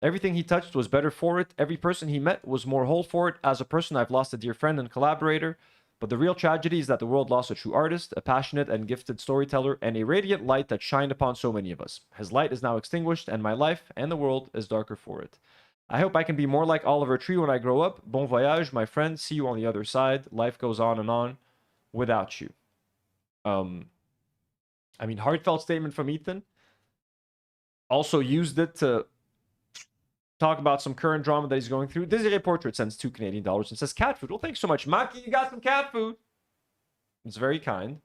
Everything he touched was better for it. Every person he met was more whole for it. As a person, I've lost a dear friend and collaborator. But the real tragedy is that the world lost a true artist, a passionate and gifted storyteller, and a radiant light that shined upon so many of us. His light is now extinguished, and my life and the world is darker for it. I hope I can be more like Oliver Tree when I grow up. Bon voyage, my friend. See you on the other side. Life goes on and on without you. Heartfelt statement from Ethan. Also used it to talk about some current drama that he's going through. Desiree Portrait sends $2 Canadian and says cat food. Well, thanks so much. Maki, you got some cat food. It's very kind.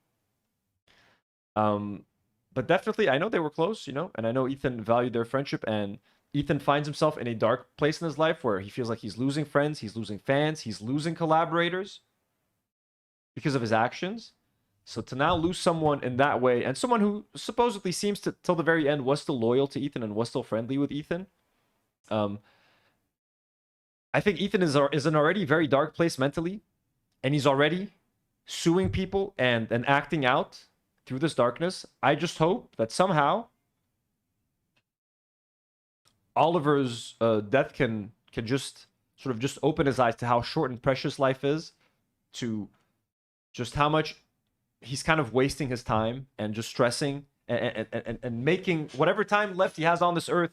But definitely, I know they were close, and I know Ethan valued their friendship, and Ethan finds himself in a dark place in his life where he feels like he's losing friends, he's losing fans, he's losing collaborators because of his actions. So to now lose someone in that way, and someone who supposedly seems to, till the very end, was still loyal to Ethan and was still friendly with Ethan. I think Ethan is an already very dark place mentally, and he's already suing people and acting out through this darkness. I just hope that somehow Oliver's death can just sort of just open his eyes to how short and precious life is, to just how much he's kind of wasting his time and just stressing and making whatever time left he has on this earth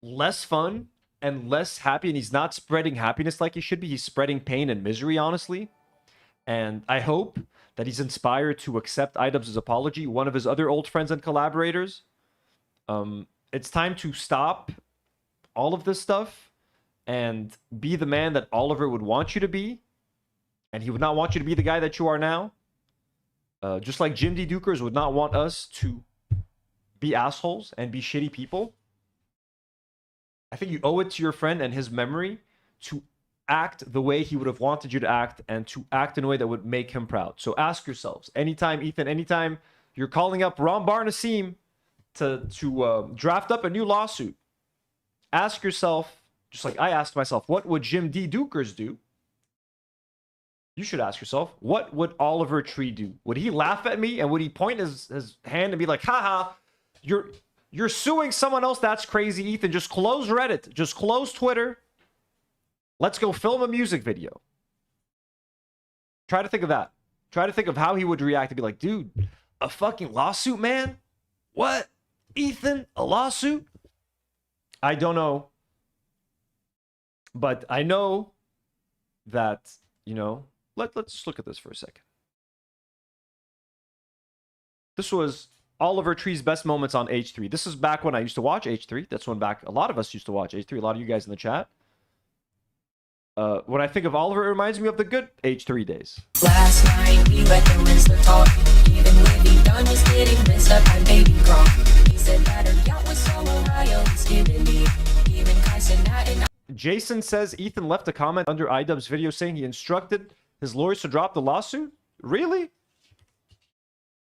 less fun and less happy. And he's not spreading happiness like he should be. He's spreading pain and misery, honestly. And I hope that he's inspired to accept iDubbbz's apology, one of his other old friends and collaborators. It's time to stop all of this stuff and be the man that Oliver would want you to be. And he would not want you to be the guy that you are now. Just like Jim D. Dukers would not want us to be assholes and be shitty people. I think you owe it to your friend and his memory to act the way he would have wanted you to act, and to act in a way that would make him proud. So ask yourselves, anytime, Ethan, anytime you're calling up Rambar Nassim to draft up a new lawsuit, ask yourself, just like I asked myself, what would Jim D. Dukers do? You should ask yourself, what would Oliver Tree do? Would he laugh at me, and would he point his hand and be like, haha, you're suing someone else? That's crazy, Ethan. Just close Reddit. Just close Twitter. Let's go film a music video. Try to think of that. Try to think of how he would react and be like, dude, a fucking lawsuit, man? What? Ethan, a lawsuit? I don't know. But I know that, you know, let's just look at this for a second. This was Oliver Tree's best moments on H3. This is back when I used to watch H3. That's when back a lot of us used to watch H3. A lot of you guys in the chat. When I think of Oliver, it reminds me of the good H3 days. Last night we let the Rizzler talk. Even Libby Dunn was getting messed up by baby Gronk. He said that her yacht was so Ohio, it's giving me. Even Kai said that and Jason says Ethan left a comment under iDubbbz's video saying he instructed his lawyers to drop the lawsuit. Really?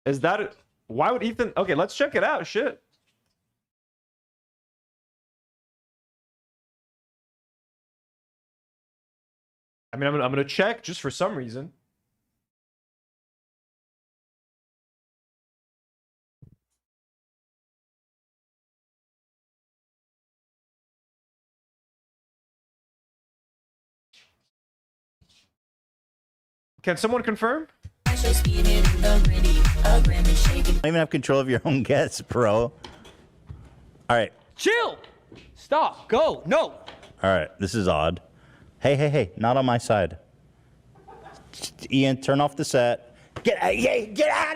Is that it? Why would Ethan? Okay, let's check it out. Shit. I mean, I'm gonna check just for some reason. Can someone confirm? You don't even have control of your own guests, bro. All right. Chill. Stop. Go. No. All right. This is odd. Hey. Not on my side. Ian, turn off the set. Get out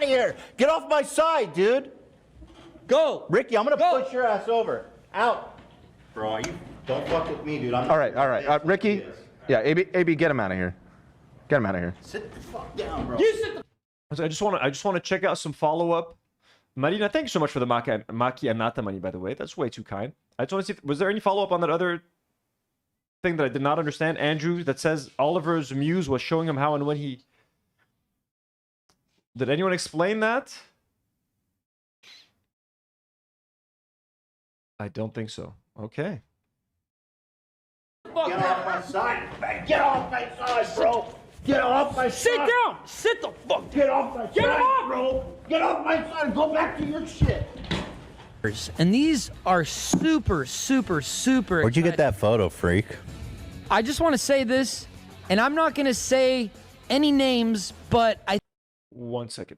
of here. Get off my side, dude. Go. Ricky, I'm going to push your ass over. Out. Bro, you don't fuck with me, dude. All right. Ricky. Yeah, AB, get him out of here. Get him out of here. Sit the fuck down, bro. You sit the I just want to check out some follow-up. Marina, thank you so much for the Maki and Nata money, by the way. That's way too kind. I just want to see, was there any follow-up on that other thing that I did not understand? Andrew, that says Oliver's muse was showing him how and when he... Did anyone explain that? I don't think so. Okay. Get off my side. Get off my side, bro. Get off my side. Sit down. Sit the fuck. Get off my side, bro. Get off my side. Go back to your shit. And these are super. Where'd you get that photo, freak? I just want to say this, and I'm not going to say any names, but I... 1 second.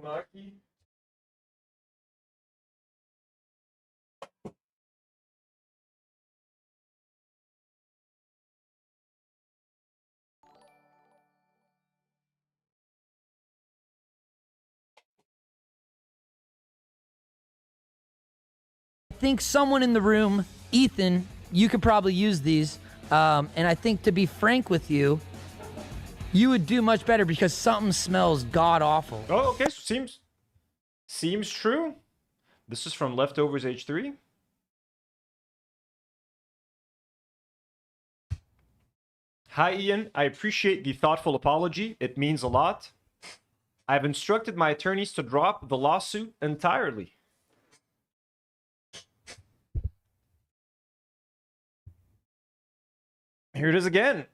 Maki? I think someone in the room, Ethan, you could probably use these. And I think, to be frank with you, you would do much better because something smells god-awful. Oh, okay. So seems true. This is from Leftovers H3. Hi, Ian. I appreciate the thoughtful apology. It means a lot. I've instructed my attorneys to drop the lawsuit entirely. Here it is again.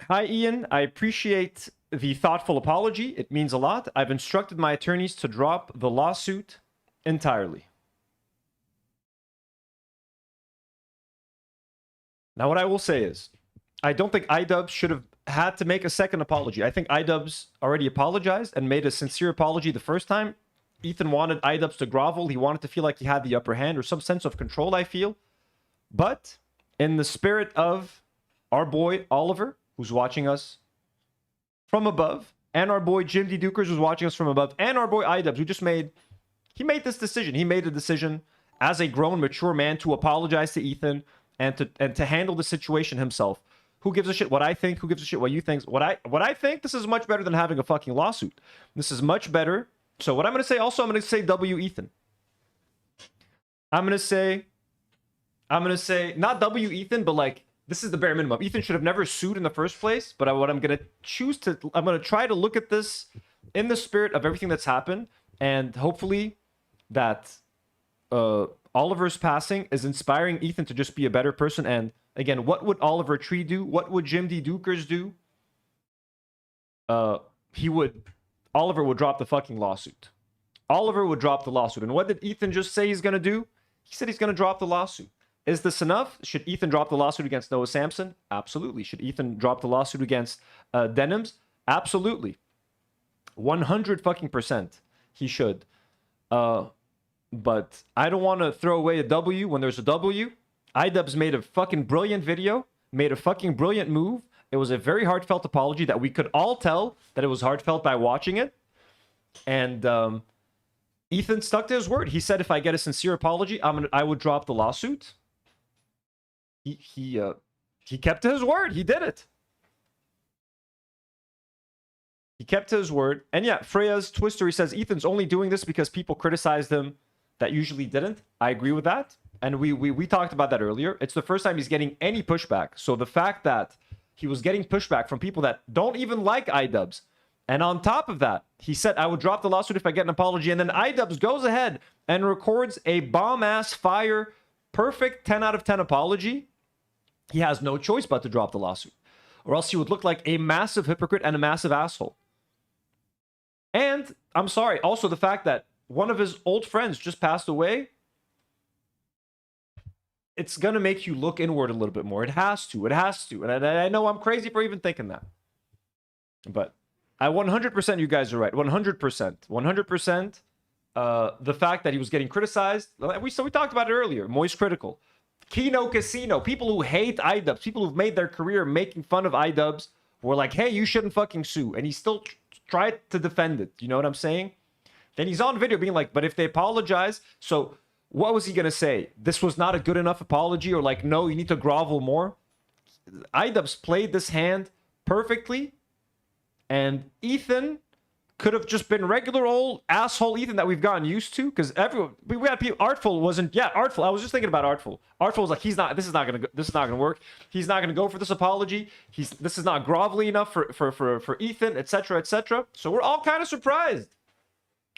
Hi, Ian. I appreciate the thoughtful apology. It means a lot. I've instructed my attorneys to drop the lawsuit entirely. Now, what I will say is, I don't think iDubbbz should have had to make a second apology. I think iDubbbz already apologized and made a sincere apology the first time. Ethan wanted iDubbbz to grovel. He wanted to feel like he had the upper hand or some sense of control, I feel. But in the spirit of our boy Oliver, who's watching us from above, and our boy Jim D. Dukers, who's watching us from above, and our boy iDubbbz, who just made this decision. He made a decision as a grown, mature man to apologize to Ethan and to handle the situation himself. Who gives a shit what I think? Who gives a shit what you think? What I think, this is much better than having a fucking lawsuit. This is much better. So what I'm going to say, also, I'm going to say W Ethan. I'm going to say, not W Ethan, but like, this is the bare minimum. Ethan should have never sued in the first place, but I'm going to try to look at this in the spirit of everything that's happened, and hopefully that Oliver's passing is inspiring Ethan to just be a better person. And again, what would Oliver Tree do? What would Jim D. Dukers do? Oliver would drop the fucking lawsuit. Oliver would drop the lawsuit. And what did Ethan just say he's going to do? He said he's going to drop the lawsuit. Is this enough? Should Ethan drop the lawsuit against Noah Samson? Absolutely. Should Ethan drop the lawsuit against Denims? Absolutely. 100% he should. But I don't want to throw away a W when there's a W. iDubbbz made a fucking brilliant video, made a fucking brilliant move. It was a very heartfelt apology that we could all tell that it was heartfelt by watching it. And Ethan stuck to his word. He said, if I get a sincere apology, I would drop the lawsuit. He kept to his word. He did it. He kept to his word. And yeah, Freya's Twister, he says, Ethan's only doing this because people criticized him that usually didn't. I agree with that. And we talked about that earlier. It's the first time he's getting any pushback. So the fact that he was getting pushback from people that don't even like iDubbbz, and on top of that, he said, I would drop the lawsuit if I get an apology. And then iDubbbz goes ahead and records a bomb-ass fire, perfect 10 out of 10 apology. He has no choice but to drop the lawsuit, or else he would look like a massive hypocrite and a massive asshole. And I'm sorry, also the fact that one of his old friends just passed away, it's going to make you look inward a little bit more. It has to. It has to. And I know I'm crazy for even thinking that. But I 100% you guys are right. 100%. 100%. The fact that he was getting criticized. We talked about it earlier. Moist critical. Kino Casino. People who hate iDubbbz. People who've made their career making fun of iDubbbz were like, hey, you shouldn't fucking sue. And he still tried to defend it. You know what I'm saying? Then he's on video being like, but if they apologize, so what was he going to say? This was not a good enough apology, or like, no, you need to grovel more. iDubbbz played this hand perfectly, and Ethan could have just been regular old asshole Ethan that we've gotten used to, because everyone, we had people. Artful wasn't, yeah, Artful. I was just thinking about Artful. Artful was like, this is not gonna work. He's not gonna go for this apology. This is not grovelly enough for Ethan, etc., etc. So we're all kind of surprised.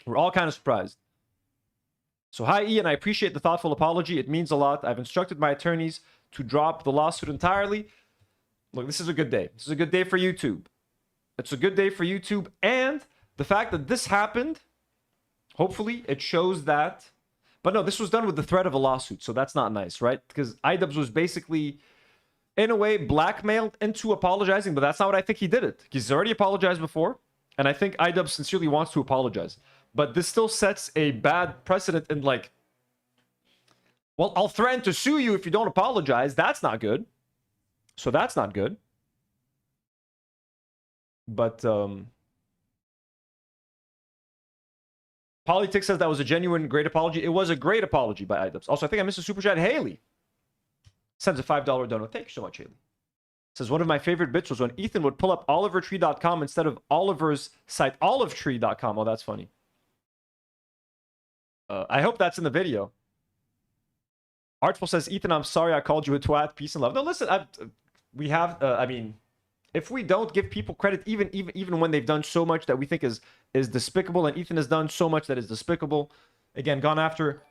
We're all kind of surprised. So hi, Ian. I appreciate the thoughtful apology. It means a lot. I've instructed my attorneys to drop the lawsuit entirely. Look, this is a good day. This is a good day for YouTube. It's a good day for YouTube. And the fact that this happened, hopefully it shows that. But no, this was done with the threat of a lawsuit. So that's not nice, right? Because iDubbbz was basically, in a way, blackmailed into apologizing. But that's not what I think he did it. He's already apologized before. And I think iDubbbz sincerely wants to apologize. But this still sets a bad precedent in like, well, I'll threaten to sue you if you don't apologize. That's not good. So that's not good. But Politics says that was a genuine great apology. It was a great apology by iDubbbz. Also, I think I missed a super chat. Haley sends a $5 donut. Thank you so much, Haley. Says, one of my favorite bits was when Ethan would pull up olivertree.com instead of Oliver's site, olivetree.com. Oh, that's funny. I hope that's in the video. Artful says, Ethan, I'm sorry I called you a twat. Peace and love. No, listen, we have, I mean, if we don't give people credit, even when they've done so much that we think is despicable, and Ethan has done so much that is despicable, again, gone after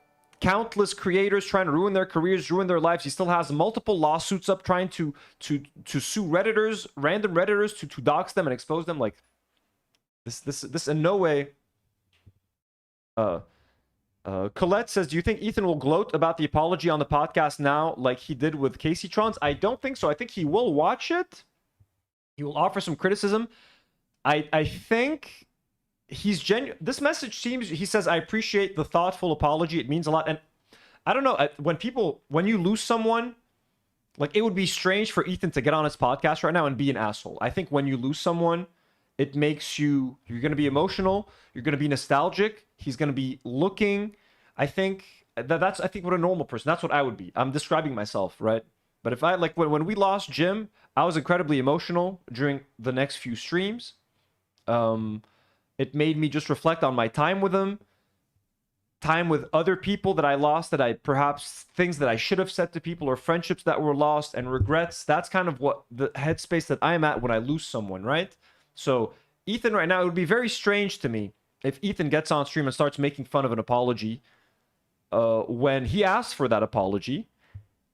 countless creators, trying to ruin their careers, ruin their lives. He still has multiple lawsuits up, trying to sue Redditors, random Redditors, to dox them and expose them. Like, this in no way. Colette says, do you think Ethan will gloat about the apology on the podcast now like he did with Casey Trons? I don't think so. I think he will watch it. He will offer some criticism. I think he's genuine. This message seems, he says, I appreciate the thoughtful apology. It means a lot. And I don't know, when you lose someone, like, it would be strange for Ethan to get on his podcast right now and be an asshole. I think when you lose someone, it makes you're going to be emotional. You're going to be nostalgic. He's going to be looking. I think that's what a normal person, that's what I would be. I'm describing myself, right? But if I, like, when we lost Jim, I was incredibly emotional during the next few streams. It made me just reflect on my time with him, time with other people that I lost, that I perhaps things that I should have said to people, or friendships that were lost, and regrets. That's kind of what the headspace that I'm at when I lose someone, right? So Ethan right now, it would be very strange to me if Ethan gets on stream and starts making fun of an apology when he asks for that apology.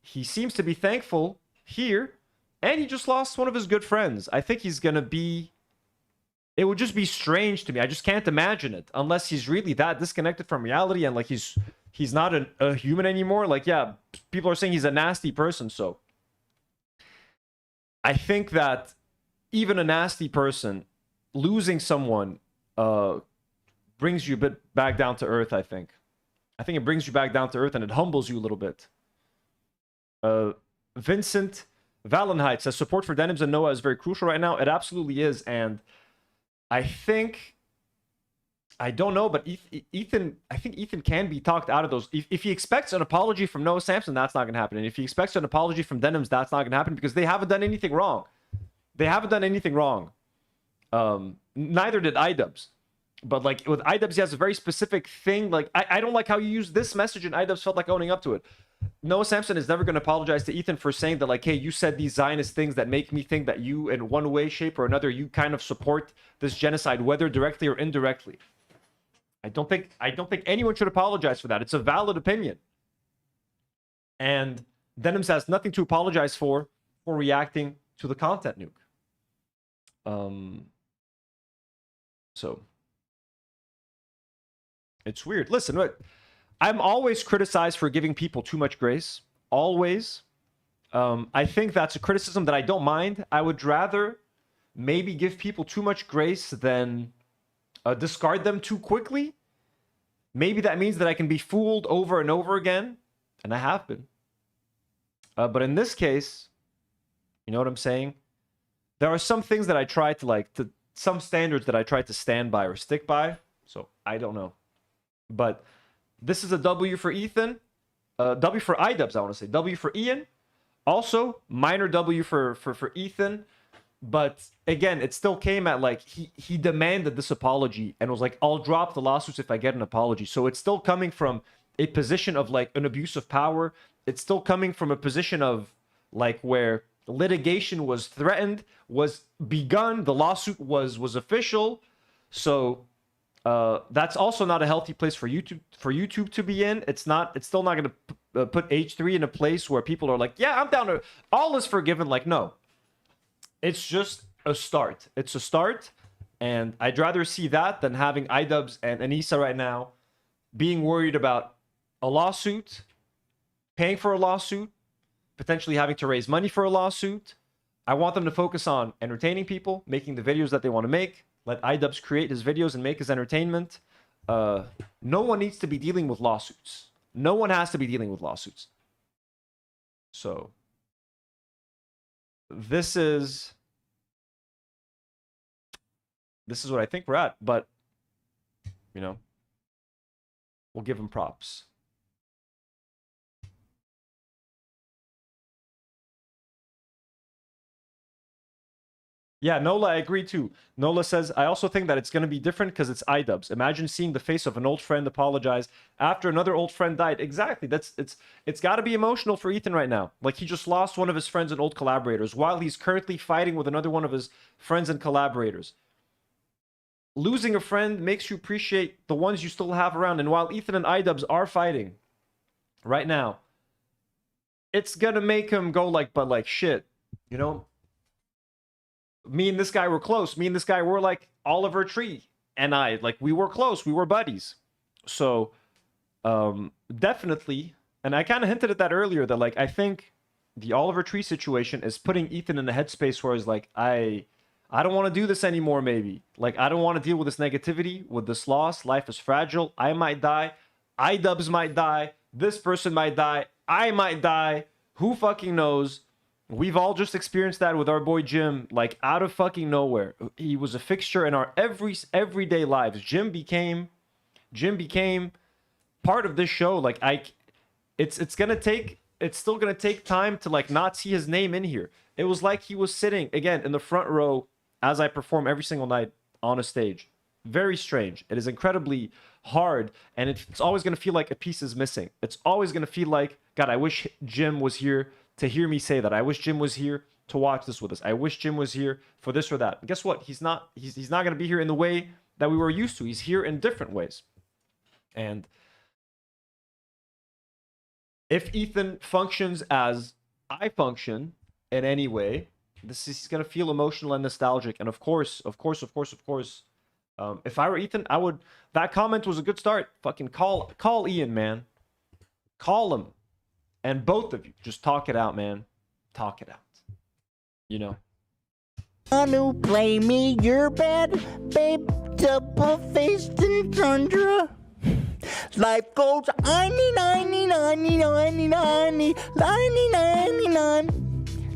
He seems to be thankful here, and he just lost one of his good friends. I think he's going to be... It would just be strange to me. I just can't imagine it unless he's really that disconnected from reality, and like he's not a human anymore. Like, yeah, people are saying he's a nasty person, so I think that even a nasty person, losing someone brings you a bit back down to earth, I think. I think it brings you back down to earth, and it humbles you a little bit. Vincent Valenheit says, support for Denims and Noah is very crucial right now. It absolutely is, and I think... I don't know, but Ethan, I think Ethan can be talked out of those. If he expects an apology from Noah Samson, that's not going to happen. And if he expects an apology from Denims, that's not going to happen, because they haven't done anything wrong. They haven't done anything wrong. Neither did iDubbbz. But like with iDubbbz, he has a very specific thing. Like, I don't like how you use this message, and iDubbbz felt like owning up to it. Noah Samson is never going to apologize to Ethan for saying that, like, hey, you said these Zionist things that make me think that you, in one way, shape, or another, you kind of support this genocide, whether directly or indirectly. I don't think anyone should apologize for that. It's a valid opinion. And Denims has nothing to apologize for reacting to the content nuke. So it's weird. Listen, look, I'm always criticized for giving people too much grace. Always. I think that's a criticism that I don't mind. I would rather maybe give people too much grace than discard them too quickly. Maybe that means that I can be fooled over and over again, and I have been. But in this case, you know what I'm saying? There are some things that I try to some standards that I try to stand by or stick by. So I don't know. But this is a W for Ethan. W for iDubbbz, I want to say. W for Ian. Also, minor W for Ethan. But again, it still came at like he demanded this apology and was like, I'll drop the lawsuits if I get an apology. So it's still coming from a position of like an abuse of power. It's still coming from a position of like where litigation was threatened, was begun, the lawsuit was official. So that's also not a healthy place for YouTube to be in. It's still not going to put H3 in a place where people are like, yeah, I'm down to all is forgiven. Like, no. It's just a start. It's a start, and I'd rather see that than having iDubbbz and Anissa right now being worried about a lawsuit, paying for a lawsuit, potentially having to raise money for a lawsuit. I want them to focus on entertaining people, making the videos that they want to make. Let iDubbbz create his videos and make his entertainment. No one needs to be dealing with lawsuits. No one has to be dealing with lawsuits. So this is what I think we're at, but you know, we'll give him props. Yeah, Nola, I agree too. Nola says, I also think that it's going to be different because it's iDubbbz. Imagine seeing the face of an old friend apologize after another old friend died. Exactly. It's got to be emotional for Ethan right now. Like, he just lost one of his friends and old collaborators while he's currently fighting with another one of his friends and collaborators. Losing a friend makes you appreciate the ones you still have around. And while Ethan and iDubbbz are fighting right now, it's going to make him go like, but like, shit, you know? Me and this guy were close. Me and this guy were like Oliver Tree and I. Like, we were close. We were buddies. So, definitely. And I kind of hinted at that earlier, that, like, I think the Oliver Tree situation is putting Ethan in the headspace where he's like, I don't want to do this anymore, maybe. Like, I don't want to deal with this negativity, with this loss. Life is fragile. I might die. iDubbbz might die. This person might die. I might die. Who fucking knows? We've all just experienced that with our boy Jim, like, out of fucking nowhere. He was a fixture in our everyday lives. Jim became part of this show. Like, it's still gonna take time to, like, not see his name in here. It was like he was sitting again in the front row as I perform every single night on a stage. Very strange. It is incredibly hard, and it's always gonna feel like a piece is missing. It's always gonna feel like, God, I wish Jim was here to hear me say that. I wish Jim was here to watch this with us. I wish Jim was here for this or that. And guess what? He's not going to be here in the way that we were used to. He's here in different ways. And if Ethan functions as I function in any way, he's going to feel emotional and nostalgic. And of course, if I were Ethan, I would. That comment was a good start. Fucking call Ian, man. Call him. And both of you, just talk it out, man. Talk it out. You know? Wanna play me your bad, babe, double-faced and tundra. Life goes 90.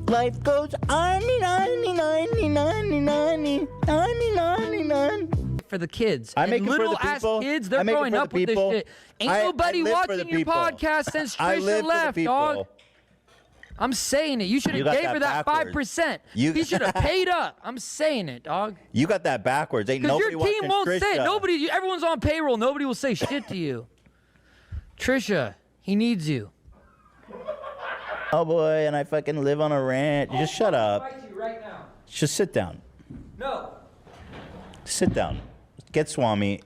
Life goes 90. For the kids. I And make it for the little ass people. kids, I they're make it growing for the up with this people. shit. Ain't I nobody live for watching the your people. podcast since I Trisha live for the left, people. dog. I'm saying it. You should You have got gave her that backwards. 5%. You- He should have paid up. I'm saying it, dog. You got that backwards. Ain't Because nobody your team watching won't say it. Trisha. Nobody. Everyone's on payroll. Nobody will say shit to you. Trisha, he needs you. Oh boy, and I fucking live on a ranch. Just shut up. Right now. Just sit down. No. Sit down. Get Swami.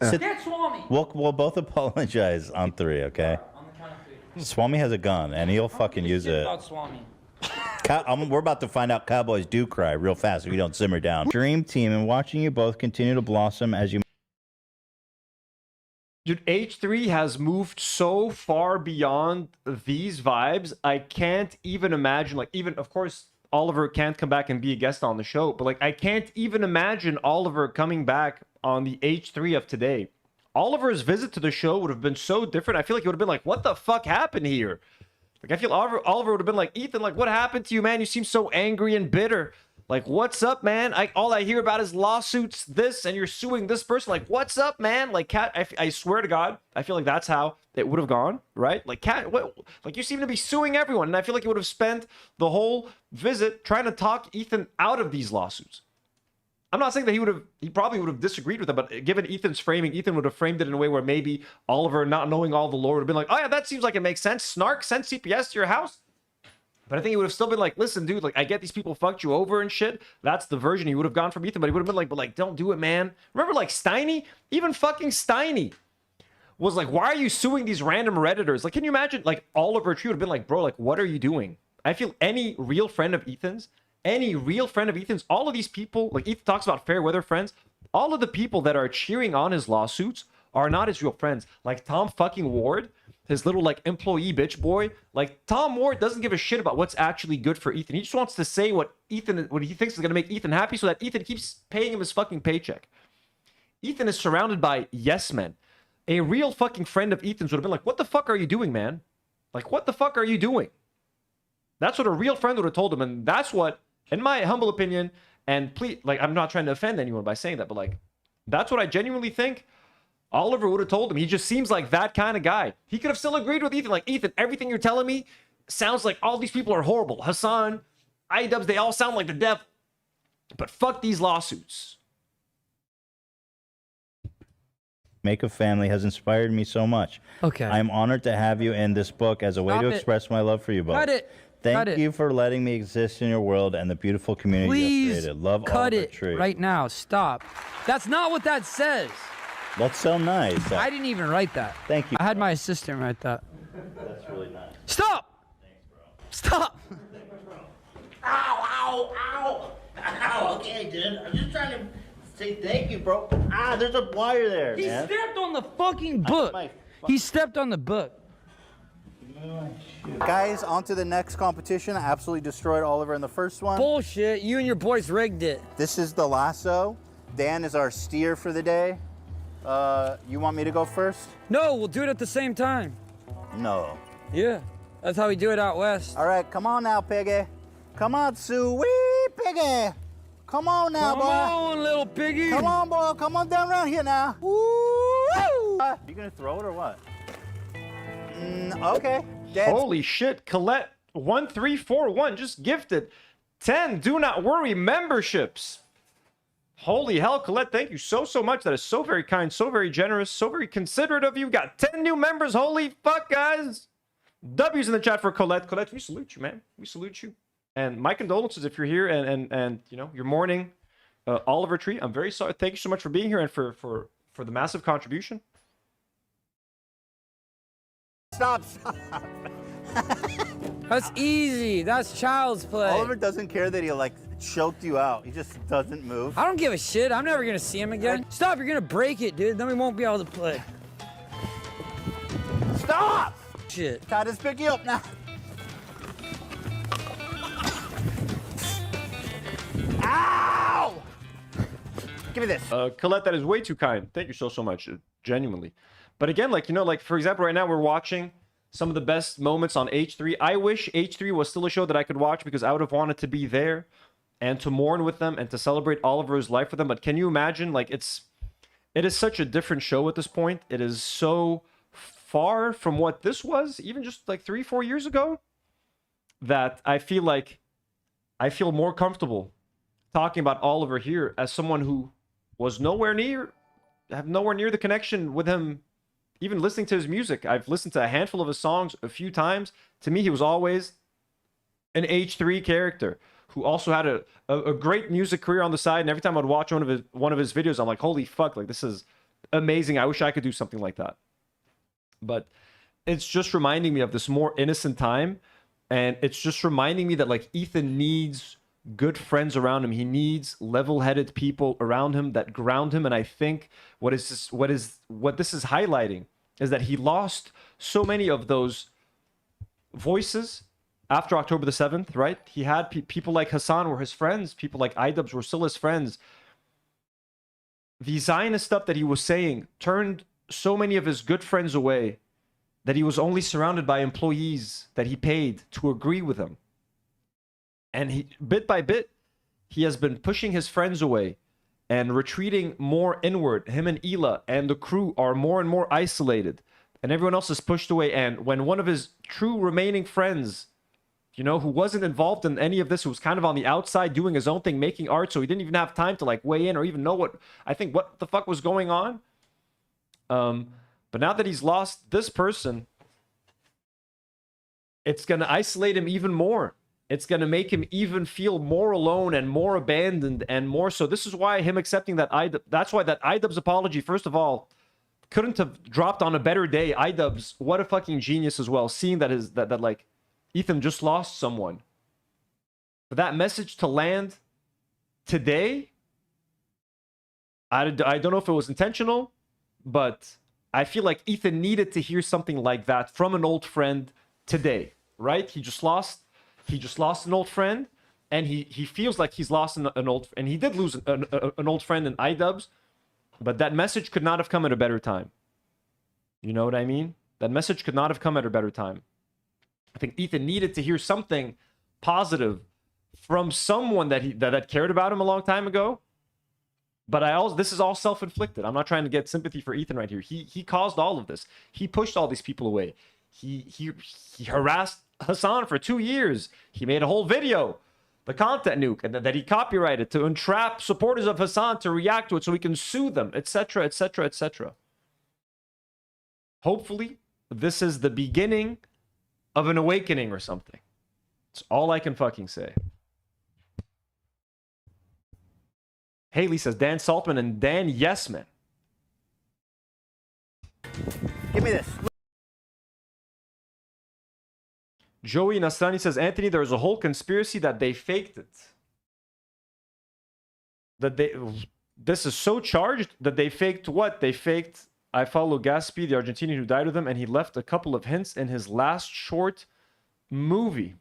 Get Swami. We'll both apologize on 3, okay? On the count of 3. Swami has a gun, and he'll fucking use it. About Swami. We're about to find out Cowboys do cry real fast if you don't simmer down. Dream team, and watching you both continue to blossom as you... Dude, H3 has moved so far beyond these vibes. I can't even imagine, like, even, of course, Oliver can't come back and be a guest on the show, but, like, I can't even imagine Oliver coming back on the H3 of today. Oliver's visit to the show would have been so different. I feel like it would have been like, what the fuck happened here? Like, I feel Oliver would have been like, Ethan, like, what happened to you, man? You seem so angry and bitter. Like, what's up, man? All I hear about is lawsuits, this, and you're suing this person. Like, what's up, man? Like, Kat, I swear to God, I feel like that's how it would have gone, right? Like, Kat, like, you seem to be suing everyone, and I feel like you would have spent the whole visit trying to talk Ethan out of these lawsuits. I'm not saying that he probably would have disagreed with it, but given Ethan's framing, Ethan would have framed it in a way where maybe Oliver, not knowing all the lore, would have been like, oh yeah, that seems like it makes sense. Snark, send CPS to your house. But I think he would have still been like, listen, dude, like, I get these people fucked you over and shit. That's the version he would have gone from Ethan, but he would have been like, but like, don't do it, man. Remember, like, Steiny? Even fucking Steiny was like, why are you suing these random Redditors? Like, can you imagine, like, Oliver Tree would have been like, bro, like, what are you doing? I feel any real friend of Ethan's, all of these people, like, Ethan talks about fair weather friends, all of the people that are cheering on his lawsuits are not his real friends. Like, Tom fucking Ward, his little, like, employee bitch boy. Like, Tom Ward doesn't give a shit about what's actually good for Ethan. He just wants to say what he thinks is going to make Ethan happy so that Ethan keeps paying him his fucking paycheck. Ethan is surrounded by yes men. A real fucking friend of Ethan's would have been like, what the fuck are you doing, man? Like, what the fuck are you doing? That's what a real friend would have told him, and that's what, in my humble opinion, and please, like, I'm not trying to offend anyone by saying that, but, like, that's what I genuinely think Oliver would have told him. He just seems like that kind of guy. He could have still agreed with Ethan. Like, Ethan, everything you're telling me sounds like all these people are horrible. Hassan, iDubbbz, they all sound like the devil. But fuck these lawsuits. Make a Family has inspired me so much. Okay. I'm honored to have you in this book as a way Stop to it. express my love for you both. Cut it. Thank Cut it. you for letting me exist in your world and the beautiful community you've Please created. Love cut Oliver it Tree. right now. Stop. That's not what that says. That's so nice. I didn't even write that. Thank you. I had my assistant write that. That's really nice. Stop! Stop! Ow, ow, ow. Ow, okay, dude. I'm just trying to say thank you, bro. Ah, there's a wire there, He man. stepped on the fucking book. He stepped on the book. Guys, on to the next competition. I absolutely destroyed Oliver in the first one. Bullshit. You and your boys rigged it. This is the lasso. Dan is our steer for the day. You want me to go first? No, we'll do it at the same time. No. Yeah, that's how we do it out west. All right, come on now, piggy. Come on, Sue-wee, piggy. Come on now, boy. Come on, little piggy. Come on, boy. Come on down around here now. Woo! You gonna throw it or what? Okay. Holy shit, Colette 1341 just gifted 10 Do Not Worry memberships. Holy hell, Colette, thank you so much. That is so very kind, so very generous, so very considerate of you. Got 10 new members. Holy fuck, guys. W's in the chat for Colette. Colette, we salute you, man. We salute you. And my condolences if you're here and you know, you're mourning Oliver Tree. I'm very sorry. Thank you so much for being here and for the massive contribution. Stop. That's easy. That's child's play. Oliver doesn't care that he like choked you out. He just doesn't move. I don't give a shit. I'm never gonna see him again. Stop, you're gonna break it, dude. Then we won't be able to play. Stop! Shit. Titus, pick you up now. Ow! Give me this. Colette, that is way too kind. Thank you so much. Genuinely. But again, like, you know, like, for example, right now we're watching some of the best moments on H3. I wish H3 was still a show that I could watch because I would have wanted to be there and to mourn with them and to celebrate Oliver's life with them. But can you imagine, like, it is such a different show at this point. It is so far from what this was, even just like 3-4 years ago, that I feel more comfortable talking about Oliver here as someone who was nowhere near the connection with him. Even listening to his music, I've listened to a handful of his songs a few times. To me, he was always an H3 character who also had a great music career on the side. And every time I'd watch one of his videos, I'm like, holy fuck, like, this is amazing. I wish I could do something like that. But it's just reminding me of this more innocent time. And it's just reminding me that, like, Ethan needs good friends around him. He needs level-headed people around him that ground him. And I think what this is highlighting is that he lost so many of those voices after October the 7th, right? He had people like Hassan were his friends. People like iDubbbz were still his friends. The Zionist stuff that he was saying turned so many of his good friends away that he was only surrounded by employees that he paid to agree with him. And bit by bit, he has been pushing his friends away and retreating more inward. Him and Ela and the crew are more and more isolated. And everyone else is pushed away. And when one of his true remaining friends, you know, who wasn't involved in any of this, who was kind of on the outside doing his own thing, making art, so he didn't even have time to, like, weigh in or even know what the fuck was going on. But now that he's lost this person, it's going to isolate him even more. It's going to make him even feel more alone and more abandoned and more so. This is why him accepting that that's why that iDubbbz apology, first of all, couldn't have dropped on a better day. iDubbbz, what a fucking genius as well. Seeing that like Ethan just lost someone. For that message to land today, I don't know if it was intentional, but I feel like Ethan needed to hear something like that from an old friend today, right? He just lost an old friend, and he feels like he's lost an old, and he did lose an old friend in iDubbbz, but that message could not have come at a better time. You know what I mean? That message could not have come at a better time. I think Ethan needed to hear something positive from someone that cared about him a long time ago. But this is all self-inflicted. I'm not trying to get sympathy for Ethan right here. He caused all of this. He pushed all these people away. He harassed Hassan for 2 years. He made a whole video The content nuke, and that he copyrighted to entrap supporters of Hassan to react to it so we can sue them, etc., etc., etc. Hopefully, this is the beginning of an awakening or something. It's all I can fucking say. Haley says Dan Saltman and Dan Yesman. Give me this. Joey Nasrani says, Anthony, there's a whole conspiracy that they faked it. This is so charged that they faked what? They faked I follow Gaspi, the Argentinian who died with him, and he left a couple of hints in his last short movie.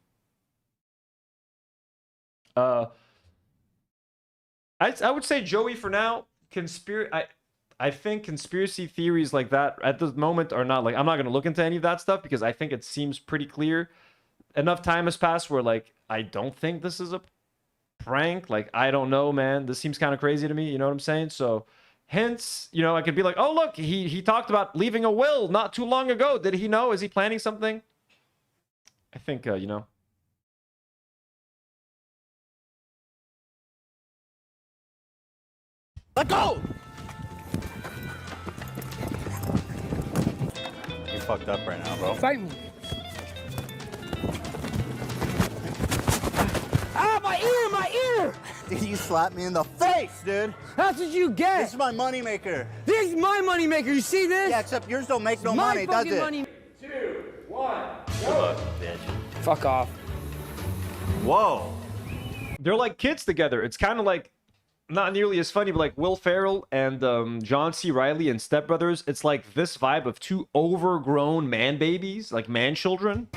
I would say, Joey, for now, I think conspiracy theories like that at the moment are not, like, I'm not going to look into any of that stuff because I think it seems pretty clear. Enough time has passed where, like, I don't think this is a prank. Like, I don't know, man. This seems kind of crazy to me. You know what I'm saying? So, hence, you know, I could be like, oh, look, he talked about leaving a will not too long ago. Did he know? Is he planning something? I think, you know. Let go! You fucked up right now, bro. Fight me. Ah, my ear! Dude, you slapped me in the face, dude. That's what you get. This is my moneymaker. This is my moneymaker. You see this? Yeah, except yours don't make no money, does it? Money. 2, 1, Good luck, bitch. Fuck off. Whoa. They're like kids together. It's kind of like, not nearly as funny, but like Will Ferrell and John C. Reilly and Step Brothers. It's like this vibe of two overgrown man babies, like man children.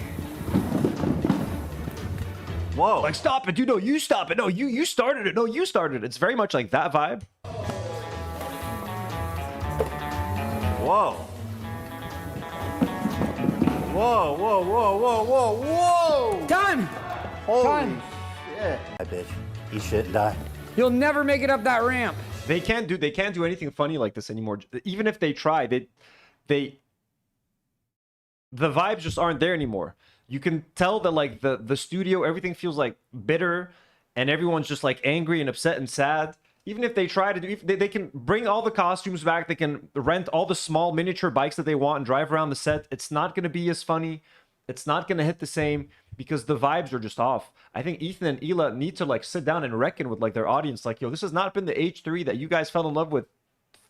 Whoa. Like, stop it, dude. No, you stop it. No, you started it. No, you started it. It's very much like that vibe. Whoa. Whoa, whoa, whoa, whoa, whoa, whoa! Time! Holy Time. shit. That bitch. He shouldn't die. You'll never make it up that ramp. They can't do anything funny like this anymore. Even if they try, the vibes just aren't there anymore. You can tell that, like, the studio, everything feels like bitter, and everyone's just like angry and upset and sad. Even if they try to do, they can bring all the costumes back, they can rent all the small miniature bikes that they want and drive around the set. It's not going to be as funny. It's not going to hit the same because the vibes are just off. I think Ethan and Hila need to, like, sit down and reckon with, like, their audience. Like, yo, this has not been the H3 that you guys fell in love with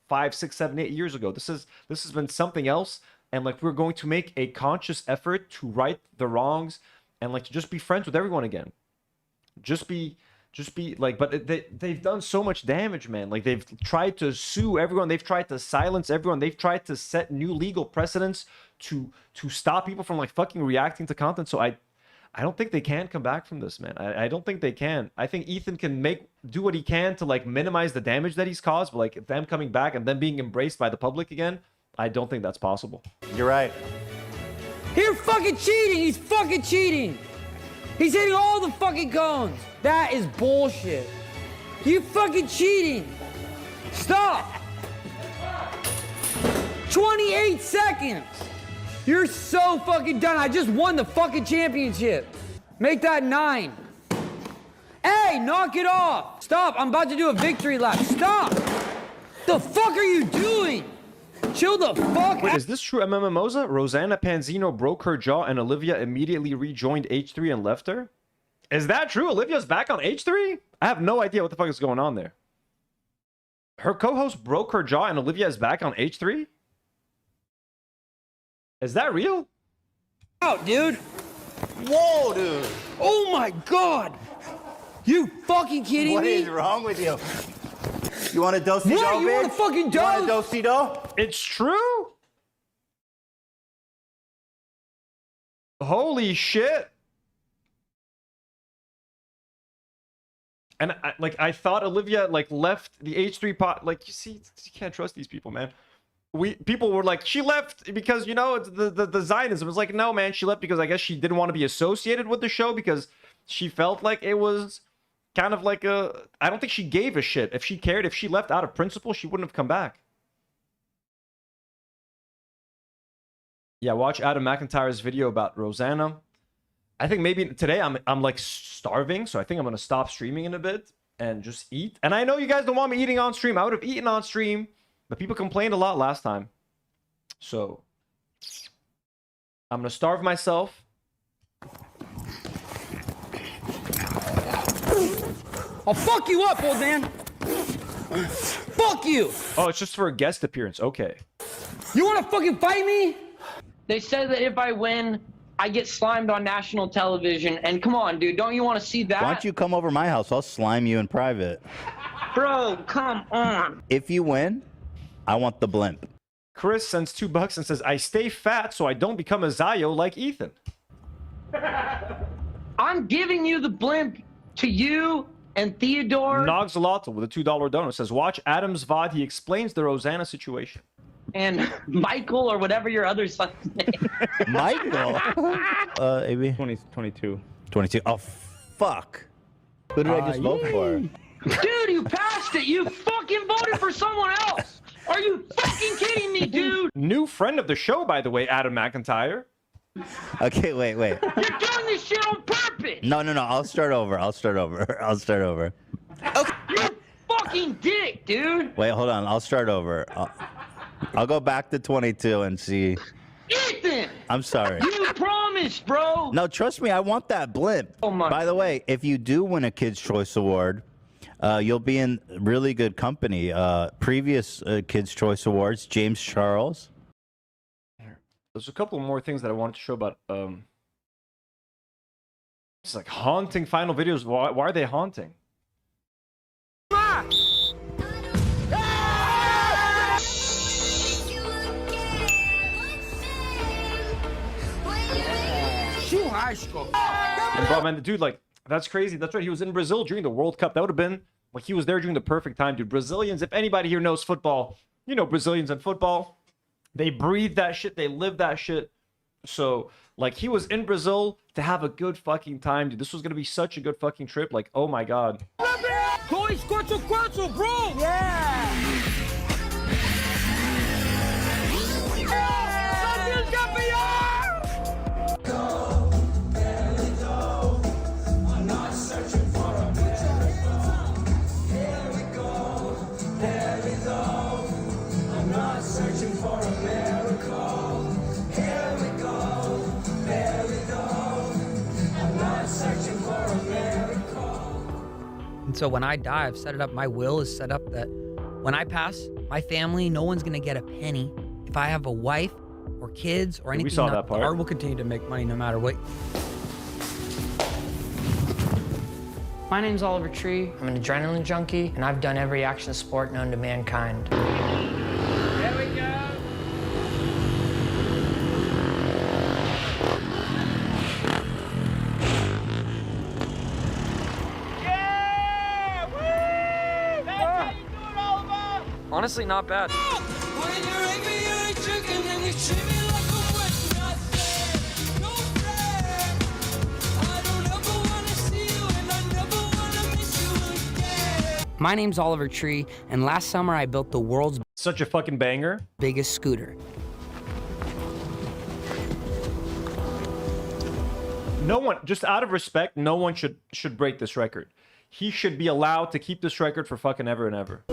5, 6, 7, 8 years ago. This has been something else. And, like, we're going to make a conscious effort to right the wrongs and, like, to just be friends with everyone again. Just be like, but they've done so much damage, man. Like, they've tried to sue everyone. They've tried to silence everyone. They've tried to set new legal precedents to stop people from, like, fucking reacting to content. So I don't think they can come back from this, man. I don't think they can. I think Ethan can do what he can to, like, minimize the damage that he's caused, but, like, them coming back and them being embraced by the public again, I don't think that's possible. You're right. You're fucking cheating. He's fucking cheating. He's hitting all the fucking cones. That is bullshit. You fucking cheating. Stop. 28 seconds. You're so fucking done. I just won the fucking championship. Make that 9. Hey, knock it off. Stop. I'm about to do a victory lap. Stop. The fuck are you doing? Chill the fuck out. Wait, is this true, MMMoza? Rosanna Panzino broke her jaw and Olivia immediately rejoined H3 and left her? Is that true? Olivia's back on H3? I have no idea what the fuck is going on there. Her co-host broke her jaw and Olivia is back on H3? Is that real? Out, dude. Whoa, dude. Oh my god. You fucking kidding me? What is wrong with you? You want a do-si-do, What? You bitch? want a fucking You want a dose? do-si-do? It's true? Holy shit. And I thought Olivia, like, left the H3 pot. Like, you see, you can't trust these people, man. People were like, she left because, you know, it's the Zionism. It's like, no, man, she left because I guess she didn't want to be associated with the show because she felt like it was kind of like I don't think she gave a shit. If she cared, if she left out of principle, she wouldn't have come back. Yeah, watch Adam McIntyre's video about Rosanna. I think maybe today I'm like starving, so I think I'm gonna stop streaming in a bit and just eat. And I know you guys don't want me eating on stream. I would have eaten on stream, but people complained a lot last time. So I'm gonna starve myself. I'll fuck you up, old man. Fuck you. Oh, it's just for a guest appearance. Okay. You want to fucking fight me? They said that if I win, I get slimed on national television. And come on, dude, don't you want to see that? Why don't you come over my house? I'll slime you in private. Bro, come on. If you win, I want the blimp. Chris sends $2 and says, I stay fat so I don't become a Zayo like Ethan. I'm giving you the blimp to you and Theodore. Nogzalotl with a $2 donut says, watch Adam's VOD. He explains the Rosanna situation. And Michael or whatever your other son's name. Michael? AB? 22. 22. Oh, fuck. Who did I just vote for? Dude, you passed it. You fucking voted for someone else. Are you fucking kidding me, dude? New friend of the show, by the way, Adam McIntyre. Okay, wait. You're doing this shit on purpose. No. I'll start over. Okay. You're fucking dick, dude. Wait, hold on. I'll start over. I'll go back to 22 and see. Ethan! I'm sorry. You promised, bro. No, trust me. I want that blimp. Oh my. By the way, if you do win a Kids' Choice Award, you'll be in really good company. Previous Kids' Choice Awards, James Charles. There's a couple more things that I wanted to show about. It's like haunting final videos. Why are they haunting? And bro, man, the dude, like, that's crazy. That's right. He was in Brazil during the World Cup. That would have been like he was there during the perfect time, dude. Brazilians, if anybody here knows football, you know Brazilians and football. They breathe that shit. They live that shit. So, like, he was in Brazil to have a good fucking time, dude. This was gonna be such a good fucking trip. Like, oh my god. Dois, quatro, quatro, bro. Yeah. And so when I die, I've set it up, my will is set up that when I pass, my family, no one's gonna get a penny. If I have a wife or kids or anything, we saw that part. Art will continue to make money no matter what. My name's Oliver Tree. I'm an adrenaline junkie, and I've done every action sport known to mankind. There we go. Honestly, not bad. My name's Oliver Tree, and last summer I built the world's such a fucking banger biggest scooter. No one, just out of respect, no one should break this record. He should be allowed to keep this record for fucking ever and ever.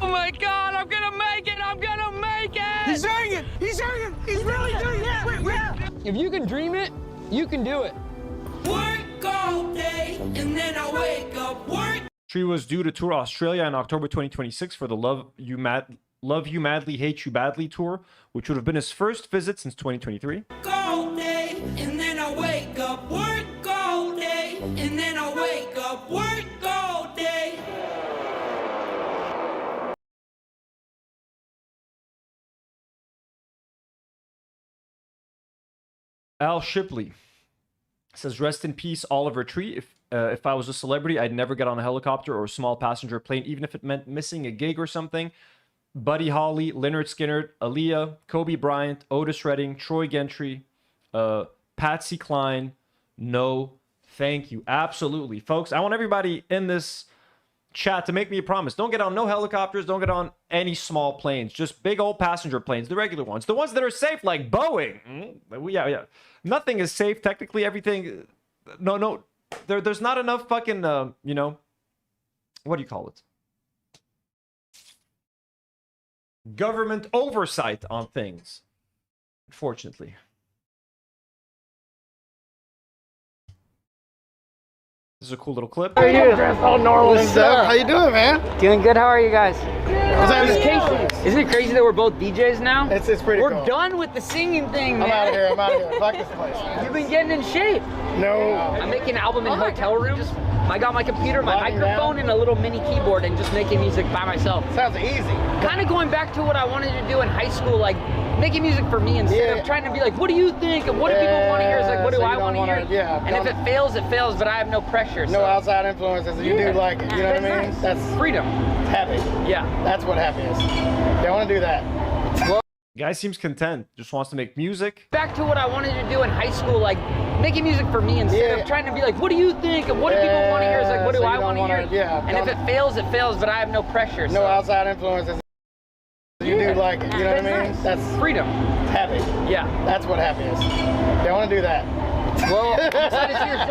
Oh my God, I'm gonna make it! I'm gonna make it! He's doing it! He's doing it! He's really doing it! Yeah. If you can dream it, you can do it. Work all day, and then I wake up, work. Tree was due to tour Australia in October 2026 for the Love You Madly, Hate You Badly tour, which would have been his first visit since 2023. All day, and then I wake up, work all day, and then I wake up, work all day. Al Shipley says, rest in peace, Oliver Tree. If I was a celebrity, I'd never get on a helicopter or a small passenger plane, even if it meant missing a gig or something. Buddy Holly, Leonard Skinner, Aaliyah, Kobe Bryant, Otis Redding, Troy Gentry, Patsy Cline, No, thank you. Absolutely. Folks, I want everybody in this chat to make me a promise. Don't get on no helicopters. Don't get on any small planes. Just big old passenger planes, the regular ones. The ones that are safe, like Boeing. Yeah. Nothing is safe. Technically, everything... No. There's not enough fucking, you know... What do you call it? Government oversight on things. Unfortunately. This is a cool little clip. How are you? What's up? How you doing, man? Doing good. How are you guys? What's happening? Isn't it crazy that we're both DJs now? It's pretty cool. We're done with the singing thing, man. I'm out of here. Fuck this place. You've been getting in shape. No. I'm making an album in hotel rooms. I got my computer, my microphone, and a little mini keyboard, and just making music by myself. Sounds easy. Kind of going back to what I wanted to do in high school, like making music for me instead of trying to be like, what do you think? And what do people want to hear? It's like, what do I want to hear? Yeah. And if it fails, it fails, but I have no pressure. No outside influences. You do like it. You know what I mean? That's freedom. Happy. Yeah. That's what happy is. Don't want to do that. Well, guy seems content. Just wants to make music. Back to what I wanted to do in high school, like making music for me instead of trying to be like, what do you think? And what do people want to hear? It's like, what do I want to hear? Yeah. And if it fails, it fails, but I have no pressure. No outside influences. You do like it. You know what I mean? That's freedom. Happy. Yeah. That's what happy is. Don't want to do that. Well, I'm excited to hear.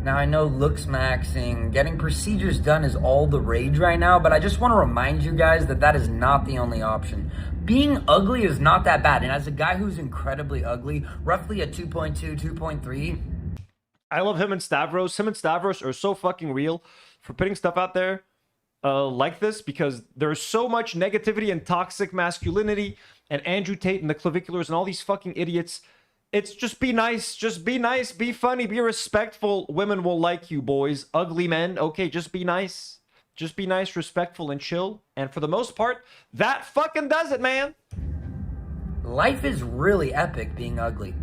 Now, I know looks maxing, getting procedures done is all the rage right now, but I just want to remind you guys that that is not the only option. Being ugly is not that bad, and as a guy who's incredibly ugly, roughly a 2.2, 2.3... I love him and Stavros. Him and Stavros are so fucking real for putting stuff out there like this, because there's so much negativity and toxic masculinity and Andrew Tate and the claviculars and all these fucking idiots. It's just be nice, be funny, be respectful. Women will like you, boys. Ugly men, okay, just be nice. Just be nice, respectful, and chill. And for the most part, that fucking does it, man. Life is really epic being ugly.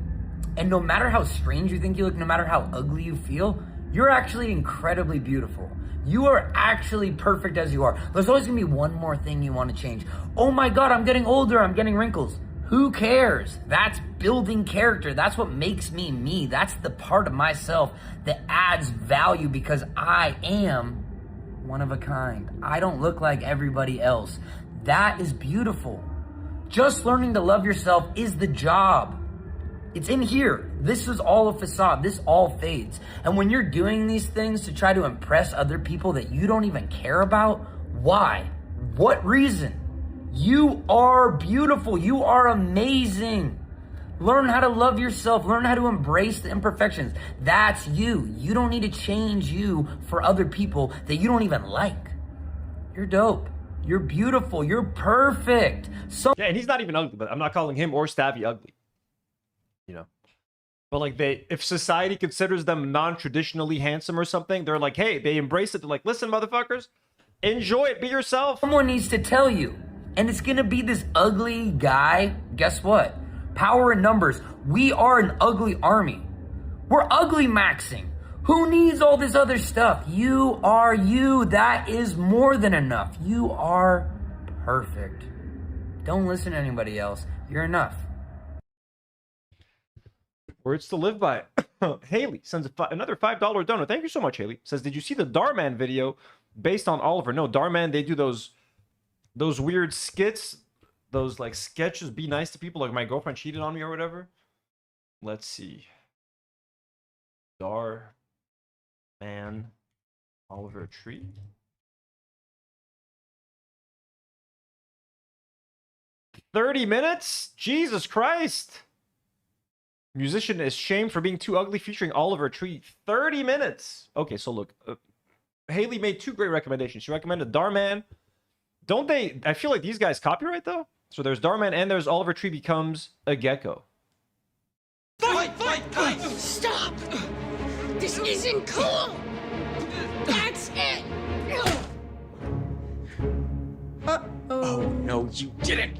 And no matter how strange you think you look, no matter how ugly you feel, you're actually incredibly beautiful. You are actually perfect as you are. There's always gonna be one more thing you want to change. Oh my God, I'm getting older, I'm getting wrinkles. Who cares? That's building character. That's what makes me me. That's the part of myself that adds value because I am one of a kind. I don't look like everybody else. That is beautiful. Just learning to love yourself is the job. It's in here. This is all a facade. This all fades. And when you're doing these things to try to impress other people that you don't even care about, why? What reason? You are beautiful. You are amazing. Learn how to love yourself. Learn how to embrace the imperfections. That's you. You don't need to change you for other people that you don't even like. You're dope. You're beautiful. You're perfect. Yeah, and he's not even ugly, but I'm not calling him or Stabby ugly. You know? But like if society considers them non-traditionally handsome or something, they're like, hey, they embrace it. They're like, listen, motherfuckers, enjoy it. Be yourself. Someone needs to tell you. And it's gonna be this ugly guy. Guess what? Power in numbers. We are an ugly army. We're ugly maxing. Who needs all this other stuff? You are you. That is more than enough. You are perfect. Don't listen to anybody else. You're enough. Words to live by. Haley sends another $5 donor. Thank you so much, Haley. Says, did you see the Darman video based on Oliver? No, Darman, they do those weird skits, those like sketches, be nice to people, like my girlfriend cheated on me or whatever. Let's see. Darman Oliver Tree. $30 minutes? Jesus Christ. Musician is shamed for being too ugly featuring Oliver Tree. 30 minutes. Okay, so look. Haley made two great recommendations. She recommended Darman. Don't they... I feel like these guys copyright, though. So there's Darman and there's Oliver Tree becomes a gecko. Fight! Stop! This isn't cool! That's it! Oh, no, you didn't!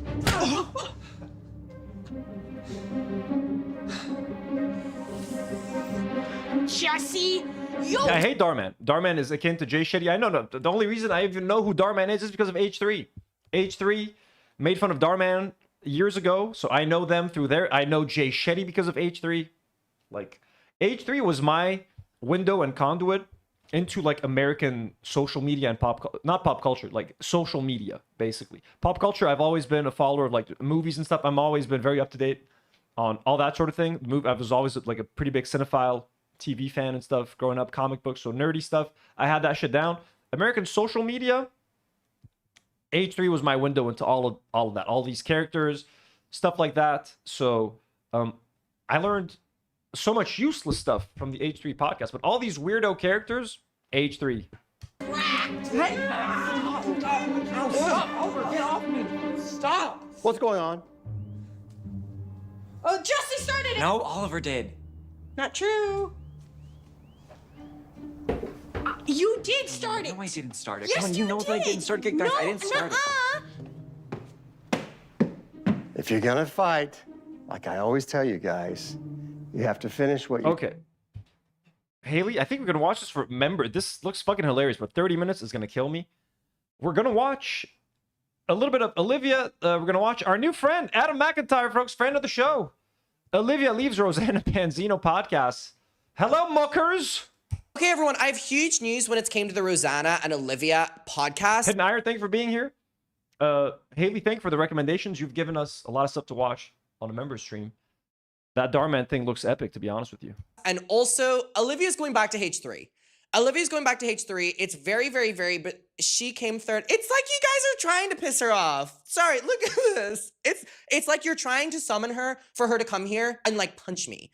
Jesse, Yeah, I hate Darman. Darman is akin to Jay Shetty. I know. No, the only reason I even know who Darman is because of H3. H3 made fun of Darman years ago, so I know them through there. I know Jay Shetty because of H3. Like, H3 was my window and conduit into like American social media and not pop culture, like social media, basically. Pop culture, I've always been a follower of like movies and stuff. I've always been very up to date on all that sort of thing. I was always like a pretty big cinephile, TV fan and stuff growing up, comic books, so nerdy stuff. I had that shit down. American social media, H3 was my window into all of that, all these characters, stuff like that. So I learned so much useless stuff from the H3 podcast, but all these weirdo characters, H3. Stop! Oliver, get off me! Stop! What's going on? Oh, Jesse started it! No, Oliver did. Not true. You did start it. No, I didn't start it. Yes, Come on, you know that I didn't start it. Guys, I didn't start it. If you're gonna fight, like I always tell you guys, you have to finish what you... Okay. Haley, I think we're going to watch this for... Remember, this looks fucking hilarious, but 30 minutes is going to kill me. We're going to watch a little bit of Olivia. We're going to watch our new friend, Adam McIntyre, folks, friend of the show. Olivia leaves Rosanna Panzino podcast. Hello, muckers. Okay, everyone, I have huge news when it came to the Rosanna and Olivia podcast. Head and Iron, thank you for being here. Haley, thank you for the recommendations. You've given us a lot of stuff to watch on a member stream. That Darman thing looks epic, to be honest with you. And also, Olivia's going back to H3. Olivia's going back to H3. It's very, but she came third. It's like you guys are trying to piss her off. Sorry, look at this. It's like you're trying to summon her for her to come here and like punch me.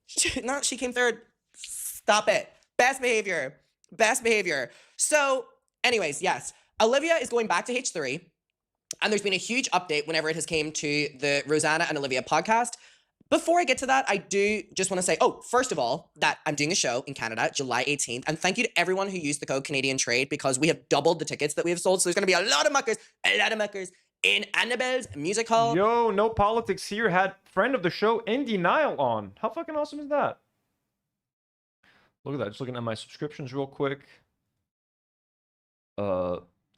She came third. Stop it. Best behavior. Best behavior. So, anyways, yes. Olivia is going back to H3. And there's been a huge update whenever it has came to the Rosanna and Olivia podcast. Before I get to that, I do just want to say, first of all, that I'm doing a show in Canada, July 18th. And thank you to everyone who used the code Canadian Trade because we have doubled the tickets that we have sold. So there's going to be a lot of muckers in iDubbbz Music Hall. Yo, No Politics here had friend of the show, Indy Nile, on. How fucking awesome is that? Look at that. Just looking at my subscriptions real quick.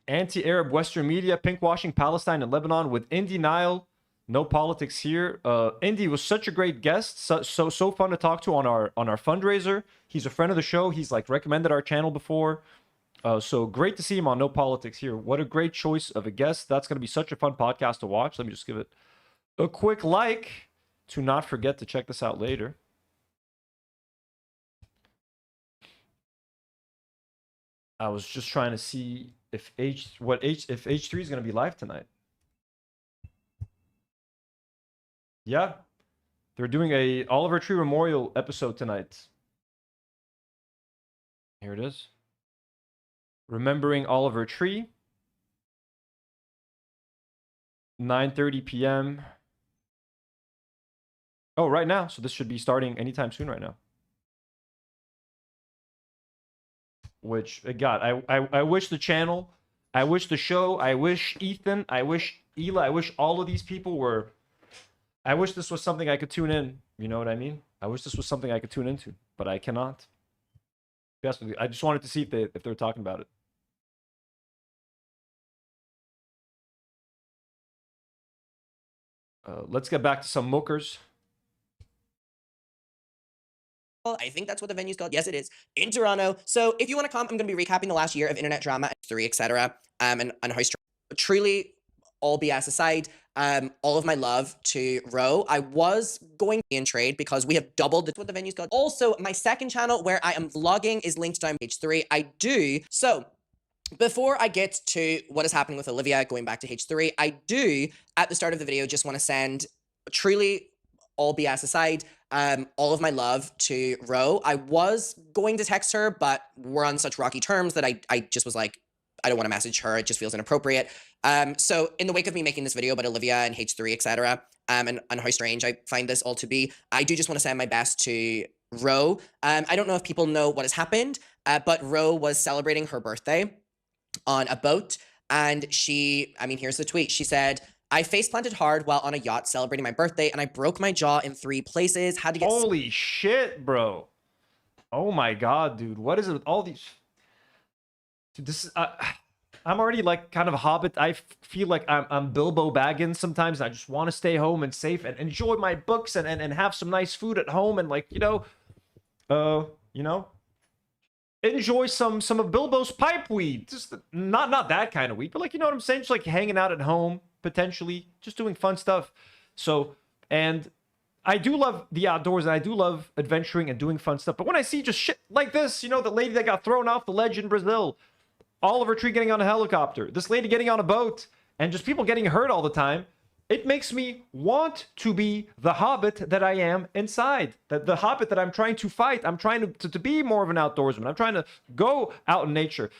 Anti-Arab Western media, pinkwashing Palestine and Lebanon with Indy Nile. No Politics here. Indy was such a great guest, so fun to talk to on our fundraiser. He's a friend of the show. He's like recommended our channel before. So great to see him on No Politics here. What a great choice of a guest. That's going to be such a fun podcast to watch. Let me just give it a quick like to not forget to check this out later. I was just trying to see if H3 is going to be live tonight. Yeah, they're doing a Oliver Tree Memorial episode tonight. Here it is. Remembering Oliver Tree. 9:30 p.m. Oh, right now. So this should be starting anytime soon right now. Which, God, I wish the channel, I wish the show, I wish Ethan, I wish Ela, I wish all of these people were, I wish this was something I could tune in. You know what I mean? I wish this was something I could tune into, but I cannot. Yes, I just wanted to see if they were talking about it. Let's get back to some muckers. I think that's what the venue's called. Yes, it is. In Toronto. So if you want to come, I'm going to be recapping the last year of internet drama, 3, etc. And how truly, all BS aside, all of my love to Ro. I was going in trade because we have doubled what the venue's called. Also, my second channel where I am vlogging is linked down H3. I do. So before I get to what is happening with Olivia going back to H3, I do, at the start of the video, just want to send, truly, all BS aside, all of my love to Ro. I was going to text her, but we're on such rocky terms that I just was like, I don't want to message her. It just feels inappropriate. So in the wake of me making this video about Olivia and H3, etc., and how strange I find this all to be, I do just want to send my best to Ro. I don't know if people know what has happened, but Ro was celebrating her birthday on a boat, and here's the tweet. She said, I face-planted hard while on a yacht celebrating my birthday, and I broke my jaw in 3 places. Had to get... Holy shit, bro. Oh my God, dude. What is it with all these... Dude, this is... I'm already like kind of a hobbit. I feel like I'm Bilbo Baggins sometimes. I just want to stay home and safe and enjoy my books and have some nice food at home and like, enjoy some of Bilbo's pipe weed. Just not that kind of weed, but like, you know what I'm saying? Just like hanging out at home, potentially, just doing fun stuff. So, and I do love the outdoors and I do love adventuring and doing fun stuff. But when I see just shit like this, the lady that got thrown off the ledge in Brazil, Oliver Tree getting on a helicopter, this lady getting on a boat, and just people getting hurt all the time, it makes me want to be the hobbit that I am inside. The hobbit that I'm trying to fight. I'm trying to be more of an outdoorsman. I'm trying to go out in nature,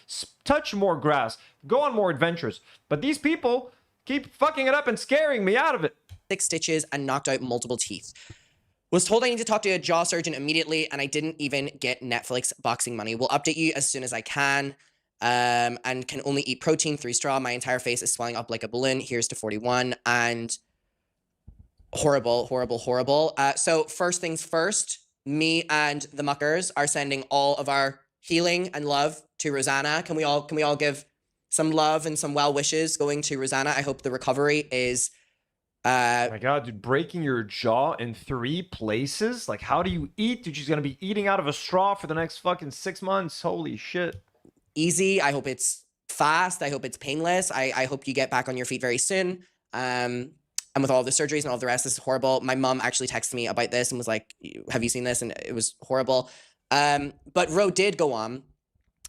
touch more grass, go on more adventures. But these people keep fucking it up and scaring me out of it. 6 stitches and knocked out multiple teeth. Was told I need to talk to a jaw surgeon immediately, and I didn't even get Netflix boxing money. Will update you as soon as I can. And can only eat protein, 3 straw. My entire face is swelling up like a balloon. Here's to 41. And horrible, horrible, horrible. So first things first, me and the muckers are sending all of our healing and love to Rosanna. Can we all give some love and some well wishes going to Rosanna? I hope the recovery is oh my god, dude, breaking your jaw in 3 places? Like, how do you eat? Dude, she's gonna be eating out of a straw for the next fucking 6 months. Holy shit. Easy. I hope it's fast. I hope it's painless. I hope you get back on your feet very soon. And with all the surgeries and all the rest, this is horrible. My mom actually texted me about this and was like, have you seen this? And it was horrible. But Ro did go on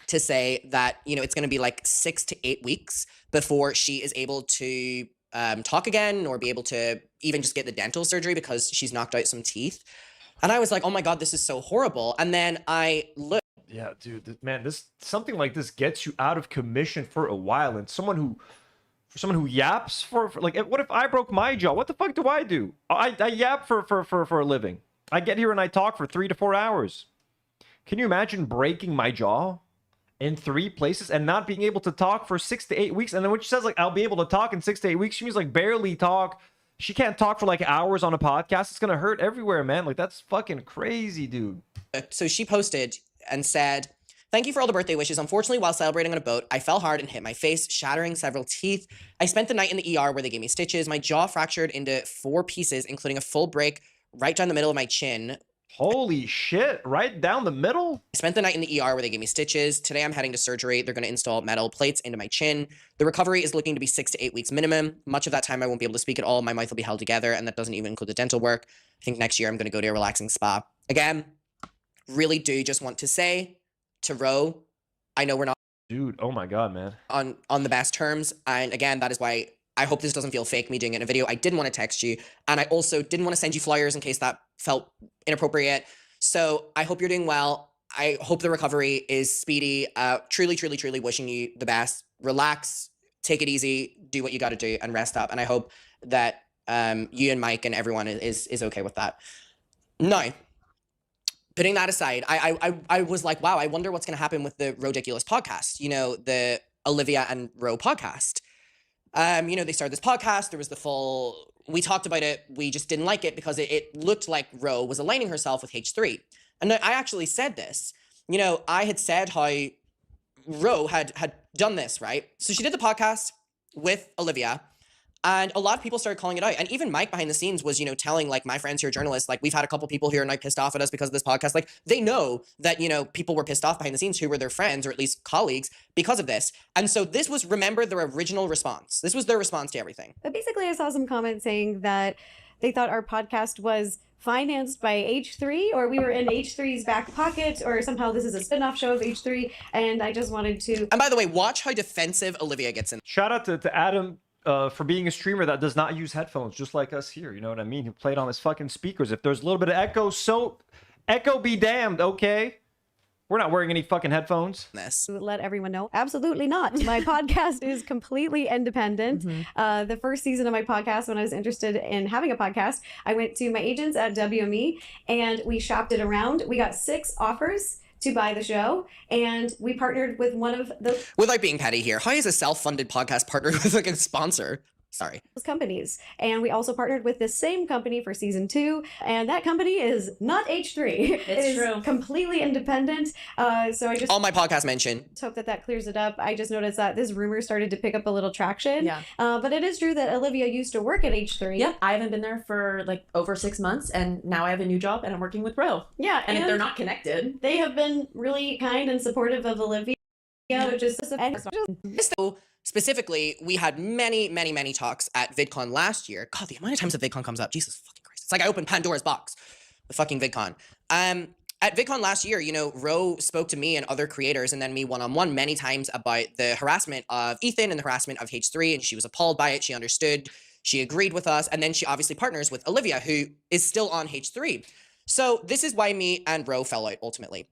to say that, it's going to be like 6 to 8 weeks before she is able to talk again or be able to even just get the dental surgery because she's knocked out some teeth. And I was like, oh my God, this is so horrible. And then I looked. Yeah, dude, man, something like this gets you out of commission for a while. And someone who yaps for like, what if I broke my jaw? What the fuck do I do? I yap for a living. I get here and I talk for 3 to 4 hours. Can you imagine breaking my jaw in 3 places and not being able to talk for 6 to 8 weeks? And then when she says like, I'll be able to talk in 6 to 8 weeks, she means like barely talk. She can't talk for like hours on a podcast. It's going to hurt everywhere, man. Like, that's fucking crazy, dude. So she posted and said, thank you for all the birthday wishes. Unfortunately, while celebrating on a boat, I fell hard and hit my face, shattering several teeth. I spent the night in the ER where they gave me stitches. My jaw fractured into 4 pieces, including a full break right down the middle of my chin. Holy shit, right down the middle? I spent the night in the ER where they gave me stitches. Today I'm heading to surgery. They're going to install metal plates into my chin. The recovery is looking to be 6 to 8 weeks minimum. Much of that time I won't be able to speak at all. My mouth will be held together, and that doesn't even include the dental work. I think next year I'm going to go to a relaxing spa. Again, really do just want to say to Ro, I know we're not, dude, oh my God, man, on the best terms. And again, that is why I hope this doesn't feel fake, me doing it in a video. I didn't want to text you, and I also didn't want to send you flyers in case that felt inappropriate. So I hope you're doing well. I hope the recovery is speedy. Truly, truly, truly wishing you the best. Relax, take it easy, do what you got to do, and rest up. And I hope that you and Mike and everyone is okay with that. Now, putting that aside, I was like, wow, I wonder what's going to happen with the Rodiculous podcast. The Olivia and Ro podcast. They started this podcast. There was the full, we talked about it. We just didn't like it because it looked like Ro was aligning herself with H3. And I actually said this, I had said how Ro had done this, right? So she did the podcast with Olivia, and a lot of people started calling it out. And even Mike behind the scenes was, telling like my friends who are journalists, like we've had a couple people who are now pissed off at us because of this podcast. Like they know that, people were pissed off behind the scenes who were their friends or at least colleagues because of this. And so this was, remember, their original response. This was their response to everything. But basically I saw some comments saying that they thought our podcast was financed by H3, or we were in H3's back pocket, or somehow this is a spin-off show of H3. And I just wanted to... And by the way, watch how defensive Olivia gets in. Shout out to Adam for being a streamer that does not use headphones, just like us here, you know what I mean? Who played on his fucking speakers. If there's a little bit of echo, so echo be damned, okay? We're not wearing any fucking headphones. Let everyone know. Absolutely not. My podcast is completely independent. The first season of my podcast, when I was interested in having a podcast, I went to my agents at WME and we shopped it around. We got 6 offers to buy the show, and we partnered with one of the... Without being petty here, how is a self-funded podcast partnered with like a sponsor? Sorry. Those companies. And we also partnered with the same company for season 2, and that company is not H3. It is true. completely independent. So I just All my podcast mention. hope that clears it up. I just noticed that this rumor started to pick up a little traction. Yeah. But it is true that Olivia used to work at H3. Yep, I haven't been there for like over 6 months, and now I have a new job and I'm working with Ro. Yeah, And if they're not connected, they have been really kind and supportive of Olivia. Which is So specifically, we had many talks at VidCon last year. God, the amount of times that VidCon comes up, Jesus fucking Christ. It's like I opened Pandora's box with fucking VidCon. At VidCon last year, you know, Ro spoke to me and other creators and then me one-on-one many times about the harassment of Ethan and the harassment of H3, and she was appalled by it. She understood. She agreed with us. And then she obviously partners with Olivia, who is still on H3. So this is why me and Ro fell out ultimately.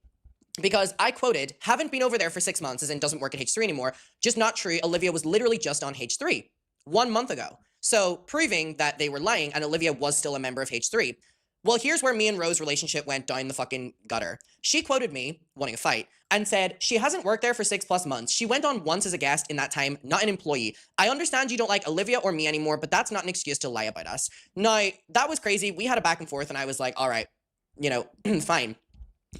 Because I quoted, haven't been over there for 6 months, as in doesn't work at H3 anymore. Just not true. Olivia was literally just on H3 1 month ago. So proving that they were lying and Olivia was still a member of H3. Well, here's where me and Ro's relationship went down the fucking gutter. She quoted me, wanting a fight, and said, she hasn't worked there for 6+ months. She went on once as a guest in that time, not an employee. I understand you don't like Olivia or me anymore, but that's not an excuse to lie about us. Now, that was crazy. We had a back and forth and I was like, all right, you know, fine.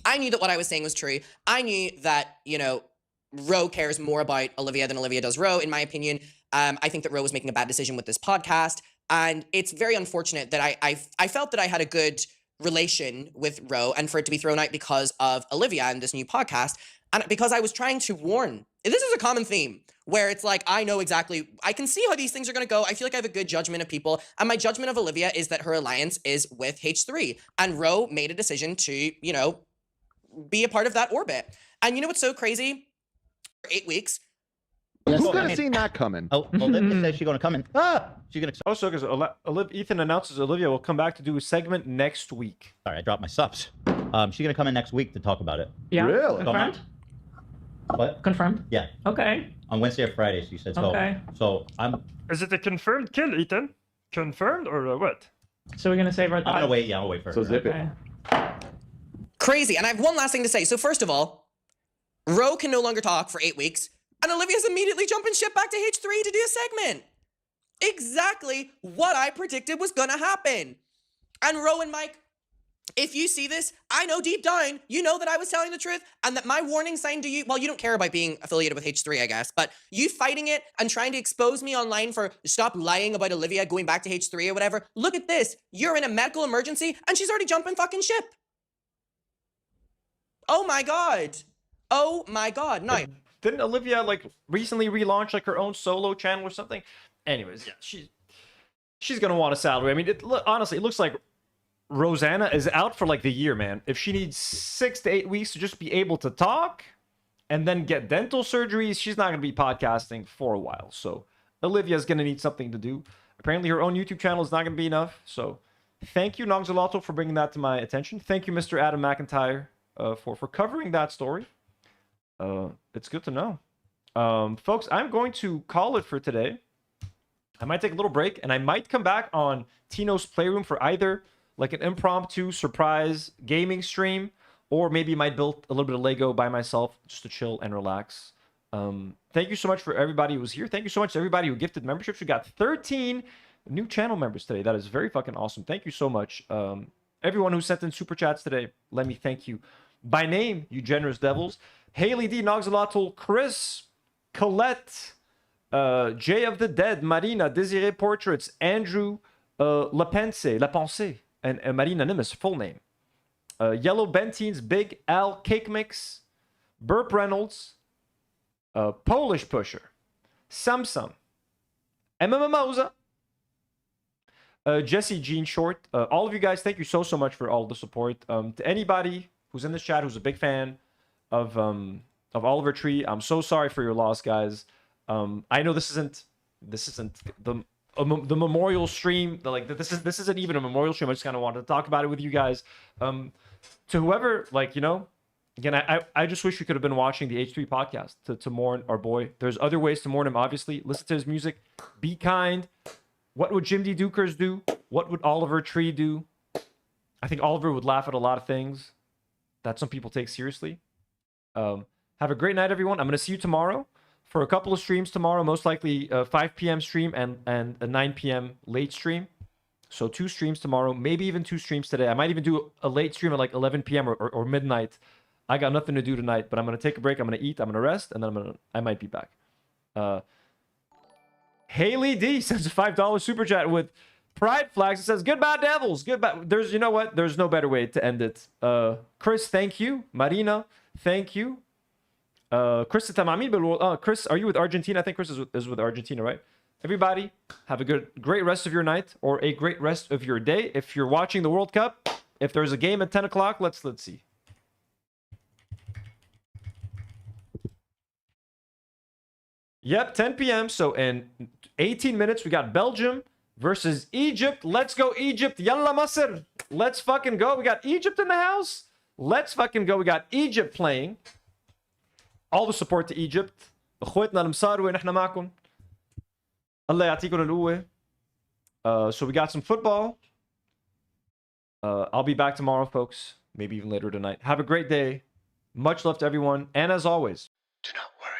I knew that what I was saying was true. I knew that, you know, Ro cares more about Olivia than Olivia does Ro, in my opinion. I think that Ro was making a bad decision with this podcast. And it's very unfortunate that I felt that I had a good relation with Ro and for it to be thrown out because of Olivia and this new podcast. And because I was trying to warn, this is a common theme where it's like, I know exactly, I can see how these things are going to go. I feel like I have a good judgment of people. And my judgment of Olivia is that her alliance is with H3. And Ro made a decision to, you know, be a part of that orbit. And you know what's so crazy? For 8 weeks. Who could have seen that coming? Olivia says she's going to come in. She's going to. Also, because Ethan announces Olivia will come back to do a segment next week. Sorry, I dropped my subs. She's going to come in next week to talk about it. Yeah. Really? Confirmed? What? Confirmed? Yeah. Okay. On Wednesday or Friday, she said. So, Okay. So I'm. Is it a confirmed kill, Ethan? Confirmed or what? So we're going to save our I'm going to wait. Yeah, I'll wait for her. So zip it. Crazy. And I have one last thing to say. So first of all, Ro can no longer talk for 8 weeks. And Olivia's immediately jumping ship back to H3 to do a segment. Exactly what I predicted was gonna happen. And Ro and Mike, if you see this, I know deep down, you know that I was telling the truth and that my warning sign to you, well, you don't care about being affiliated with H3, I guess, but you fighting it and trying to expose me online for stop lying about Olivia going back to H3 or whatever. Look at this. You're in a medical emergency and she's already jumping fucking ship. Oh my God. Oh my God. No. Didn't Olivia like recently relaunch like her own solo channel or something? Anyways, yeah, she's gonna want a salary. I mean, honestly, it looks like Rosanna is out for like the year, man. If she needs 6 to 8 weeks to just be able to talk and then get dental surgeries, she's not gonna be podcasting for a while. So Olivia's gonna need something to do. Apparently, her own YouTube channel is not gonna be enough. So thank you, Nogzolotto, for bringing that to my attention. Thank you, Mr. Adam McIntyre, for covering that story. It's good to know. Folks, I'm going to call it for today. I might take a little break, and I might come back on Tino's Playroom for either like an impromptu surprise gaming stream, or maybe might build a little bit of Lego by myself just to chill and relax. Thank you so much for everybody who was here. Thank you so much to everybody who gifted memberships. We got 13 new channel members today. That is very fucking awesome. Thank you so much. Everyone who sent in super chats today, let me thank you by name, you generous devils. Haley D, Nogzolotl, Chris, Colette, Jay of the Dead, Marina, Desiree Portraits, Andrew, La Pensée, and Marina Nimis, full name. Yellow Bentines, Big Al, Cake Mix, Burp Reynolds, Polish Pusher, Samsung, Emma Mimosa, Jesse Jean Short. All of you guys, thank you so much for all the support. To anybody who's in this chat who's a big fan of Oliver Tree, I'm so sorry for your loss, guys. I know this isn't the memorial stream. This isn't even a memorial stream. I just kind of wanted to talk about it with you guys. To whoever, like, you know, again, I just wish you could have been watching the H3 podcast to mourn our boy. There's other ways to mourn him, obviously. Listen to his music. Be kind. What would Jim D. Dukers do? What would Oliver Tree do? I think Oliver would laugh at a lot of things that some people take seriously. Have a great night, everyone. I'm going to see you tomorrow for a couple of streams tomorrow, most likely 5 p.m. stream and a 9 p.m. late stream. So 2 streams tomorrow, maybe even 2 streams today. I might even do a late stream at like 11 p.m. or midnight. I got nothing to do tonight, but I'm going to take a break. I'm going to eat. I'm going to rest, and then I might be back. Haley D sends a $5 super chat with pride flags. It says, goodbye, Devils. Goodbye. There's, you know what? There's no better way to end it. Chris, thank you. Marina, thank you. Chris, Chris, are you with Argentina? I think Chris is with Argentina, right? Everybody, have a great rest of your night or a great rest of your day. If you're watching the World Cup, if there's a game at 10 o'clock, let's see. Yep, 10 p.m. So in 18 minutes, we got Belgium versus Egypt. Let's go, Egypt. Yalla Masr. Let's fucking go. We got Egypt in the house. Let's fucking go. We got Egypt playing. All the support to Egypt. اخوتنا المصاروي نحن معكم. الله يعطيكم القوة. So we got some football. I'll be back tomorrow, folks. Maybe even later tonight. Have a great day. Much love to everyone. And as always, do not worry.